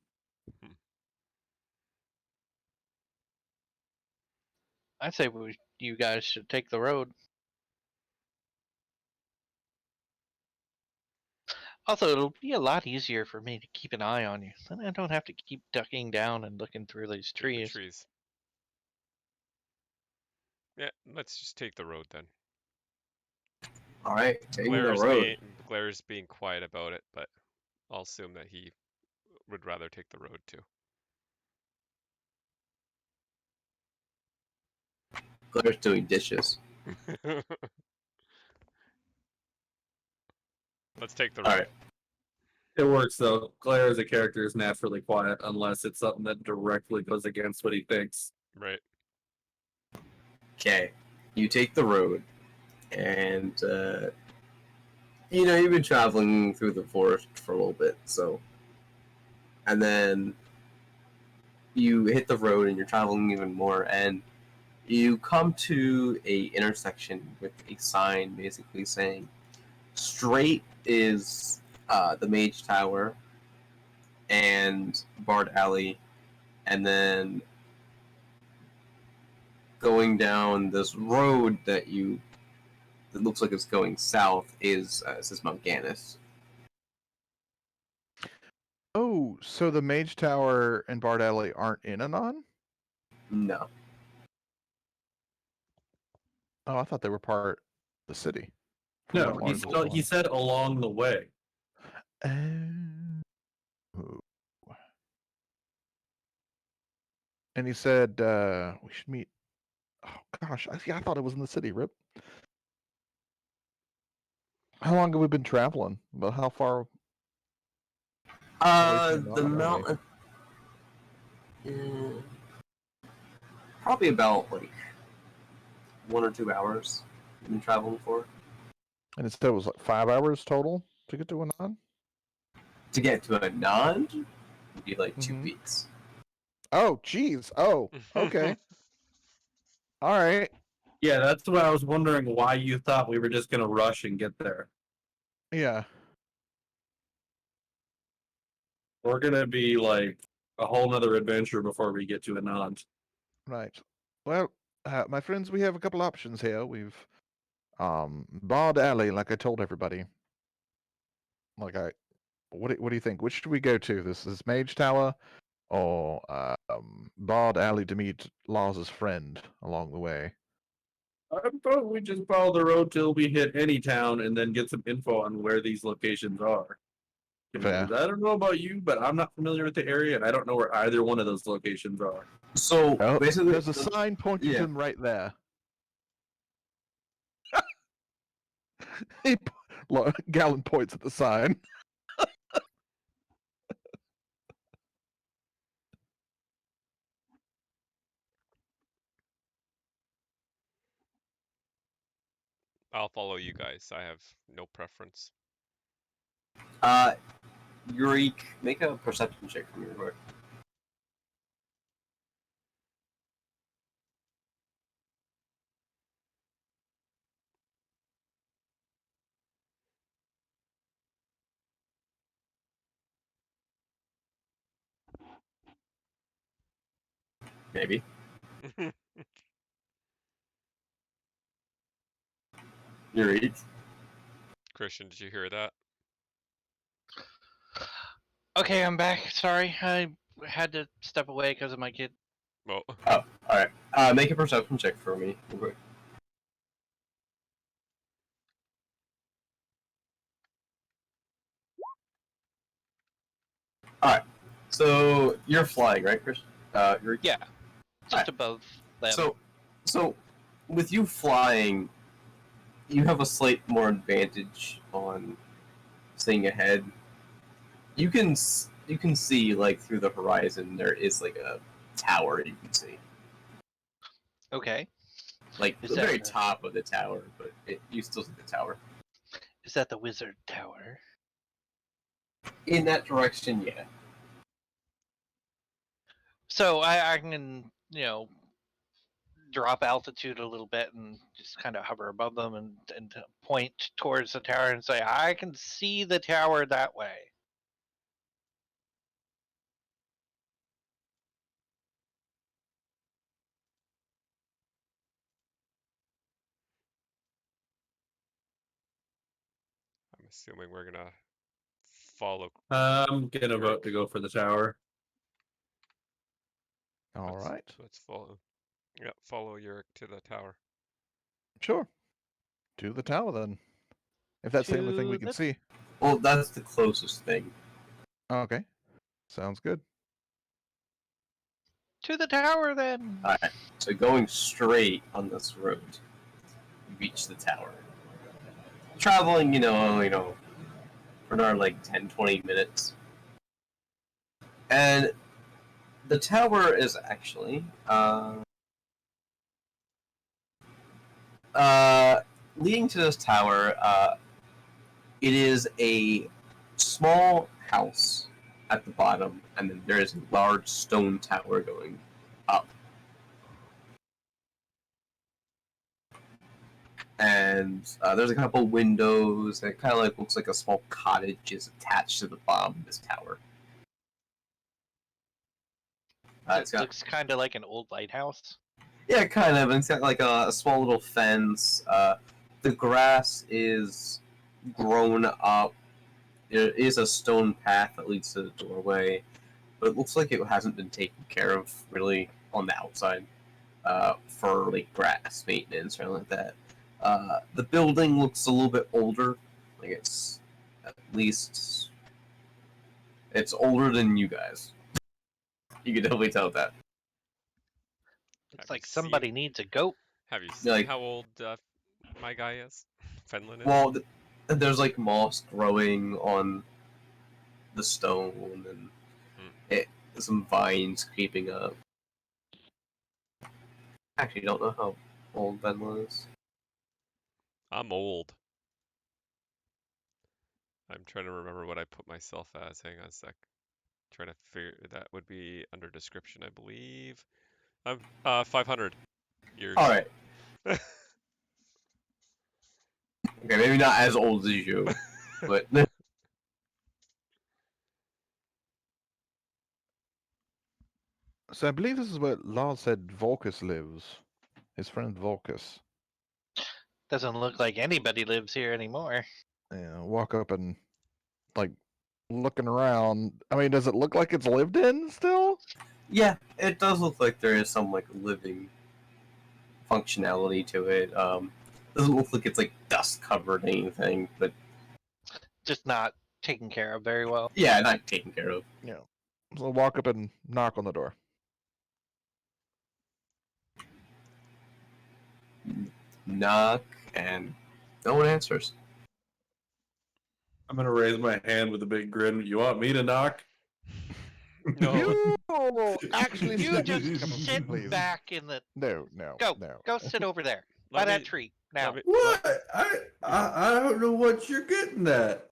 I'd say you guys should take the road. Also, it'll be a lot easier for me to keep an eye on you. Then I don't have to keep ducking down and looking through these The trees. trees. Yeah, let's just take the road then. All right, taking the road. Glaire's being quiet about it, but I'll assume that he would rather take the road too. Glaire's doing dishes. Let's take the All road. right. It works though. Claire as a character is naturally quiet unless it's something that directly goes against what he thinks. Right. Okay, you take the road, and you've been traveling through the forest for a little bit, so, and then you hit the road and you're traveling even more, and you come to a intersection with a sign basically saying straight is the Mage Tower and Bard Alley, and then going down this road that looks like it's going south is says Mount Gannis. Oh, so the Mage Tower and Bard Alley aren't in Anon? No. Oh, I thought they were part of the city. from No, what Lawrence was he saying. said along the way. Oh. And he said we should meet. Oh gosh, I thought it was in the city. Rip. How long have we been traveling? But how far? away from The Anon are we? mountain. Probably about like 1 or 2 hours you've been traveling for. And it still was like 5 hours total to get to Anon? To get to a non, it'd be like 2 Mhm. weeks. Oh, jeez. Oh, okay. All right. Yeah, that's what I was wondering why you thought we were just gonna rush and get there. Yeah. We're gonna be like a whole nother adventure before we get to Anand. Right. Well, my friends, we have a couple options here. We've Bard Alley, like I told everybody. Like what do you think? Which should we go to? This is Mage Tower or Bard Alley to meet Laws's friend along the way? I thought we just follow the road till we hit any town and then get some info on where these locations are. Fair. I don't know about you, but I'm not familiar with the area and I don't know where either one of those locations are. So Oh, basically, there's a sign pointing yeah. to them right there. Gallon points at the sign. I'll follow you guys. I have no preference. Yurik, make a perception check for me, real quick. Maybe. Yurik. Christian, did you hear that? Okay, I'm back. Sorry, I had to step away because of my kid. Well, Oh, alright. Make a perception check for me, real quick. Alright. So you're flying, right, Chris? You're Yeah, just Alright. above them. So with you flying, you have a slight more advantage on seeing ahead. You can see like through the horizon. There is like a tower you can see, Okay, like Is the that very the- top of the tower, but you still see the tower. is that the Wizard Tower? In that direction, yeah. So I can, drop altitude a little bit and just kind of hover above them and point towards the tower and say, I can see the tower that way. I'm assuming we're gonna follow. I'm gonna vote to go for the tower. All right. Let's follow. Yeah, follow Yurik to the tower. Sure. To the tower then. If that's the only thing we To can the- see. Well, that's the closest thing. Okay. Sounds good. To the tower then. Alright. So going straight on this road, you reach the tower. Traveling, for another like 10-20 minutes. And the tower is actually leading to this tower. It is a small house at the bottom, and then there is a large stone tower going up. And there's a couple windows, and it kind of like looks like a small cottage is attached to the bottom of this tower. It looks kind of like an old lighthouse. Yeah, kind of. It's got like a small little fence. The grass is grown up. There is a stone path that leads to the doorway, but it looks like it hasn't been taken care of really on the outside for like grass maintenance or anything like that. The building looks a little bit older. Like it's at least it's older than you guys. You can definitely tell that. It's Have you like somebody needs a goat. Have you seen Like- how old my guy is? Fenlin is? Well, there's like moss growing on the stone, and some vines creeping up. Actually, don't know how old Ben was. I'm old. I'm trying to remember what I put myself as. Hang on a sec. Trying to figure that would be under description, I believe. I'm 500 years. All right. Okay, maybe not as old as you, but So I believe this is where Lars said Volkus lives. His friend Volkus. Doesn't look like anybody lives here anymore. Yeah, walk up and like looking around. I mean, does it look like it's lived in still? yeah, it does look like there is some like living functionality to it. Doesn't look like it's like dust covered anything, but Just not taken care of very well. yeah, not taken care of. Yeah. So walk up and knock on the door. Knock, and no one answers. I'm gonna raise my hand with a big grin. You want me to knock? No. You actually You step- just come on, sit please. back in the. No, no, Go, no. go sit over there by Let that me- tree now. let me- What? I don't know what you're getting at.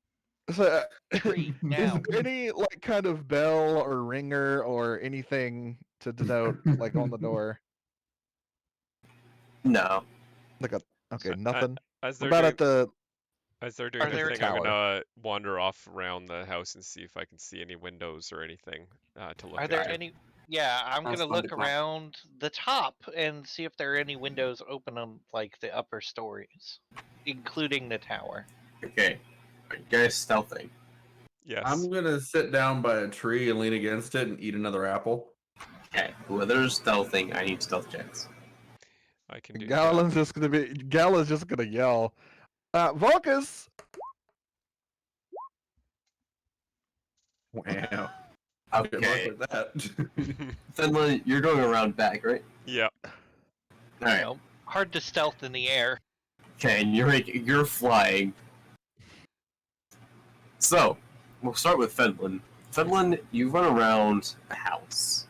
So, Tree is now. there any like kind of bell or ringer or anything to denote like on the door? No. Like a okay, Uh, nothing. As What they're about doing, at the as they're doing Are their there- thing, I'm tower? gonna wander off around the house and see if I can see any windows or anything to look Are at. there any? Yeah, I'm That's gonna look wonderful. around the top and see if there are any windows open on like the upper stories, including the tower. Okay. Are you guys stealthing? Yes. I'm gonna sit down by a tree and lean against it and eat another apple. Okay. Whoever's stealthing, I need stealth checks. I can do that. Galen's just gonna be Gala's just gonna yell, Volkus! Wow. Good Okay. luck with that. Finland, you're going around back, right? Yeah. Alright. You know, hard to stealth in the air. Okay, and you're flying. So, we'll start with Finland. Finland, you run around the house.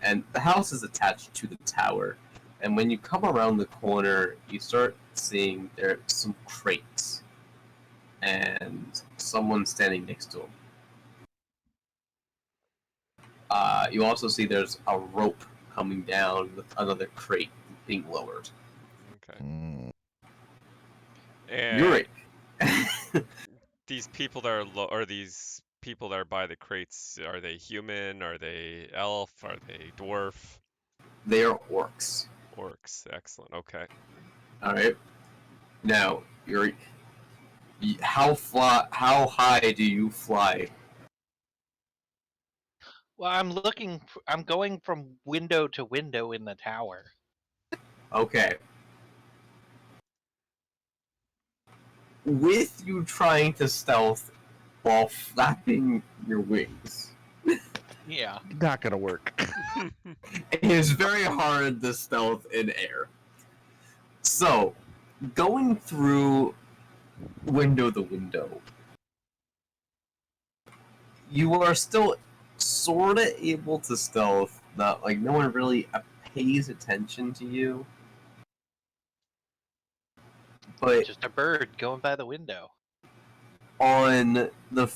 And the house is attached to the tower. And when you come around the corner, you start seeing there are some crates. And someone standing next to them. You also see there's a rope coming down with another crate being lowered. Okay. Mm, And You're right. these people that are or these people that are by the crates, are they human? Are they elf? Are they dwarf? They are orcs. Orcs. Excellent. Okay. Alright. Now, how high do you fly? Well, I'm going from window to window in the tower. Okay. With you trying to stealth while flapping your wings, Yeah. not gonna work. it is very hard to stealth in air. So, going through window to window, you are still sorta able to stealth. Not like no one really pays attention to you, but Just a bird going by the window. on the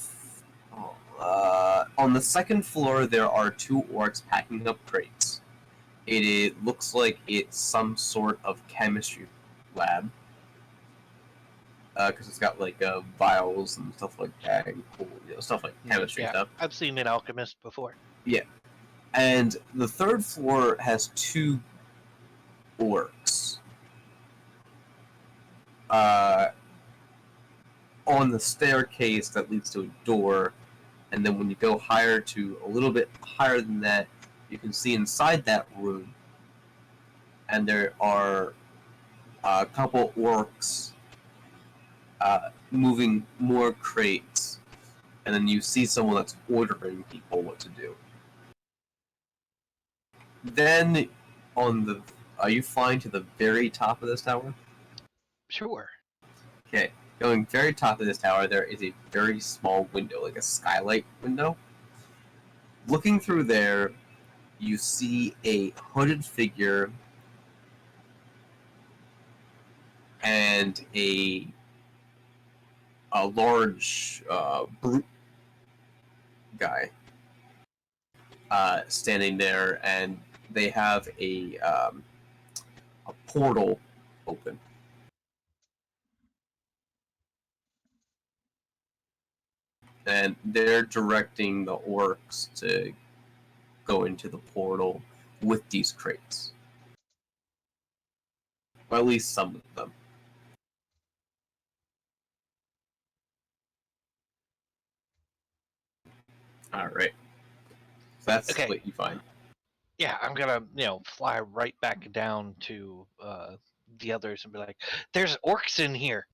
second floor, there are two orcs packing up crates. It looks like it's some sort of chemistry lab. Because it's got like vials and stuff like that, and cool, stuff like chemistry Yeah, stuff. I've seen an alchemist before. And the third floor has two orcs. On the staircase that leads to a door, and then when you go higher to a little bit higher than that, you can see inside that room, and there are a couple orcs moving more crates, and then you see someone that's ordering people what to do. Then, are you flying to the very top of this tower? Sure. Okay, going very top of this tower, there is a very small window, like a skylight window. looking through there, you see a hooded figure and a large brute guy standing there, and they have a portal open. And they're directing the orcs to go into the portal with these crates. Or at least some of them. Alright. So that's Okay. what you find. Yeah, I'm gonna, fly right back down to the others and be like, "There's orcs in here,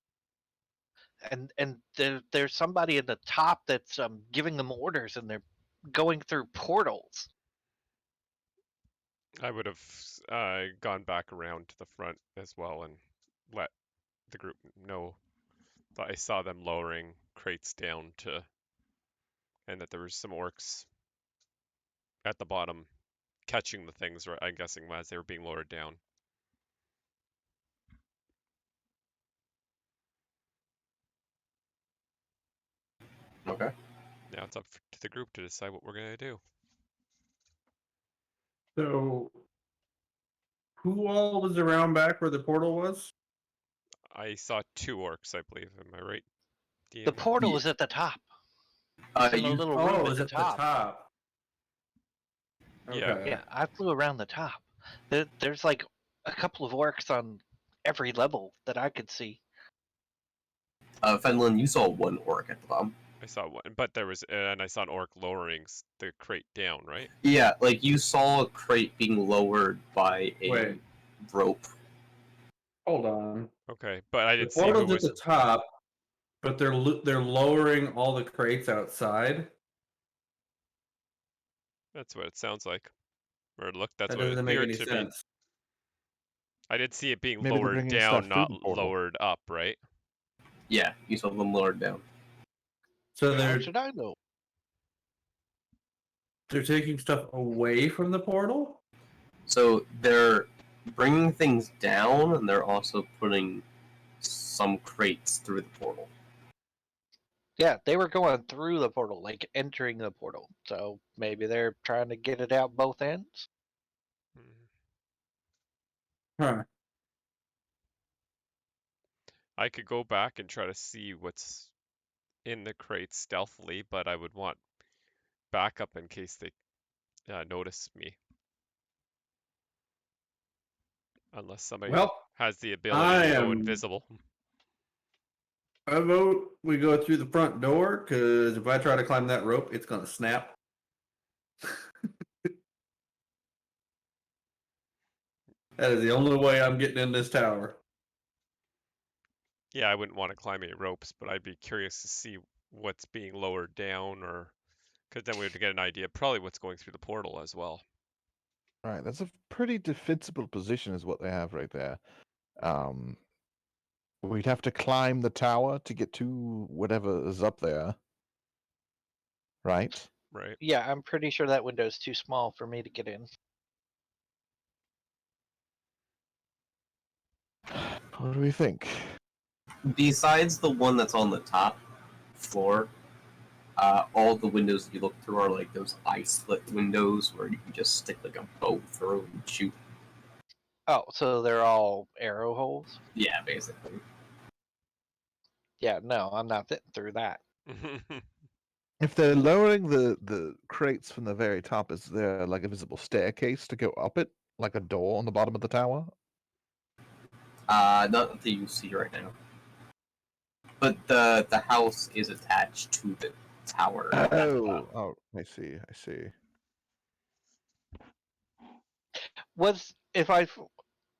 and there's somebody at the top that's giving them orders, and they're going through portals." I would have gone back around to the front as well and let the group know that I saw them lowering crates down to, and that there was some orcs at the bottom catching the things, right? I'm guessing as they were being lowered down. Okay. Now it's up to the group to decide what we're gonna do. So, who all was around back where the portal was? I saw 2 orcs, I believe. Am I right, DM? The portal is at the top. It's in a You little room Oh, at was the at the top. top. Yeah. Okay. Yeah, I flew around the top. There's like a couple of orcs on every level that I could see. Fenlin, you saw one orc at the bottom. I saw one, but there was, and I saw an orc lowering the crate down, right? Yeah, like you saw a crate being lowered by a Wait. rope. Hold on. Okay, but I The didn't see who portal's at was. the top, but they're lowering all the crates outside. That's what it sounds like, or look. That's That what it doesn't make appeared any to be. sense. I did see it being Maybe they're lowered bringing stuff down, through not the portal. lowered up, right? Yeah, you saw them lowered down. So How they're should I know? taking stuff away from the portal? So they're bringing things down, and they're also putting some crates through the portal. Yeah, they were going through the portal, like entering the portal. So maybe they're trying to get it out both ends. Huh. I could go back and try to see what's in the crates stealthily, but I would want backup in case they notice me. Unless somebody Well, has the ability to go I invisible. vote we go through the front door, because if I try to climb that rope, it's gonna snap. That is the only way I'm getting in this tower. Yeah, I wouldn't want to climb any ropes, but I'd be curious to see what's being lowered down, or because then we would get an idea of probably what's going through the portal as well. All right, that's a pretty defensible position, is what they have right there. We'd have to climb the tower to get to whatever is up there, right? Right. Yeah, I'm pretty sure that window's too small for me to get in. What do we think? Besides the one that's on the top floor, all the windows that you look through are like those eye slit windows where you can just stick like a bow through and shoot. Oh, so they're all arrow holes? Yeah, basically. Yeah, no, I'm not fitting through that. If they're lowering the crates from the very top, is there like a visible staircase to go up it, like a door on the bottom of the tower? Not that you see right now. But the house is attached to the tower. at the bottom. Oh, I see.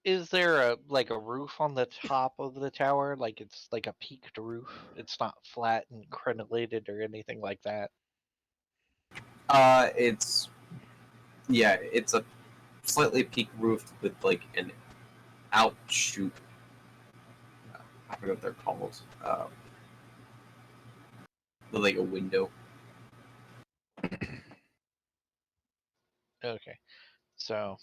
Is there a roof on the top of the tower? Like it's like a peaked roof? It's not flat and crenellated or anything like that. It's a slightly peaked roof with like an outshoot. I forget what they're called. With like a window. Okay. So,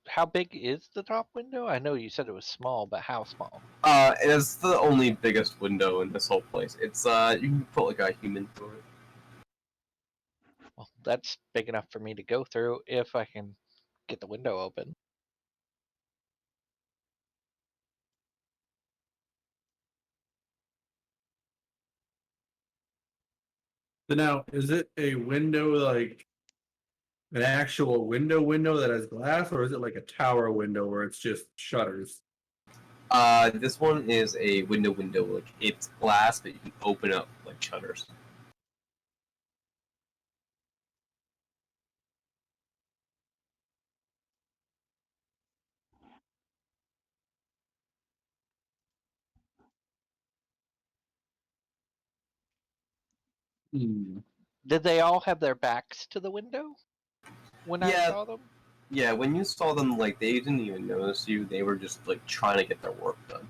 how big is the top window? I know you said it was small, but how small? It's the only biggest window in this whole place. It's you can put like a human through it. Well, that's big enough for me to go through if I can get the window open. So now, is it a window like an actual window that has glass, or is it like a tower window where it's just shutters? This one is a window. Like it's glass, but you can open up like shutters. Hmm. Did they all have their backs to the window when I Yeah. saw them? Yeah, when you saw them, like they didn't even notice you. They were just like trying to get their work done.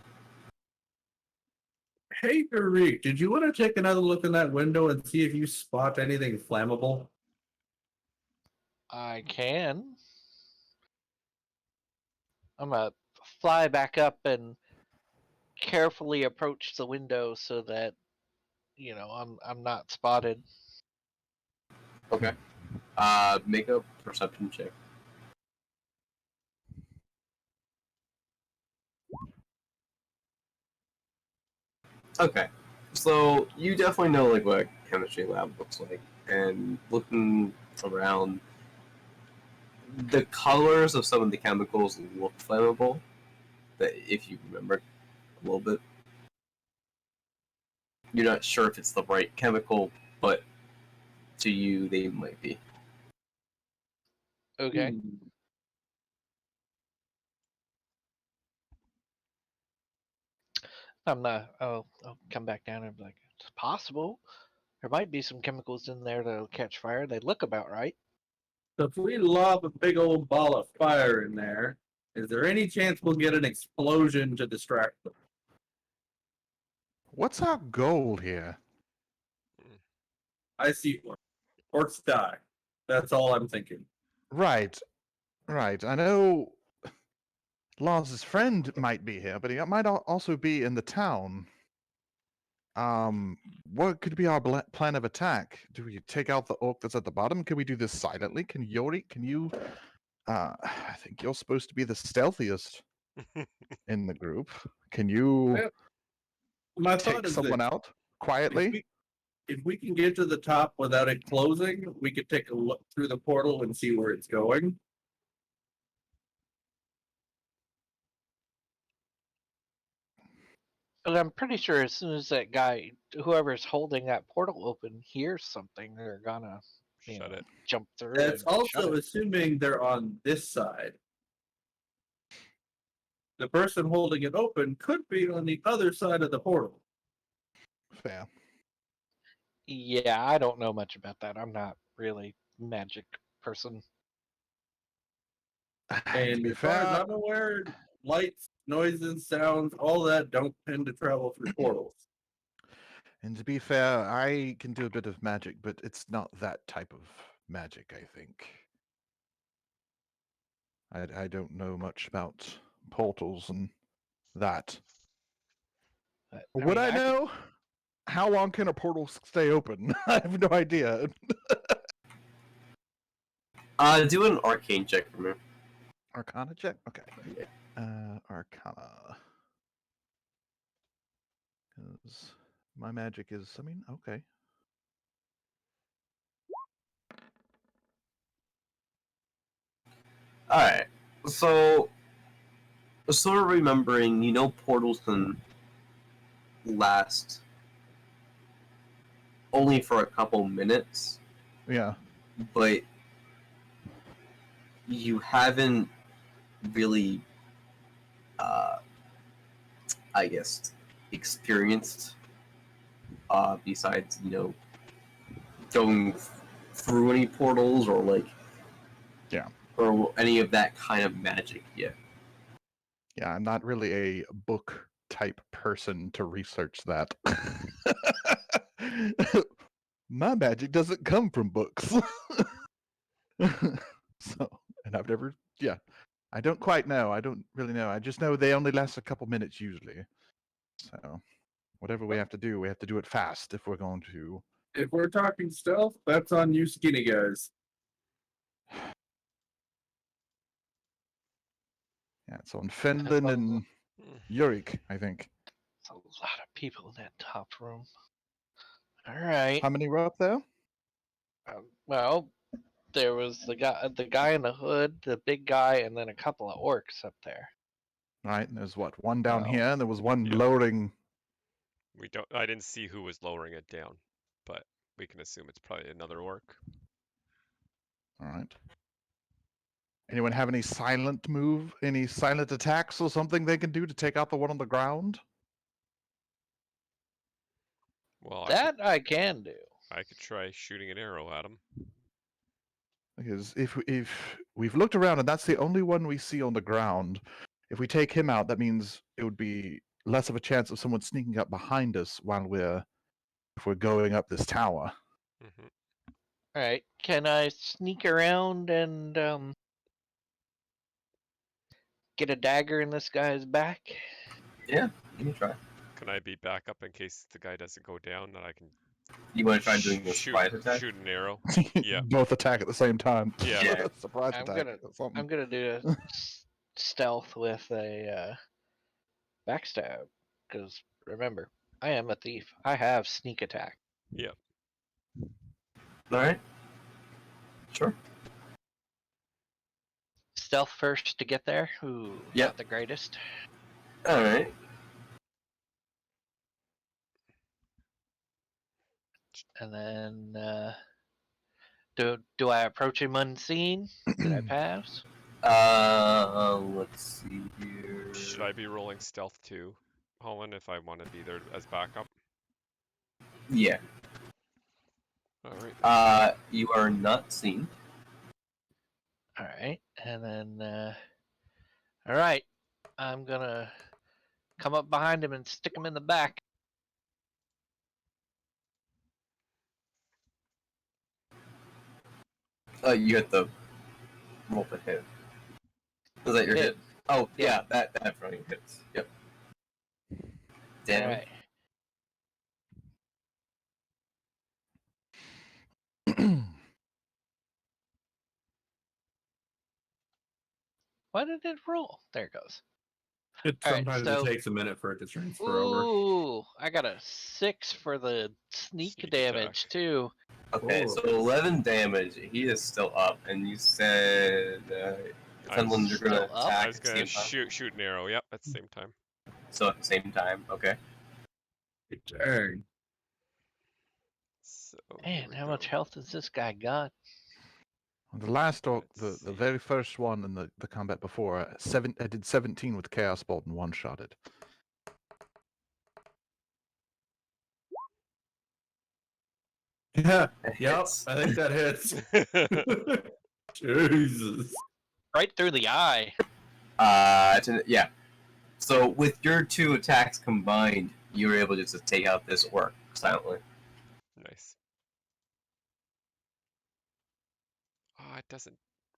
Hey, Tariq, did you want to take another look in that window and see if you spot anything flammable? I can. I'm gonna fly back up and carefully approach the window so that I'm not spotted. Okay. Make a perception check. Okay. So you definitely know like what a chemistry lab looks like, and looking around, the colors of some of the chemicals look flammable. That if you remember a little bit, you're not sure if it's the right chemical, but to you they might be. Okay. Hmm. I'll come back down and be like, it's possible. There might be some chemicals in there that'll catch fire. They look about right. So if we lob a big old ball of fire in there, is there any chance we'll get an explosion to distract them? What's our goal here? I see one. Orcs die. That's all I'm thinking. Right, right. I know Laws's friend might be here, but he might also be in the town. What could be our plan of attack? Do we take out the orc that's at the bottom? Can we do this silently? Can you? I think you're supposed to be the stealthiest in the group. Can you Well, my thought take is someone that out if quietly? we can get to the top without it closing, we could take a look through the portal and see where it's going. But I'm pretty sure as soon as that guy, whoever's holding that portal open, hears something, they're gonna, Shut it. jump through That's and shut also it. assuming they're on this side. The person holding it open could be on the other side of the portal. Fair. Yeah, I don't know much about that. I'm not really magic person. To And be as far as fair, I'm aware, lights, noises, sounds, all that don't tend to travel through portals. I can do a bit of magic, but it's not that type of magic, I think. I don't know much about portals and that. But, Would I I could- know? How long can a portal stay open? I have no idea. Do an arcane check for me. Arcana check? Okay. Arcana. Because my magic is, okay. Alright. So sort of remembering, portals can last only for a couple minutes, Yeah. but you haven't really, I guess, experienced, besides, going through any portals or, like, Yeah. or any of that kind of magic yet. Yeah, I'm not really a book type person to research that. My magic doesn't come from books. So, and I've never, yeah, I don't quite know. I don't really know. I just know they only last a couple minutes usually. So, whatever we have to do it fast if we're going to. If we're talking stealth, that's on you skinny guys. Yeah, it's on Fenlin and Yurik, I think. It's a lot of people in that top room. All right. How many were up there? Well, there was the guy in the hood, the big guy, and then a couple of orcs up there. Right, and there's what, one down Wow. here, and there was one Yeah. lowering. I didn't see who was lowering it down, but we can assume it's probably another orc. All right. Anyone have any silent attacks or something they can do to take out the one on the ground? Well, That I can do. I could try shooting an arrow at him. Because if we've looked around and that's the only one we see on the ground, if we take him out, that means it would be less of a chance of someone sneaking up behind us if we're going up this tower. Hmm. All right. Can I sneak around and get a dagger in this guy's back? Yeah, you can try. Can I be back up in case the guy doesn't go down? That I can You want to try doing a shoot surprise attack? shoot an arrow. Yeah. Both attack at the same time. Yeah. Yeah. Surprise I'm attack. gonna- or something. I'm gonna do a stealth with a backstab, because remember, I am a thief. I have sneak attack. Yeah. All right. Sure. Stealth first to get there. Ooh, Yep. not the greatest. All right. And then do I approach him unseen? Did I pass? Let's see here. Should I be rolling stealth too, Holland, if I want to be there as backup? Yeah. All right. You are not seen. All right, and then all right, I'm gonna come up behind him and stick him in the back. You hit the roll to hit. Is that your hit? Oh, yeah, that running hits. Yep. Damn. All right. Why did it roll? There it goes. All right, Sometimes so- it takes a minute for it to transfer over. Ooh, I got a 6 for the sneak Sneak damage attack. too. Okay, so 11 damage. He is still up, and you said Finland, you're gonna Still up? attack I was at the gonna same time. shoot an arrow. Yep, at the same time. So at the same time, okay. Dang. So Man, here we how much go. health has this guy got? The last orc, Let's the see. very first one in the combat before, I did 17 with Chaos Bolt and one-shotted. Yeah. That Yep. hits. I think that hits. Jesus. Right through the eye. Yeah. So with your two attacks combined, you were able just to take out this orc silently. Nice. Oh, it doesn't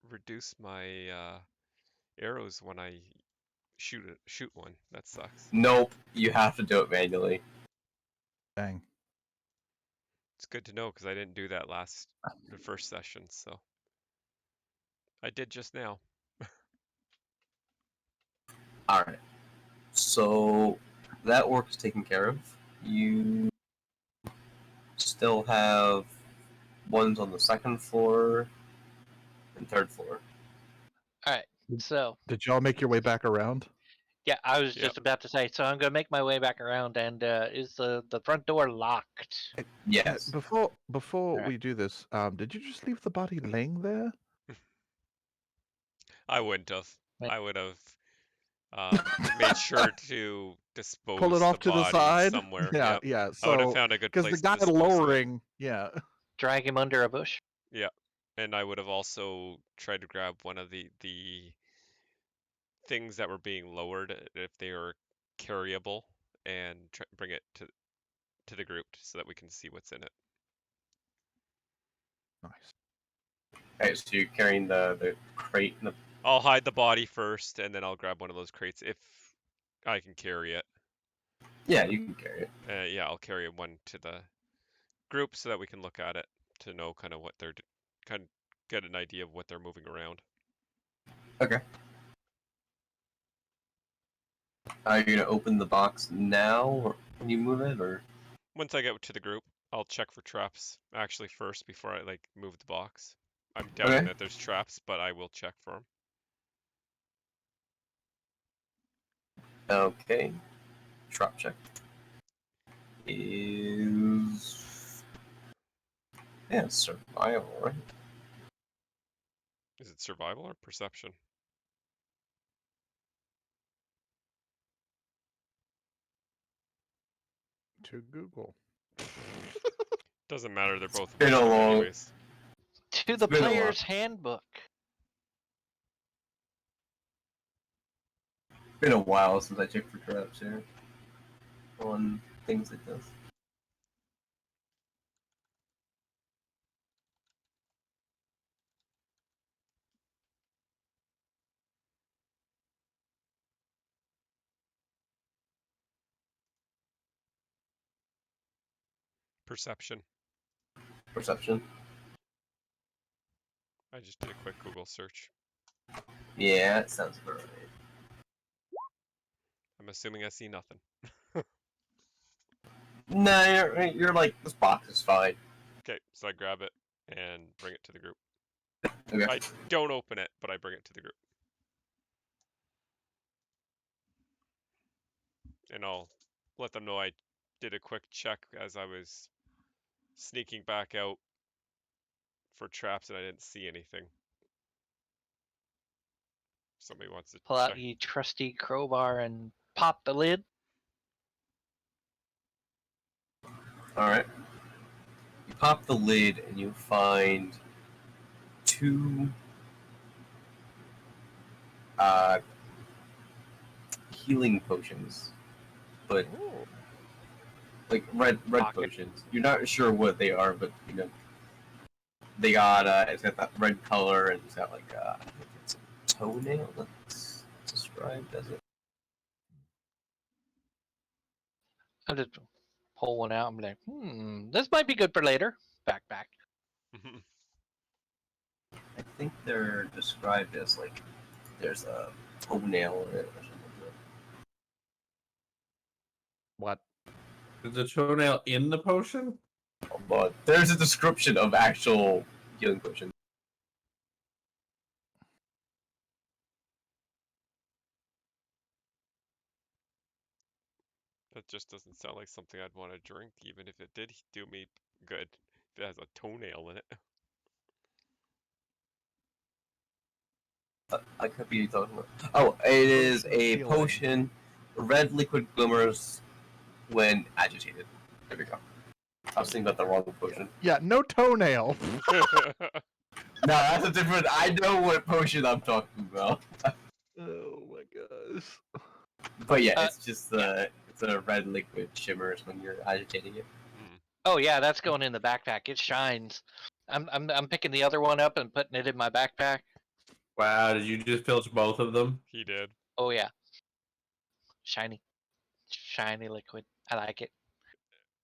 reduce my arrows when I shoot one. That sucks. Nope, you have to do it manually. Dang. It's good to know because I didn't do that the first session, so I did just now. Alright. So that orc is taken care of. You still have ones on the second floor and third floor. All right, so Did y'all make your way back around? yeah, I was Yep. just about to say. So I'm gonna make my way back around, and is the front door locked? Yes. Before Alright. we do this, did you just leave the body laying there? I wouldn't have. Right. I would have made sure to dispose Pull it off the to the body side. somewhere. Yeah, Yep. yeah. I would have So found a good because place the guy to dispose of it. lowering, yeah. Drag him under a bush. And I would have also tried to grab one of the things that were being lowered if they were carryable and bring it to the group so that we can see what's in it. Nice. Okay, so you're carrying the crate and the. I'll hide the body first, and then I'll grab one of those crates if I can carry it. Yeah, you can carry it. Yeah, I'll carry one to the group so that we can look at it to know kind of what they're kind of get an idea of what they're moving around. Okay. Are you gonna open the box now, or when you move it, or? Once I get to the group, I'll check for traps actually first before I like move the box. I'm doubting Okay. that there's traps, but I will check for them. Okay. Trap check is survival, right? Is it survival or perception? To Google. Doesn't matter. They're both been a wisdom long- anyways. To the been a while. player's handbook. Been a while since I checked for traps here. On things like this. Perception. Perception. I just did a quick Google search. Yeah, it sounds about right. I'm assuming I see nothing. Nah, you're like, this box is fine. Okay, so I grab it and bring it to the group. Okay. I don't open it, but I bring it to the group. And I'll let them know I did a quick check as I was sneaking back out for traps and I didn't see anything. Somebody wants to Pull out check. your trusty crowbar and pop the lid. Alright. You pop the lid and you find two healing potions. But Ooh. like red Pocket. potions. You're not sure what they are, but you know they got it's got that red color and it's got like I think it's a toenail that's described as it. I'll just pull one out and be like, this might be good for later. Backpack. I think they're described as like there's a toenail in it or something like that. What? Is the toenail in the potion? But there's a description of actual healing potion. That just doesn't sound like something I'd want to drink, even if it did do me good. If it has a toenail in it. I could be talking about. Oh, it is a Healing. potion. Red liquid glimmers when agitated. There we go. I was thinking about the wrong potion. Yeah, no toenail. No, that's a different. I know what potion I'm talking about. Oh my gosh. But yeah, it's just it's a red liquid shimmers when you're agitating it. Oh yeah, that's going in the backpack. It shines. I'm picking the other one up and putting it in my backpack. Wow, did you just filch both of them? He did. Oh yeah. Shiny. Shiny liquid. I like it.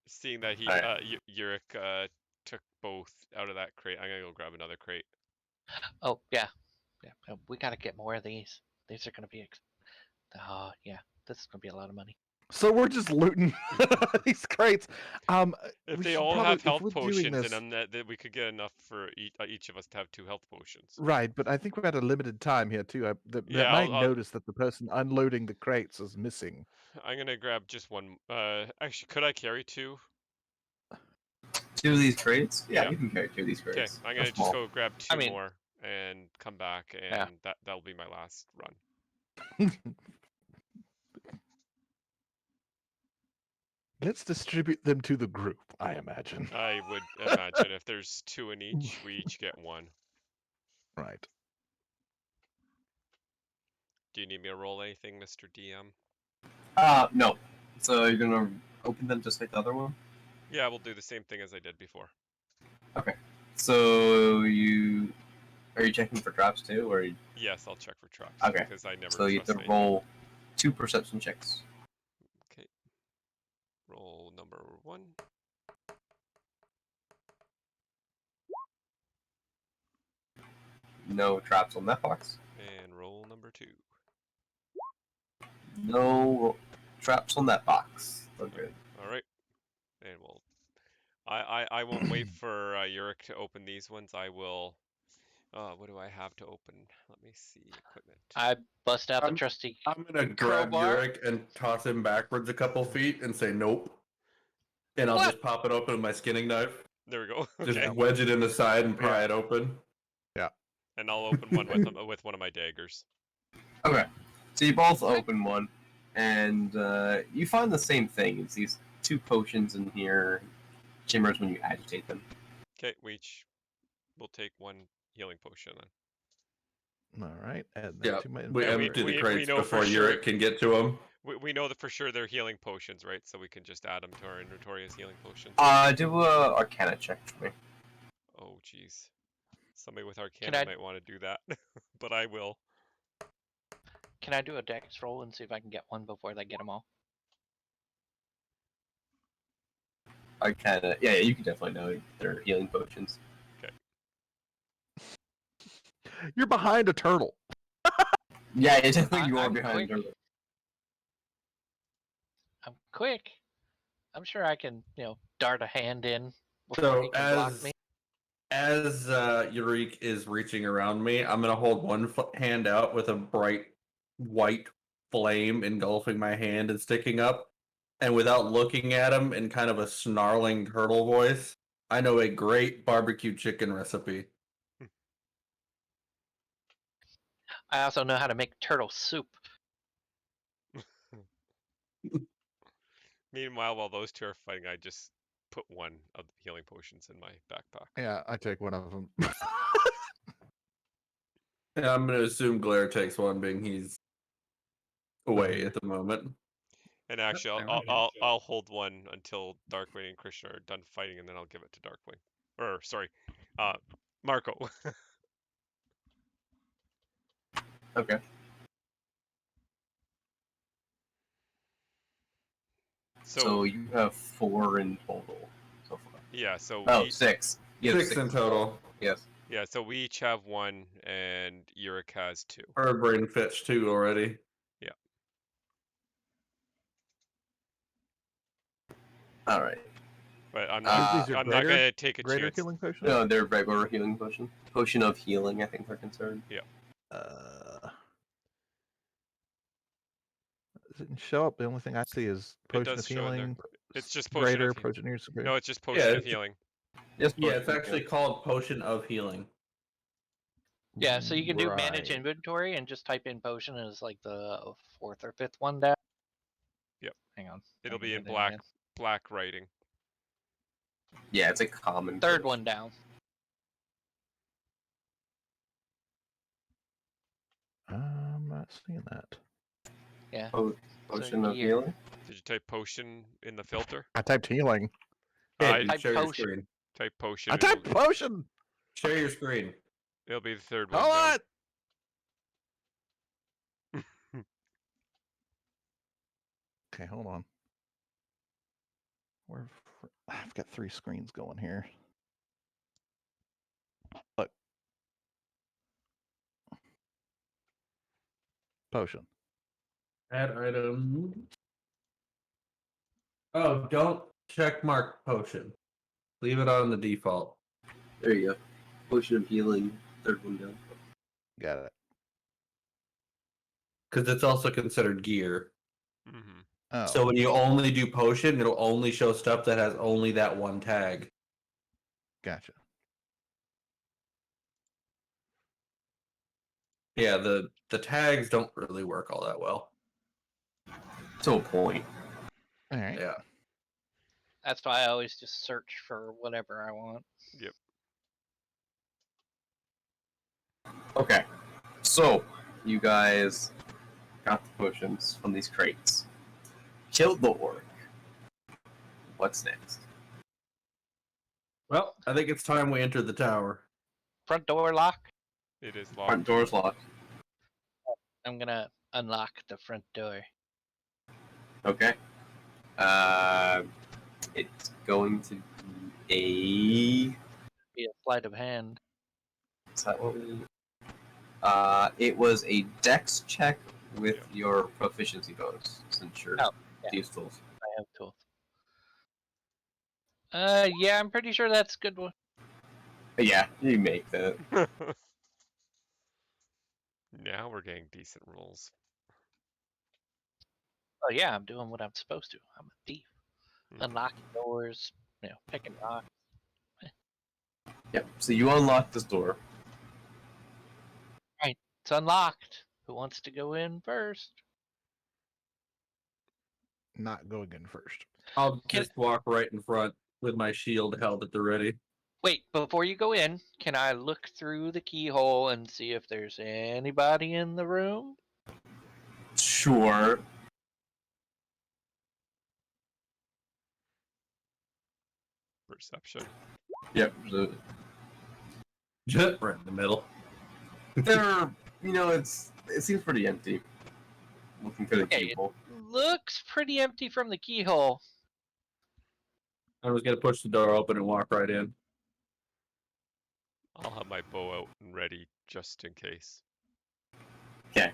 Seeing that he Alright. Yurik took both out of that crate, I'm gonna go grab another crate. Oh yeah. Yeah. We gotta get more of these. These are gonna be oh yeah. This is gonna be a lot of money. So we're just looting these crates. If we they should all probably- have if health we're doing potions in this- them, that we could get enough for each of us to have 2 health potions. Right, but I think we're at a limited time here too. Yeah, might I'll- notice that the person unloading the crates is missing. I'm gonna grab just one. Actually, could I carry 2? 2 of these crates? Yeah, Yeah. you can carry 2 of these Okay, crates. I'm They're gonna just small. go grab 2 I mean- more and come back, and Yeah. that'll be my last run. Let's distribute them to the group, I imagine. I would imagine if there's 2 in each, we each get 1. Right. Do you need me to roll anything, Mr. DM? No. So you're gonna open them just like the other one? Yeah, we'll do the same thing as I did before. Okay. So you Are you checking for traps too, or? Yes, I'll check for traps. Okay. Because I never So you have trust to anything. roll 2 perception checks. Okay. Roll number 1. No traps on that box. And roll number 2. No traps on that box. Okay. All right. And we'll. I won't wait for Yurik to open these ones. I will. What do I have to open? Let me see. Equipment. I bust out the I'm- trusty. I'm gonna grab Crowbar? Yurik and toss him backwards a couple feet and say nope. And I'll What? just pop it open with my skinning knife. There we go. Just Okay. wedge it in the side and pry Yeah. it open. And I'll open one with one of my daggers. Okay. So you both open one, and you find the same thing. It's these 2 potions in here. Shimmers when you agitate them. Okay, we'll take 1 healing potion then. All right, add that Yeah, to my we And empty we the crates know for before sure- Yurik can get to them. We know that for sure they're healing potions, right? So we can just add them to our inventory as healing potions. Do a Arcana check for me. Oh, jeez. Somebody with Arcana Can I- might want to do that, but I will. Can I do a dex roll and see if I can get one before they get them all? Arcana. Yeah, you can definitely know they're healing potions. You're behind a turtle. Yeah, it's definitely I- you are I'm behind quick. her. I'm quick. I'm sure I can, dart a hand in before So he can block as me. Yurik is reaching around me, I'm gonna hold one hand out with a bright white flame engulfing my hand and sticking up, and without looking at him, in kind of a snarling turtle voice, I know a great barbecue chicken recipe. I also know how to make turtle soup. Meanwhile, while those 2 are fighting, I just put 1 of the healing potions in my backpack. Yeah, I take one of them. And I'm gonna assume Glare takes one, being he's away at the moment. And actually, I'll hold 1 until Darkwing and Krishna are done fighting, and then I'll give it to Darkwing. Or sorry, Marco. Okay. So you have 4 in total so far. yeah, so Oh, we 6. You have 6 in total. Yes. yeah, so we each have 1, and Yurik has 2. Brain fetched 2 already. All right. But I'm These not. are I'm not greater- gonna take a Greater chance. healing potion. No, they're regular healing potion. Potion of healing, I think they're concerned. Does it show up? The only thing I see is It potion does of show in there. healing. It's just potion Greater of healing. potion use. No, it's just potion of it's- healing. Yes. Yeah, potion it's of actually healing. called Potion of Healing. Yeah, so you can do manage Right. inventory and just type in potion as like the 4th or 5th one down. Yep. Hang on. I It'll can be do in that black again. black writing. Yeah, it's a common. 3rd potion. one down. I'm not seeing that. Yeah. Potion So of here. healing. Did you type potion in the filter? I typed healing. Yeah, I dude, share your potion. screen. type potion. I typed potion. Share your screen. It'll be the 3rd one. Hold down. on. Okay, hold on. I've got 3 screens going here. Look. Potion. Add item. Oh, don't check mark potion. Leave it on the default. There you go. Potion of healing. 3rd one down. Got it. Because it's also considered gear. Mm-hmm. Oh, So when you only do potion, it'll only show stuff that has only that one tag. gotcha. Yeah, the tags don't really work all that well. To a point. All right. Yeah. That's why I always just search for whatever I want. Okay. So you guys got the potions from these crates. Killed the orc. What's next? Well, I think it's time we enter the tower. Front door lock. It is Front locked. door's locked. I'm gonna unlock the front door. Okay. It's going to be Be a sleight of hand. Is that what we? It was a dex check with your proficiency bonus, since you're Oh, yeah. these tools. I have tools. Yeah, I'm pretty sure that's a good one. Yeah, you make that. Now we're getting decent rolls. Oh yeah, I'm doing what I'm supposed to. I'm a thief. Mhm. Unlocking doors, picking rocks. Yep. So you unlock this door. It's unlocked. Who wants to go in first? Not going in first. I'll Can- just walk right in front with my shield held at the ready. Wait, before you go in, can I look through the keyhole and see if there's anybody in the room? Sure. Perception. Yep. So Right in the middle. there, it seems pretty empty. Looking for the Okay. keyhole. Looks pretty empty from the keyhole. I was gonna push the door open and walk right in. I'll have my bow out and ready just in case. Okay.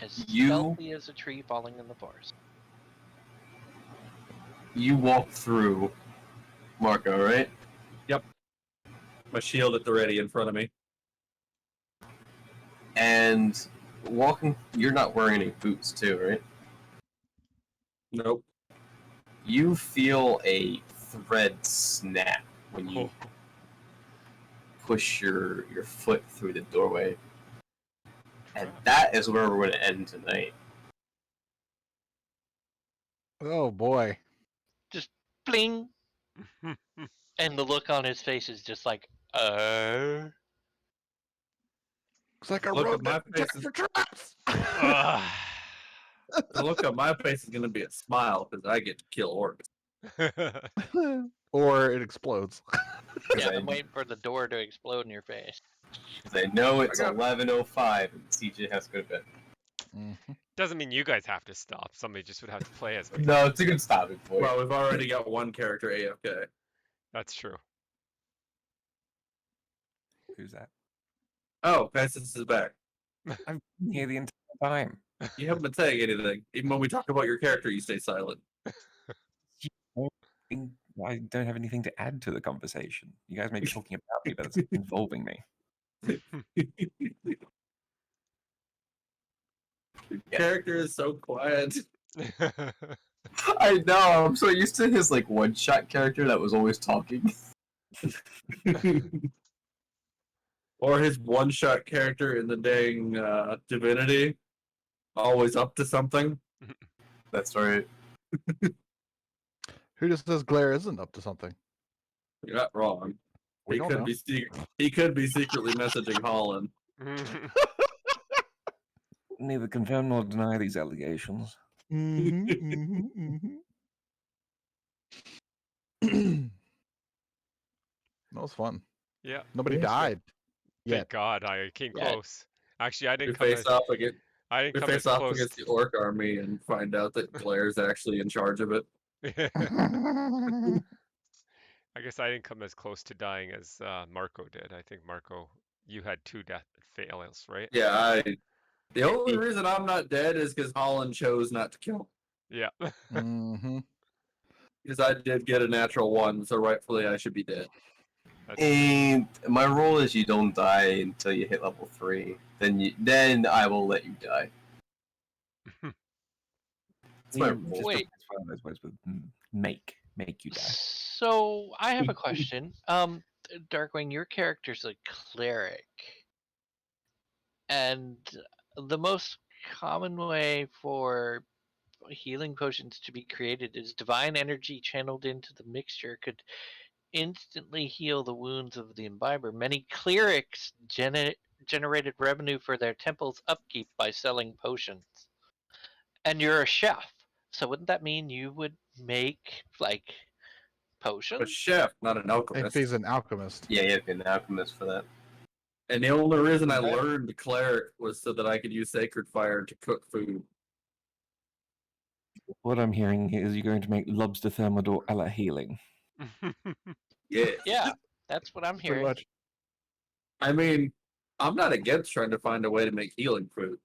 As You- stealthy as a tree falling in the forest. You walk through, Marco, right? My shield at the ready in front of me. And walking, you're not wearing any boots, too, right? Nope. You feel a thread snap when you Oh, push your foot through the doorway. And that is where we're going to end tonight. Oh boy. Bling! And the look on his face is just like, Looks like a Look at road my that face detects for traps. Ugh. The look on my face is gonna be a smile because I get to kill orcs. Or it explodes. yeah, I- I'm waiting for the door to explode in your face. Because I know it's I got- 11:05 and CJ has to go to bed. Mhm. Doesn't mean you guys have to stop. Somebody just would have to play as me. No, it's a good stopping point. Well, we've already got one character AFK. That's true. Who's that? Oh, Peasants is back. I've been here the entire time. You haven't been saying anything. Even when we talk about your character, you stay silent. I don't have anything to add to the conversation. You guys may be talking about me, but it's involving me. Your character is so quiet. I know, I'm so used to his one-shot character that was always talking. Or his one-shot character in the dang Divinity. Always up to something. That's right. Who just says Glare isn't up to something? You're not wrong. We He don't could know. be he could be secretly messaging Holland. Neither confirm nor deny these allegations. That was fun. Yeah. Nobody Yes. died Thank yet. God I came Yeah. close. Actually, I We didn't come face as off against I didn't we come as face off close. against the orc army and find out that Glaire's actually in charge of it. I guess I didn't come as close to dying as Marco did. I think Marco, you had 2 death fails, right? Yeah, the only reason I'm not dead is because Holland chose not to kill. Yeah. Mhm. Because I did get a natural 1, so rightfully I should be dead. That's And my rule is you don't die until you hit level 3. Then I will let you die. That's my Yeah, rule. just Wait. it's one of those words with make you die. So I have a question. Darkwing, your character's a cleric, and the most common way for healing potions to be created is divine energy channeled into the mixture could instantly heal the wounds of the imbiber. Many clerics generated revenue for their temple's upkeep by selling potions. And you're a chef, so wouldn't that mean you would make A potions? chef, not an If alchemist. he's an alchemist. Yeah, you have to be an alchemist for that. And the only reason I Right. learned cleric was so that I could use sacred fire to cook food. What I'm hearing is you're going to make lobster thermidor a la healing. Yeah. Yeah, that's what I'm Pretty hearing. much. I mean, I'm not against trying to find a way to make healing food.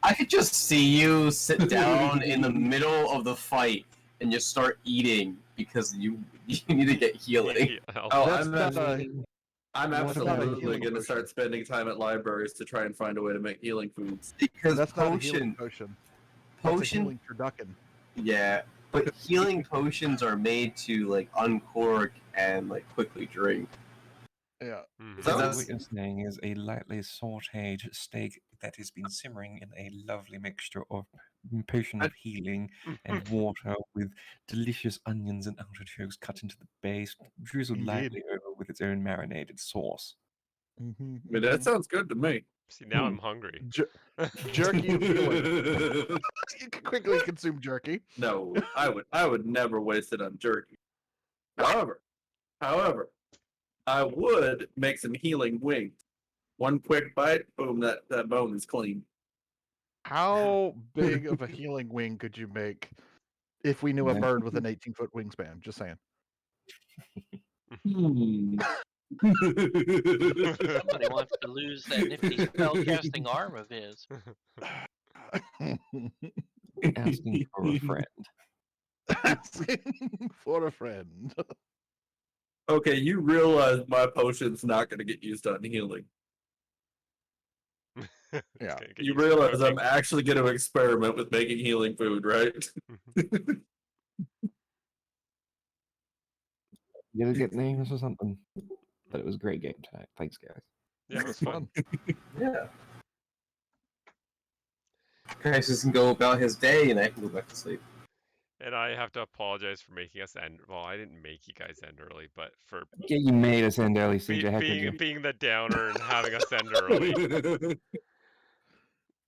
I could just see you sit down in the middle of the fight and just start eating because you need to get healing. Oh, That's not I'm What about a absolutely healing going to potion? start spending time at libraries to try and find a way to make healing foods. Because That's not a healing potion, potion. That's a potion, healing turducken. yeah, but healing potions are made to like uncork and like quickly drink. Yeah. Mhm. So So that's- what you're saying is a lightly sautéed steak that has been simmering in a lovely mixture of potion of healing and water with delicious onions and artichokes cut into the base, drizzled Indeed. lightly over with its own marinated sauce. Mm-hmm, I mean, that sounds good to me. See, now I'm hungry. jerky and healing. You can quickly consume jerky. No, I would never waste it on jerky. However, I would make some healing wings. One quick bite, boom, that bone is clean. How big of a healing wing could you make if we knew a Yeah. bird with an 18-foot wingspan? Just saying. Somebody wants to lose that nifty spellcasting arm of his. Asking for a friend. Asking for a friend. Okay, you realize my potion's not going to get used on healing. It's Yeah. gonna get You used to realize cooking. I'm actually going to experiment with making healing food, right? You gotta get names or something. But it was a great game tonight. Thanks, guys. Yeah, it was fun. Yeah. Crisis can go about his day and I can go back to sleep. And I have to apologize for making us end. Well, I didn't make you guys end early, but for Yeah, you made us end early, CJ. How could you? being the downer and having us end early.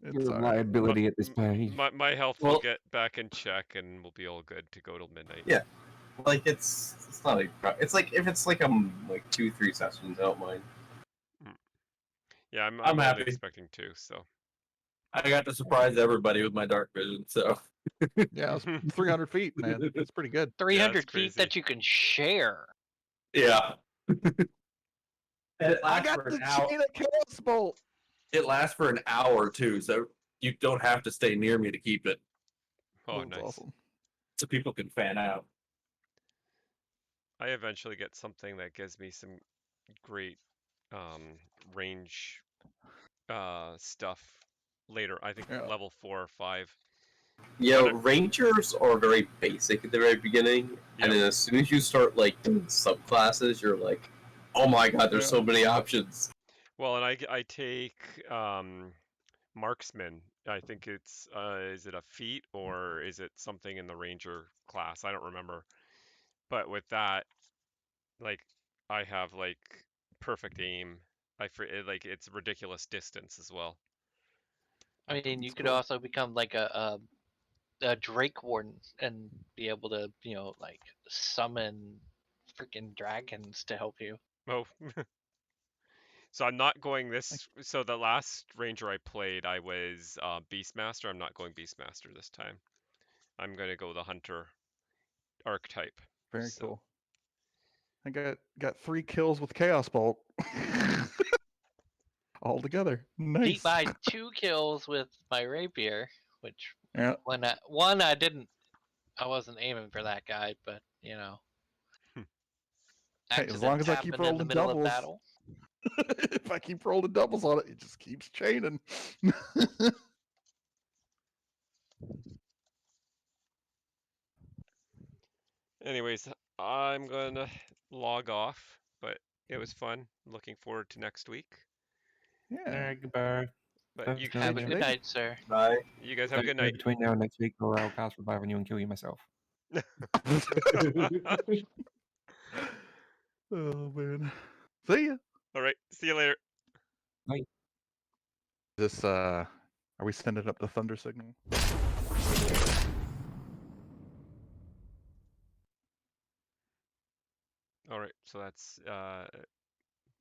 It's You're a all right. liability at this point. My health Well- will get back in check, and we'll be all good to go till midnight. Yeah. Like it's not a it's like if it's like 2-3 sessions, I don't mind. Yeah, I'm I'm only happy. expecting 2, so I got to surprise everybody with my dark vision, so. Yeah, it's 300 feet, man. That's pretty good. 300 feet crazy. that you can share. Yeah. And it I lasts got for the an hour. chain of chaos bolt. It lasts for an hour too, so you don't have to stay near me to keep it, oh, That's nice. awesome. so people can fan out. I eventually get something that gives me some great range stuff later. I think Yeah. level 4 or 5. Yeah, What rangers are very basic at the very beginning, and then as soon as you start like doing subclasses, you're like, oh my god, there's so many options. Well, and I take marksman. I think it's is it a feat or is it something in the ranger class? I don't remember. But with that, like I have like perfect aim. Like it's ridiculous distance as well. I mean, you That's could cool. also become like a Drake Warden and be able to, like summon freaking dragons to help you. Oh. So I'm not going this. So the last ranger I played, I was Beastmaster. I'm not going Beastmaster this time. I'm gonna go the hunter archetype. Very So- cool. I got 3 kills with chaos bolt. All together. Nice. Beat by 2 kills with my rapier, which Yeah. one I wasn't aiming for that guy, but Hey, as accident long as I keep happened in the rolling middle doubles. of battle. If I keep rolling doubles on it, it just keeps chaining. Anyways, I'm gonna log off, but it was fun. Looking forward to next week. Yeah. Goodbye. But Thanks, you, guys. Have a Maybe. good night, sir. Bye. you guys have a good Don't go night. Between now and next week, or I'll cast revive on you and kill you myself. Oh man. See ya. All right, see you later. This are we sending up the thunder signal? All right, so that's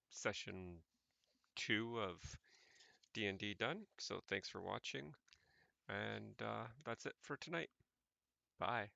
session 2 of D&D done. So thanks for watching, and that's it for tonight. Bye.